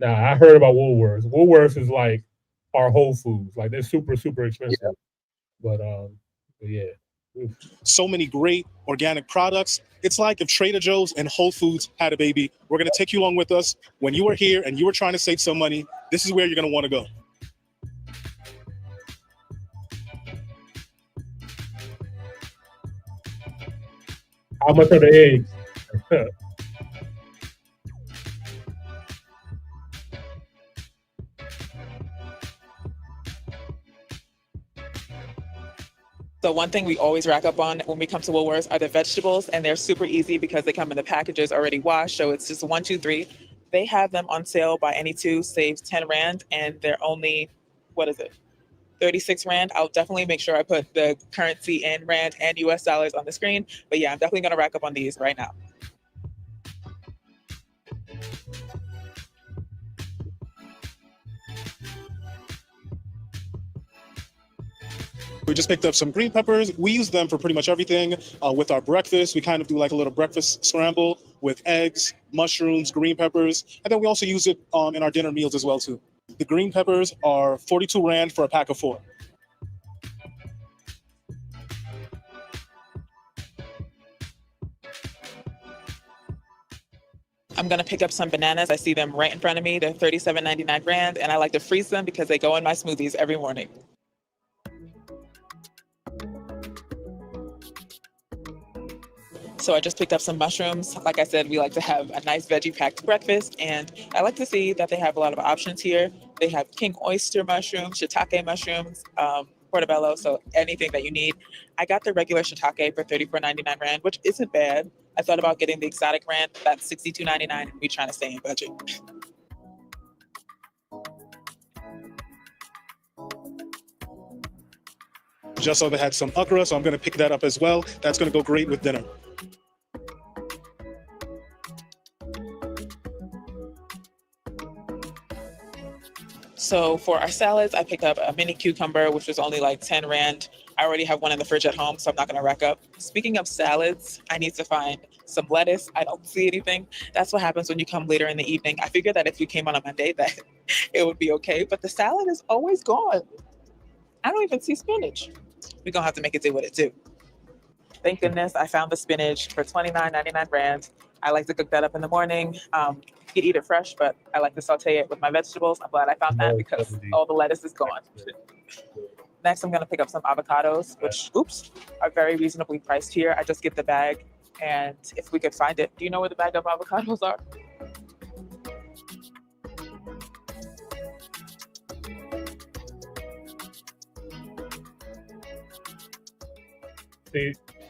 Now, I heard about Woolworths. Woolworths is like our Whole Foods. Like, they're super, super expensive. Yeah. But yeah. So many great organic products. It's like if Trader Joe's and Whole Foods had a baby. We're going to take you along with us. When you are here and you are trying to save some money, this is where you're going to want to go. How much are the eggs? So one thing we always rack up on when we come to Woolworths are the vegetables, and they're super easy because they come in the packages already washed. So it's just 1, 2, 3. They have them on sale. Buy any 2, saves 10 Rand, and they're only, 36 Rand. I'll definitely make sure I put the currency in Rand and US dollars on the screen. But yeah, I'm definitely going to rack up on these right now. We just picked up some green peppers. We use them for pretty much everything. With our breakfast, we kind of do like a little breakfast scramble with eggs, mushrooms, green peppers. And then we also use it in our dinner meals as well too. The green peppers are 42 Rand for a pack of 4. I'm going to pick up some bananas. I see them right in front of me. They're 37.99 Rand, and I like to freeze them because they go in my smoothies every morning. So I just picked up some mushrooms. Like I said, we like to have a nice veggie-packed breakfast, and I like to see that they have a lot of options here. They have king oyster mushrooms, shiitake mushrooms, portobello, so anything that you need. I got the regular shiitake for 34.99 Rand, which isn't bad. I thought about getting the exotic Rand, that's 62.99, and we're trying to stay in budget. Just saw they had some okra, so I'm going to pick that up as well. That's going to go great with dinner. So for our salads, I picked up a mini cucumber, which was only like 10 Rand. I already have one in the fridge at home, so I'm not going to rack up. Speaking of salads, I need to find some lettuce. I don't see anything. That's what happens when you come later in the evening. I figured that if you came on a Monday, that it would be okay, but the salad is always gone. I don't even see spinach. We're going to have to make it do what it do. Thank goodness I found the spinach for 29.99 Rand. I like to cook that up in the morning. You can eat it fresh, but I like to saute it with my vegetables. I'm glad I found that because all the lettuce is gone. Next, I'm going to pick up some avocados, which, are very reasonably priced here. I just get the bag, and if we could find it. Do you know where the bag of avocados are?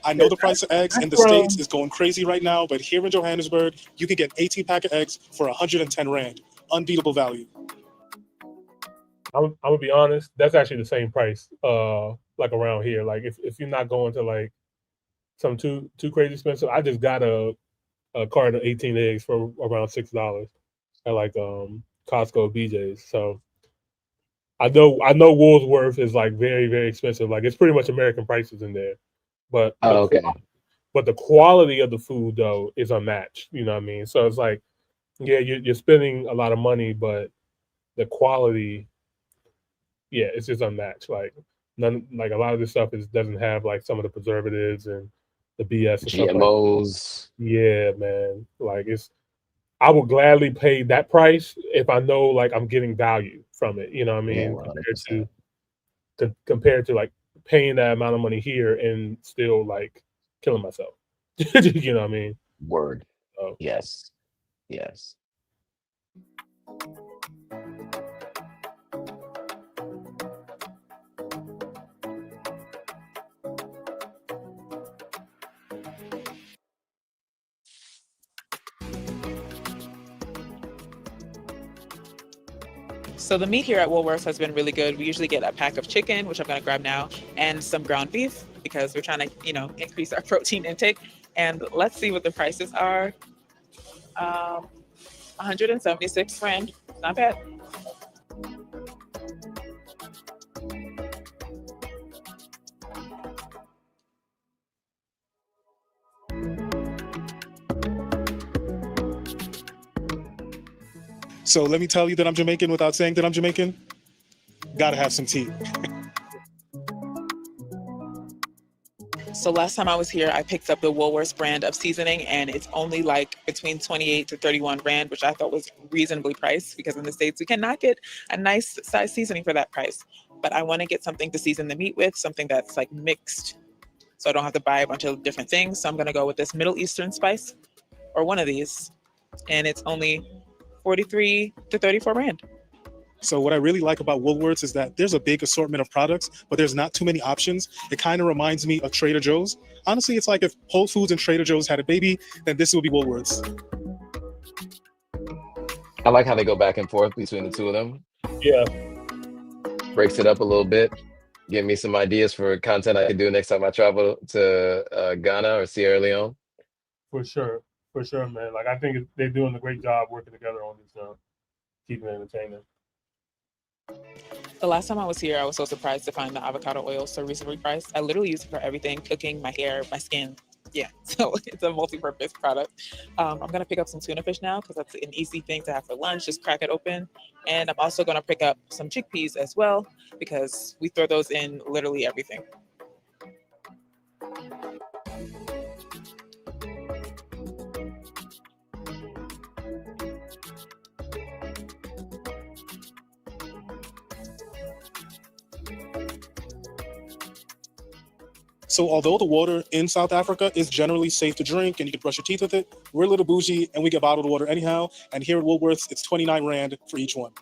I know the price of eggs in the States is going crazy right now, but here in Johannesburg, you can get 18 pack of eggs for 110 Rand. Unbeatable value. I'm gonna be honest, that's actually the same price, like around here. Like if you're not going to like some too crazy expensive, I just got a carton of 18 eggs for around $6 at like Costco, BJ's. So I know Woolworth is like very, very expensive. Like it's pretty much American prices in there. But but the quality of the food though is unmatched. You know what I mean? So it's like, yeah, you're spending a lot of money, but the quality, yeah, it's just unmatched. Like none, like a lot of this stuff doesn't have like some of the preservatives and the BS and stuff like that. GMOs. Yeah, man. Like I would gladly pay that price if I know like I'm getting value from it. You know what I Yeah, mean? 100%. Compared to like paying that amount of money here and still like killing myself. You know what I mean? Word. So, Yes. Yes. So the meat here at Woolworths has been really good. We usually get a pack of chicken, which I'm going to grab now, and some ground beef because we're trying to, increase our protein intake. And let's see what the prices are. 176 rand. Not bad. So let me tell you that I'm Jamaican without saying that I'm Jamaican. Gotta have some tea. So last time I was here, I picked up the Woolworths brand of seasoning, and it's only like between 28 to 31 rand, which I thought was reasonably priced because in the States, we cannot get a nice size seasoning for that price. But I want to get something to season the meat with, something that's like mixed, so I don't have to buy a bunch of different things. So I'm going to go with this Middle Eastern spice or one of these, and it's only 43 to 34 rand. So what I really like about Woolworths is that there's a big assortment of products, but there's not too many options. It kind of reminds me of Trader Joe's. Honestly, it's like if Whole Foods and Trader Joe's had a baby, then this would be Woolworths. I like how they go back and forth between the two of them. Yeah. Breaks it up a little bit. Give me some ideas for content I can do next time I travel to Ghana or Sierra Leone. For sure, man. Like I think they're doing a great job working together on this, keeping it entertaining. The last time I was here, I was so surprised to find the avocado oil so reasonably priced. I literally use it for everything, cooking, my hair, my skin. Yeah, so it's a multi-purpose product. I'm going to pick up some tuna fish now because that's an easy thing to have for lunch. Just crack it open. And I'm also going to pick up some chickpeas as well because we throw those in literally everything. So although the water in South Africa is generally safe to drink and you can brush your teeth with it, we're a little bougie and we get bottled water anyhow. And here at Woolworths, it's 29 rand for each one.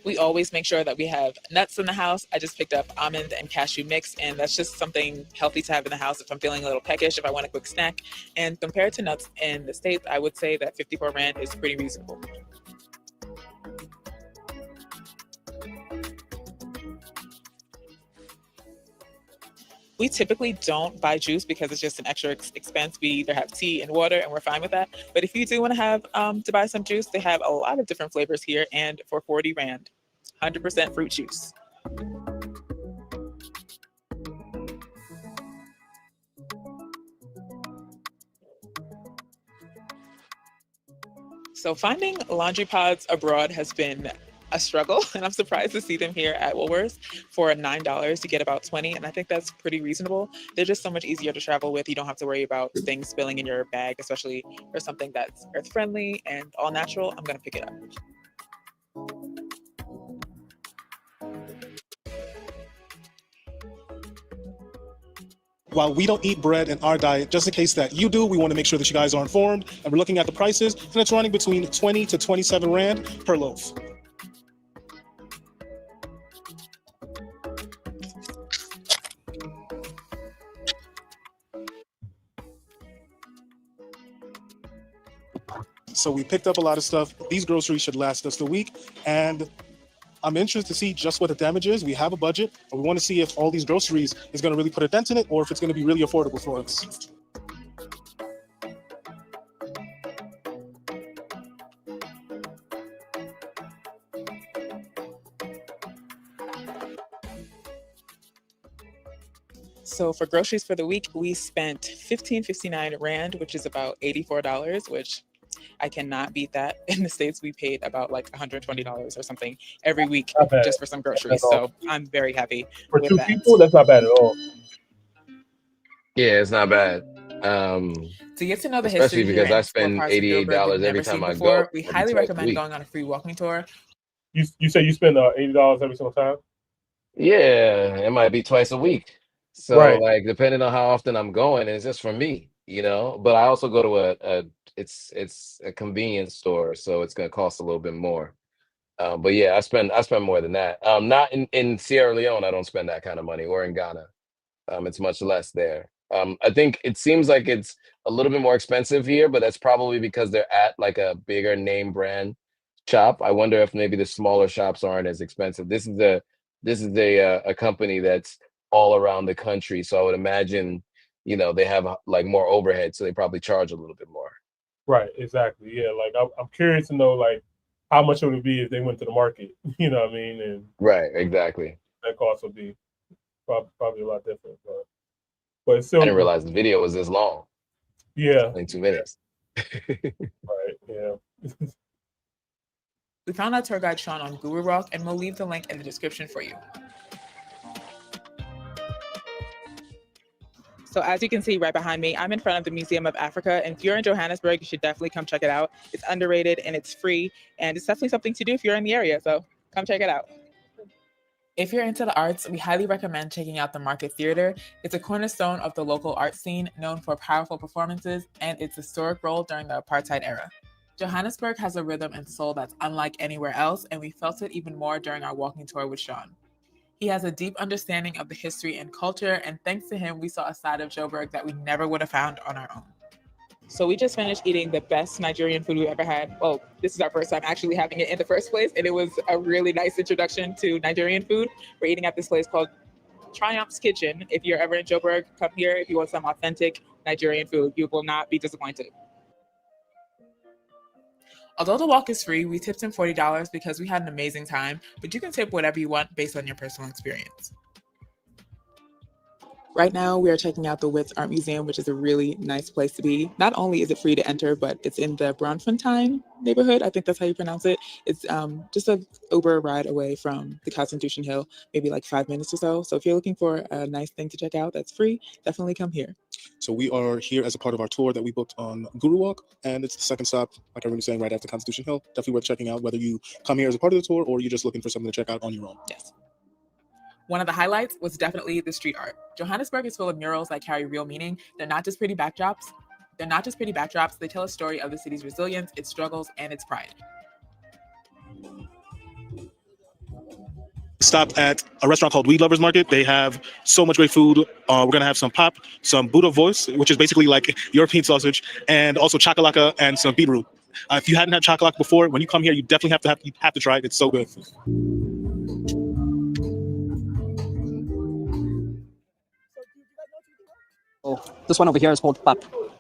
We always make sure that we have nuts in the house. I just picked up almond and cashew mix, and that's just something healthy to have in the house if I'm feeling a little peckish, if I want a quick snack. And compared to nuts in the States, I would say that 54 rand is pretty reasonable. We typically don't buy juice because it's just an extra expense. We either have tea and water, and we're fine with that. But if you do want to have to buy some juice, they have a lot of different flavors here, and for 40 rand, 100% fruit juice. So finding laundry pods abroad has been a struggle, and I'm surprised to see them here at Woolworths for $9. You get about 20, and I think that's pretty reasonable. They're just so much easier to travel with. You don't have to worry about things spilling in your bag, especially for something that's earth-friendly and all natural. I'm gonna pick it up. While we don't eat bread in our diet, just in case that you do, we want to make sure that you guys are informed. And we're looking at the prices, and it's running between 20 to 27 rand per loaf. So we picked up a lot of stuff. These groceries should last us the week. And I'm interested to see just what the damage is. We have a budget, and we want to see if all these groceries is going to really put a dent in it or if it's going to be really affordable for us. So for groceries for the week, we spent 15.59 Rand, which is about $84, which I cannot beat that. In the States, we paid about like $120 or something every week Not bad just for some groceries. at all. So I'm very happy For with 2 that. people, that's not bad at all. Yeah, it's not bad. To get to know the Especially history here because I and explore spend parts of Joburg $88 you've every never seen time I before, go, we maybe highly twice a recommend week. going on a free walking tour. You say you spend $80 every single time? Yeah, it might be twice a week. So Right. like depending on how often I'm going, it's just for me, you know. But I also go to it's a convenience store, so it's gonna cost a little bit more. But yeah, I spend more than that. Not in Sierra Leone, I don't spend that kind of money, or in Ghana. It's much less there. I think it seems like it's a little bit more expensive here, but that's probably because they're at like a bigger name brand shop. I wonder if maybe the smaller shops aren't as expensive. This is a company that's all around the country, so I would imagine, they have like more overhead, so they probably charge a little bit more. Right. Exactly. Yeah. Like I'm curious to know like how much it would be if they went to the market. You know what I mean? And Right. Exactly. that cost would be probably a lot different. But it's still I didn't realize the video was this long. Yeah. 22 minutes. Right. Yeah. We found our tour guide Sean on Guru Rock, and we'll leave the link in the description for you. So as you can see right behind me, I'm in front of the Museum of Africa, and if you're in Johannesburg, you should definitely come check it out. It's underrated and it's free, and it's definitely something to do if you're in the area, so come check it out. If you're into the arts, we highly recommend checking out the Market Theater. It's a cornerstone of the local art scene, known for powerful performances and its historic role during the apartheid era. Johannesburg has a rhythm and soul that's unlike anywhere else, and we felt it even more during our walking tour with Sean. He has a deep understanding of the history and culture, and thanks to him, we saw a side of Joburg that we never would have found on our own. So we just finished eating the best Nigerian food we've ever had. Well, this is our first time actually having it in the first place, and it was a really nice introduction to Nigerian food. We're eating at this place called Triumph's Kitchen. If you're ever in Joburg, come here if you want some authentic Nigerian food. You will not be disappointed. Although the walk is free, we tipped him $40 because we had an amazing time, but you can tip whatever you want based on your personal experience. Right now, we are checking out the Wits Art Museum, which is a really nice place to be. Not only is it free to enter, but it's in the Braamfontein neighborhood. I think that's how you pronounce it. It's just an Uber ride away from the Constitution Hill, maybe like 5 minutes or so. So if you're looking for a nice thing to check out that's free, definitely come here. So we are here as a part of our tour that we booked on Guru Walk, and it's the second stop, like I was saying, right after Constitution Hill. Definitely worth checking out, whether you come here as a part of the tour or you're just looking for something to check out on your own. Yes. One of the highlights was definitely the street art. Johannesburg is full of murals that carry real meaning. They're not just pretty backdrops. They tell a story of the city's resilience, its struggles, and its pride. Stopped at a restaurant called Weed Lovers Market. They have so much great food. We're going to have some pop, some Buddha voice, which is basically like European sausage, and also chakalaka and some beetroot. If you hadn't had chakalaka before, when you come here, you definitely have to try it. It's so good. This one over here is called pap.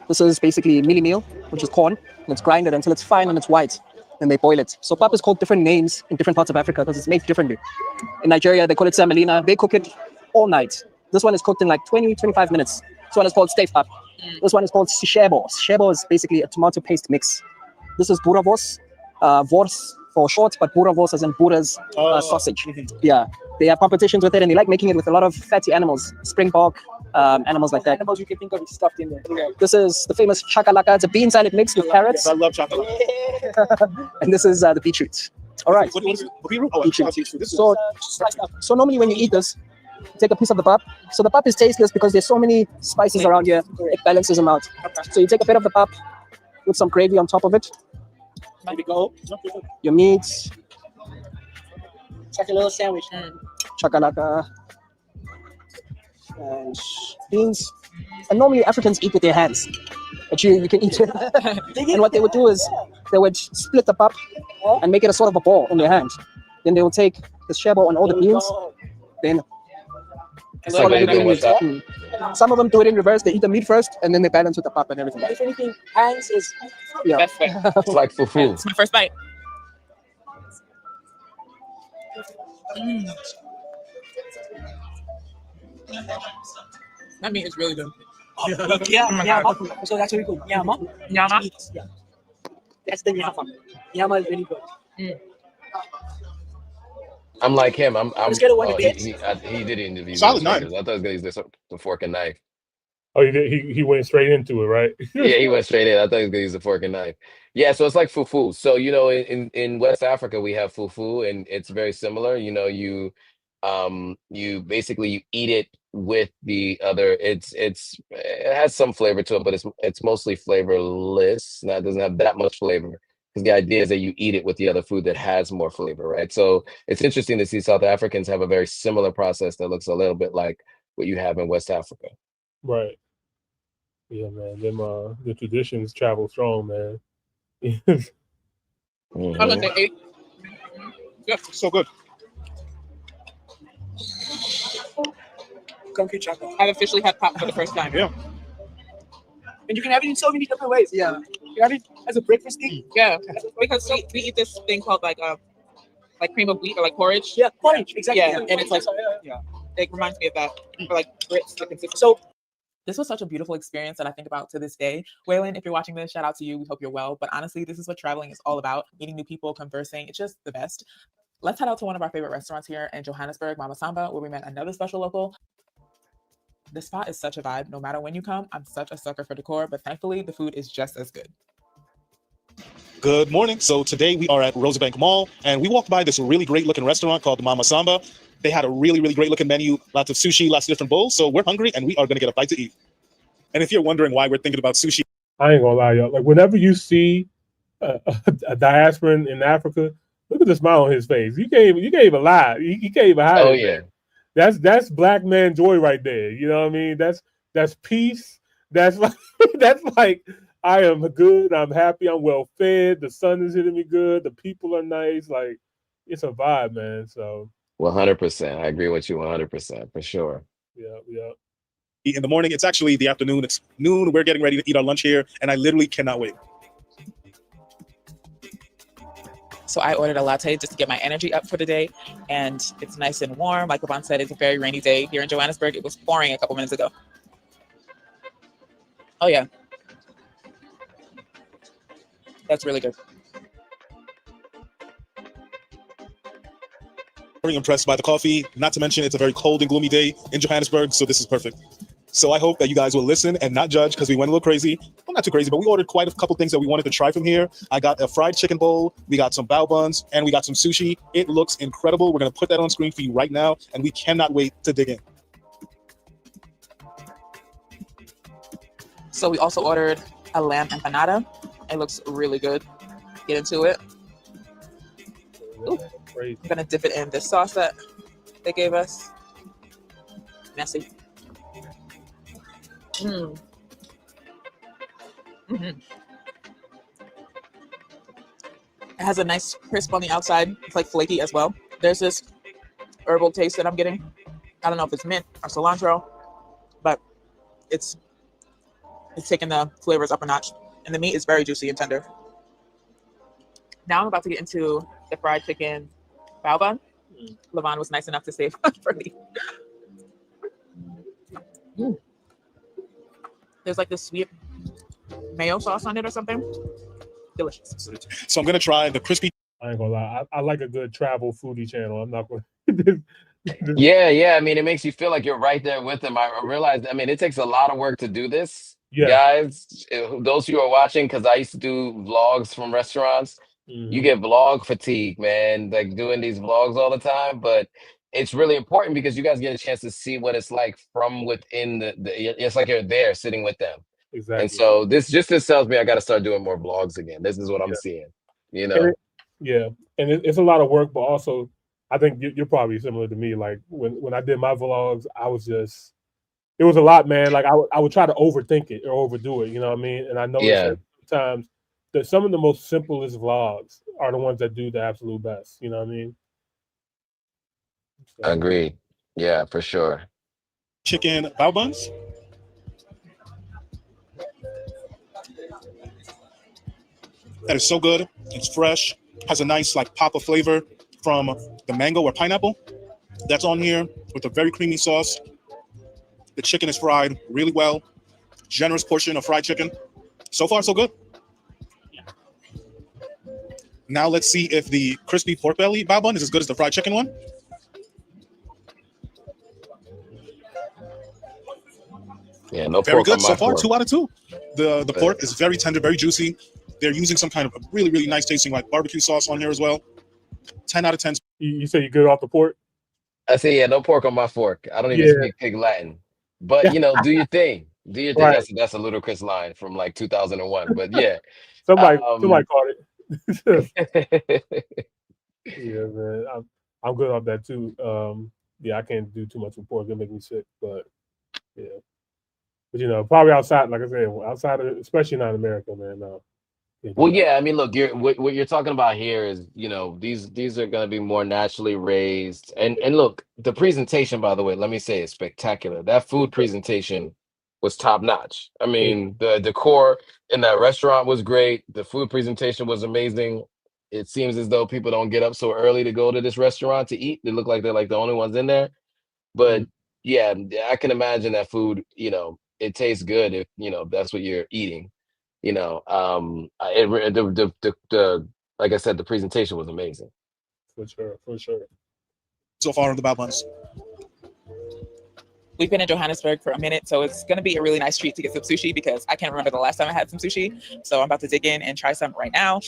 This is basically mealie meal, which is corn, and it's grinded until it's fine and it's white. Then they boil it. So pap is called different names in different parts of Africa because it's made differently. In Nigeria, they call it semolina. They cook it all night. This one is cooked in like 20, 25 minutes. This one is called stave pap. This one is called sishebo. Sishebo is basically a tomato paste mix. This is boerewors. Wors for short, but boerewors as in Buddha's sausage. Yeah, they have competitions with it, and they like making it with a lot of fatty animals, springbok, animals like that. Animals you can think of stuffed in there. This is the famous chakalaka. It's a bean salad mixed with carrots. I love chocolate. And this is the beetroot. All right. Beetroot? So normally when you eat this, take a piece of the pap. So the pap is tasteless because there's so many spices around here. It balances them out. So you take a bit of the pap with some gravy on top of it. There we go. Your meat. It's like a little sandwich. Chakalaka. And beans. And normally Africans eat with their hands. But you can eat it. And what they would do is they would split the pap and make it a sort of a ball in their hand. Then they will take the shebo and all the beans. Then some of them do it in reverse. They eat the meat first and then they balance with the pap and everything. If anything, hands is Best way. It's like fufu. It's my first bite. That meat is really good. Yeah, nyama. So that's what we call nyama. Nyama? Meat, yeah. That's the nyama. Nyama is really good. I'm like him. I'm. Let's get a one Oh, bit. he did interview Solid those nine. fingers. I thought he was gonna use the fork and knife. Oh, he did. He went straight into it, right? Yeah, he went straight in. I thought he was gonna use a fork and knife. Yeah, so it's like fufu. So in West Africa we have fufu, and it's very similar. You basically you eat it with the other. It has some flavor to it, but it's mostly flavorless. Now it doesn't have that much flavor because the idea is that you eat it with the other food that has more flavor, right? So it's interesting to see South Africans have a very similar process that looks a little bit like what you have in West Africa. Right. Yeah, man. Them the traditions travel strong, man. I like the 8. Yeah, so good. Concrete chocolate. I've officially had pop for the first time. Yeah. And you can have it in so many different ways. Yeah. You can have it as a breakfast thing. Yeah, because we eat this thing called like cream of wheat or like porridge. Yeah, porridge, exactly. Yeah, and it's like it reminds me of that for like grits. So this was such a beautiful experience that I think about to this day. Waylon, if you're watching this, shout out to you. We hope you're well. But honestly, this is what traveling is all about. Meeting new people, conversing. It's just the best. Let's head out to one of our favorite restaurants here in Johannesburg, Mama Samba, where we met another special local. The spot is such a vibe. No matter when you come, I'm such a sucker for decor, but thankfully the food is just as good. Good morning. So today we are at Rosebank Mall, and we walked by this really great looking restaurant called Mama Samba. They had a really, really great looking menu, lots of sushi, lots of different bowls. So we're hungry and we are going to get a bite to eat. And if you're wondering why we're thinking about sushi, I ain't gonna lie, y'all. Like whenever you see a diasporan in Africa, look at the smile on his face. You can't even lie. You can't even hide Oh it. yeah. That's black man joy right there. You know what I mean? That's peace. That's like that's like I am good. I'm happy. I'm well fed. The sun is hitting me good. The people are nice. Like it's a vibe, man. So 100%. I agree with you 100% for sure. yeah. eat in the morning. It's actually the afternoon. It's noon. We're getting ready to eat our lunch here, and I literally cannot wait. So I ordered a latte just to get my energy up for the day, and it's nice and warm. Like Yvonne said, it's a very rainy day here in Johannesburg. It was pouring a couple minutes ago. Oh yeah. That's really good. Very impressed by the coffee. Not to mention, it's a very cold and gloomy day in Johannesburg, so this is perfect. So I hope that you guys will listen and not judge because we went a little crazy. Well, not too crazy, but we ordered quite a couple things that we wanted to try from here. I got a fried chicken bowl, we got some bao buns, and we got some sushi. It looks incredible. We're going to put that on screen for you right now, and we cannot wait to dig in. So we also ordered a lamb empanada. It looks really good. Get into it. Ooh. I'm gonna dip it in this sauce that they gave us. Messy. Mm. Mm-hmm. It has a nice crisp on the outside. It's like flaky as well. There's this herbal taste that I'm getting. I don't know if it's mint or cilantro, but it's taking the flavors up a notch. And the meat is very juicy and tender. Now I'm about to get into the fried chicken bao bun. Levon was nice enough to save for me. Mm. There's like this sweet mayo sauce on it or something. Delicious. So I'm going to try the crispy. I ain't gonna lie. I like a good travel foodie channel. I'm not going to. Yeah. I mean, it makes you feel like you're right there with them. I realized, I mean, it takes a lot of work to do this. Yeah. Guys, those who are watching, because I used to do vlogs from restaurants. You get vlog fatigue, man, like doing these vlogs all the time. But it's really important because you guys get a chance to see what it's like from within it's like you're there sitting with them. Exactly. And so this tells me I got to start doing more vlogs again. This is what I'm seeing, you know? And it's a lot of work, but also I think you're probably similar to me. Like when I did my vlogs, I was just, it was a lot, man. Like I would try to overthink it or overdo it, you know what I mean? And I know that sometimes that some of the most simplest vlogs are the ones that do the absolute best. You know what I mean? So. Agreed. Yeah, for sure. Chicken bao buns. That is so good. It's fresh. Has a nice like pop of flavor from the mango or pineapple that's on here with a very creamy sauce. The chicken is fried really well. Generous portion of fried chicken. So far, so good. Now let's see if the crispy pork belly bao bun is as good as the fried chicken one. Yeah, no Very pork good on my so far. fork. 2 out of 2. The pork is very tender, very juicy. They're using some kind of really nice tasting like barbecue sauce on here as well. 10 out of 10. You say you good off the pork? I say, yeah, no pork on my fork. I don't even Yeah. speak pig Latin. But, you know, do your thing. Do your thing. Right. That's a ludicrous line from like 2001. But yeah. Somebody caught it. Yeah, man. I'm good off that too. Yeah, I can't do too much with pork. It'll make me sick. But yeah. But you know, probably outside, like I said, outside of, especially not in America, man. Well, yeah, I mean, look, what you're talking about here is, you know, these are going to be more naturally raised, and look, the presentation, by the way, let me say, is spectacular. That food presentation was top notch. I mean, the decor in that restaurant was great. The food presentation was amazing. It seems as though people don't get up so early to go to this restaurant to eat. They look like they're like the only ones in there. But yeah, I can imagine that food, you know, it tastes good if, you know, that's what you're eating. You know, the like I said, the presentation was amazing. For sure. So far on the bao buns. We've been in Johannesburg for a minute, so it's going to be a really nice treat to get some sushi because I can't remember the last time I had some sushi. So I'm about to dig in and try some right now.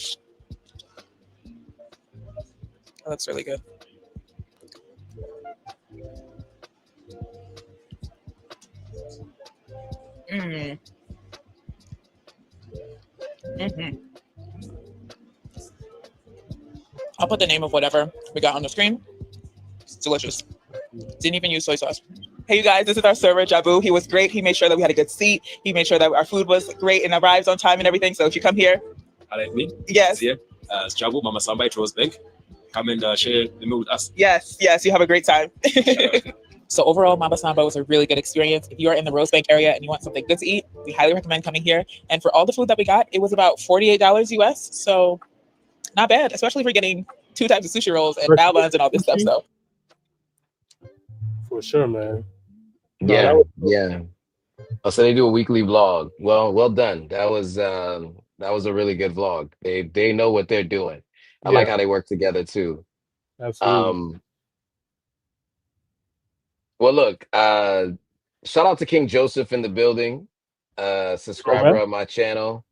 That looks really good. Mm. Mm-hmm. I'll put the name of whatever we got on the screen. It's delicious. Didn't even use soy sauce. Hey, you guys, this is our server, Jabu. He was great. He made sure that we had a good seat. He made sure that our food was great and arrives on time and everything. So if you come here. I like me. Yes. Here. It's Jabu, Mama Samba, Rose Bank. Come and share the meal with us. Yes, you have a great time. So overall, Mamba Samba was a really good experience. If you are in the Rosebank area and you want something good to eat, we highly recommend coming here. And for all the food that we got, it was about $48 US. So not bad, especially for getting 2 types of sushi rolls and bao buns and all this stuff. So for sure, man. Yeah, yeah. Oh, so they do a weekly vlog. Well done. That was a really good vlog. They know what they're doing. I like how they work together too. Absolutely. Well, look, shout out to King Joseph in the building, subscriber of my channel,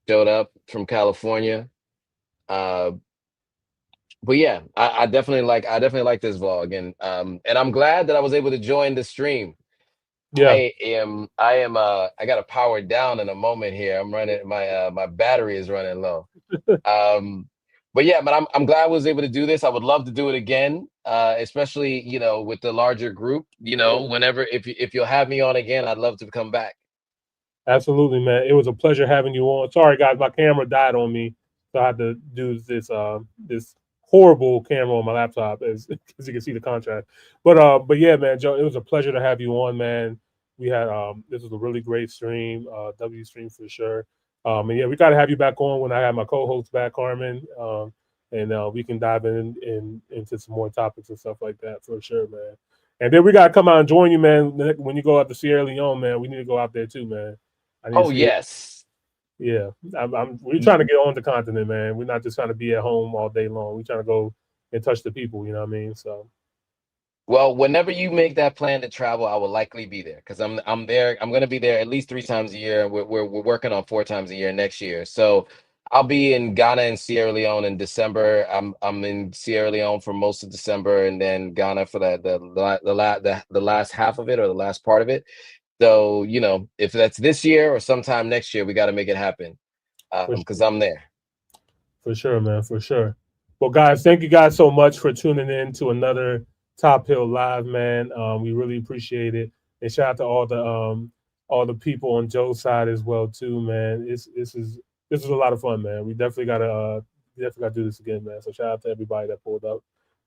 showed up from California. But yeah, I definitely like this vlog, and I'm glad that I was able to join the stream. Yeah. I got to power down in a moment here. I'm running my battery is running low. But yeah, but I'm glad I was able to do this. I would love to do it again, especially, you know, with the larger group, you know, whenever, if you'll have me on again, I'd love to come back. Absolutely, man. It was a pleasure having you on. Sorry, guys, my camera died on me, so I had to do this this horrible camera on my laptop, as you can see the contrast. But yeah, man, Joe, it was a pleasure to have you on, man. We had this was a really great stream, W stream for sure. And yeah, we got to have you back on when I have my co-host back, Carmen, and we can dive into some more topics and stuff like that for sure, man. And then we got to come out and join you, man. When you go out to Sierra Leone, man, we need to go out there too, man. Oh yes, yeah. We're trying to get on the continent, man. We're not just trying to be at home all day long. We're trying to go and touch the people. You know what I mean? So. Well, whenever you make that plan to travel, I will likely be there because I'm there. I'm going to be there at least 3 times a year. We're working on 4 times a year next year. So I'll be in Ghana and Sierra Leone in December. I'm in Sierra Leone for most of December, and then Ghana for the last half of it or the last part of it. So, you know, if that's this year or sometime next year, we got to make it happen because I'm there. For sure, man. For sure. Well, guys, thank you guys so much for tuning in to another Top Hill Live, man. We really appreciate it, and shout out to all the people on Joe's side as well too, man. This is a lot of fun, man. We definitely gotta do this again, man. So shout out to everybody that pulled up,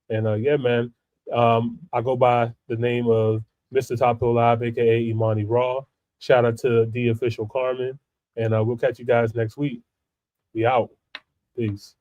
and yeah, man. I go by the name of Mr. Top Hill Live, aka Imani Raw. Shout out to the official Carmen, and we'll catch you guys next week. We out. Peace.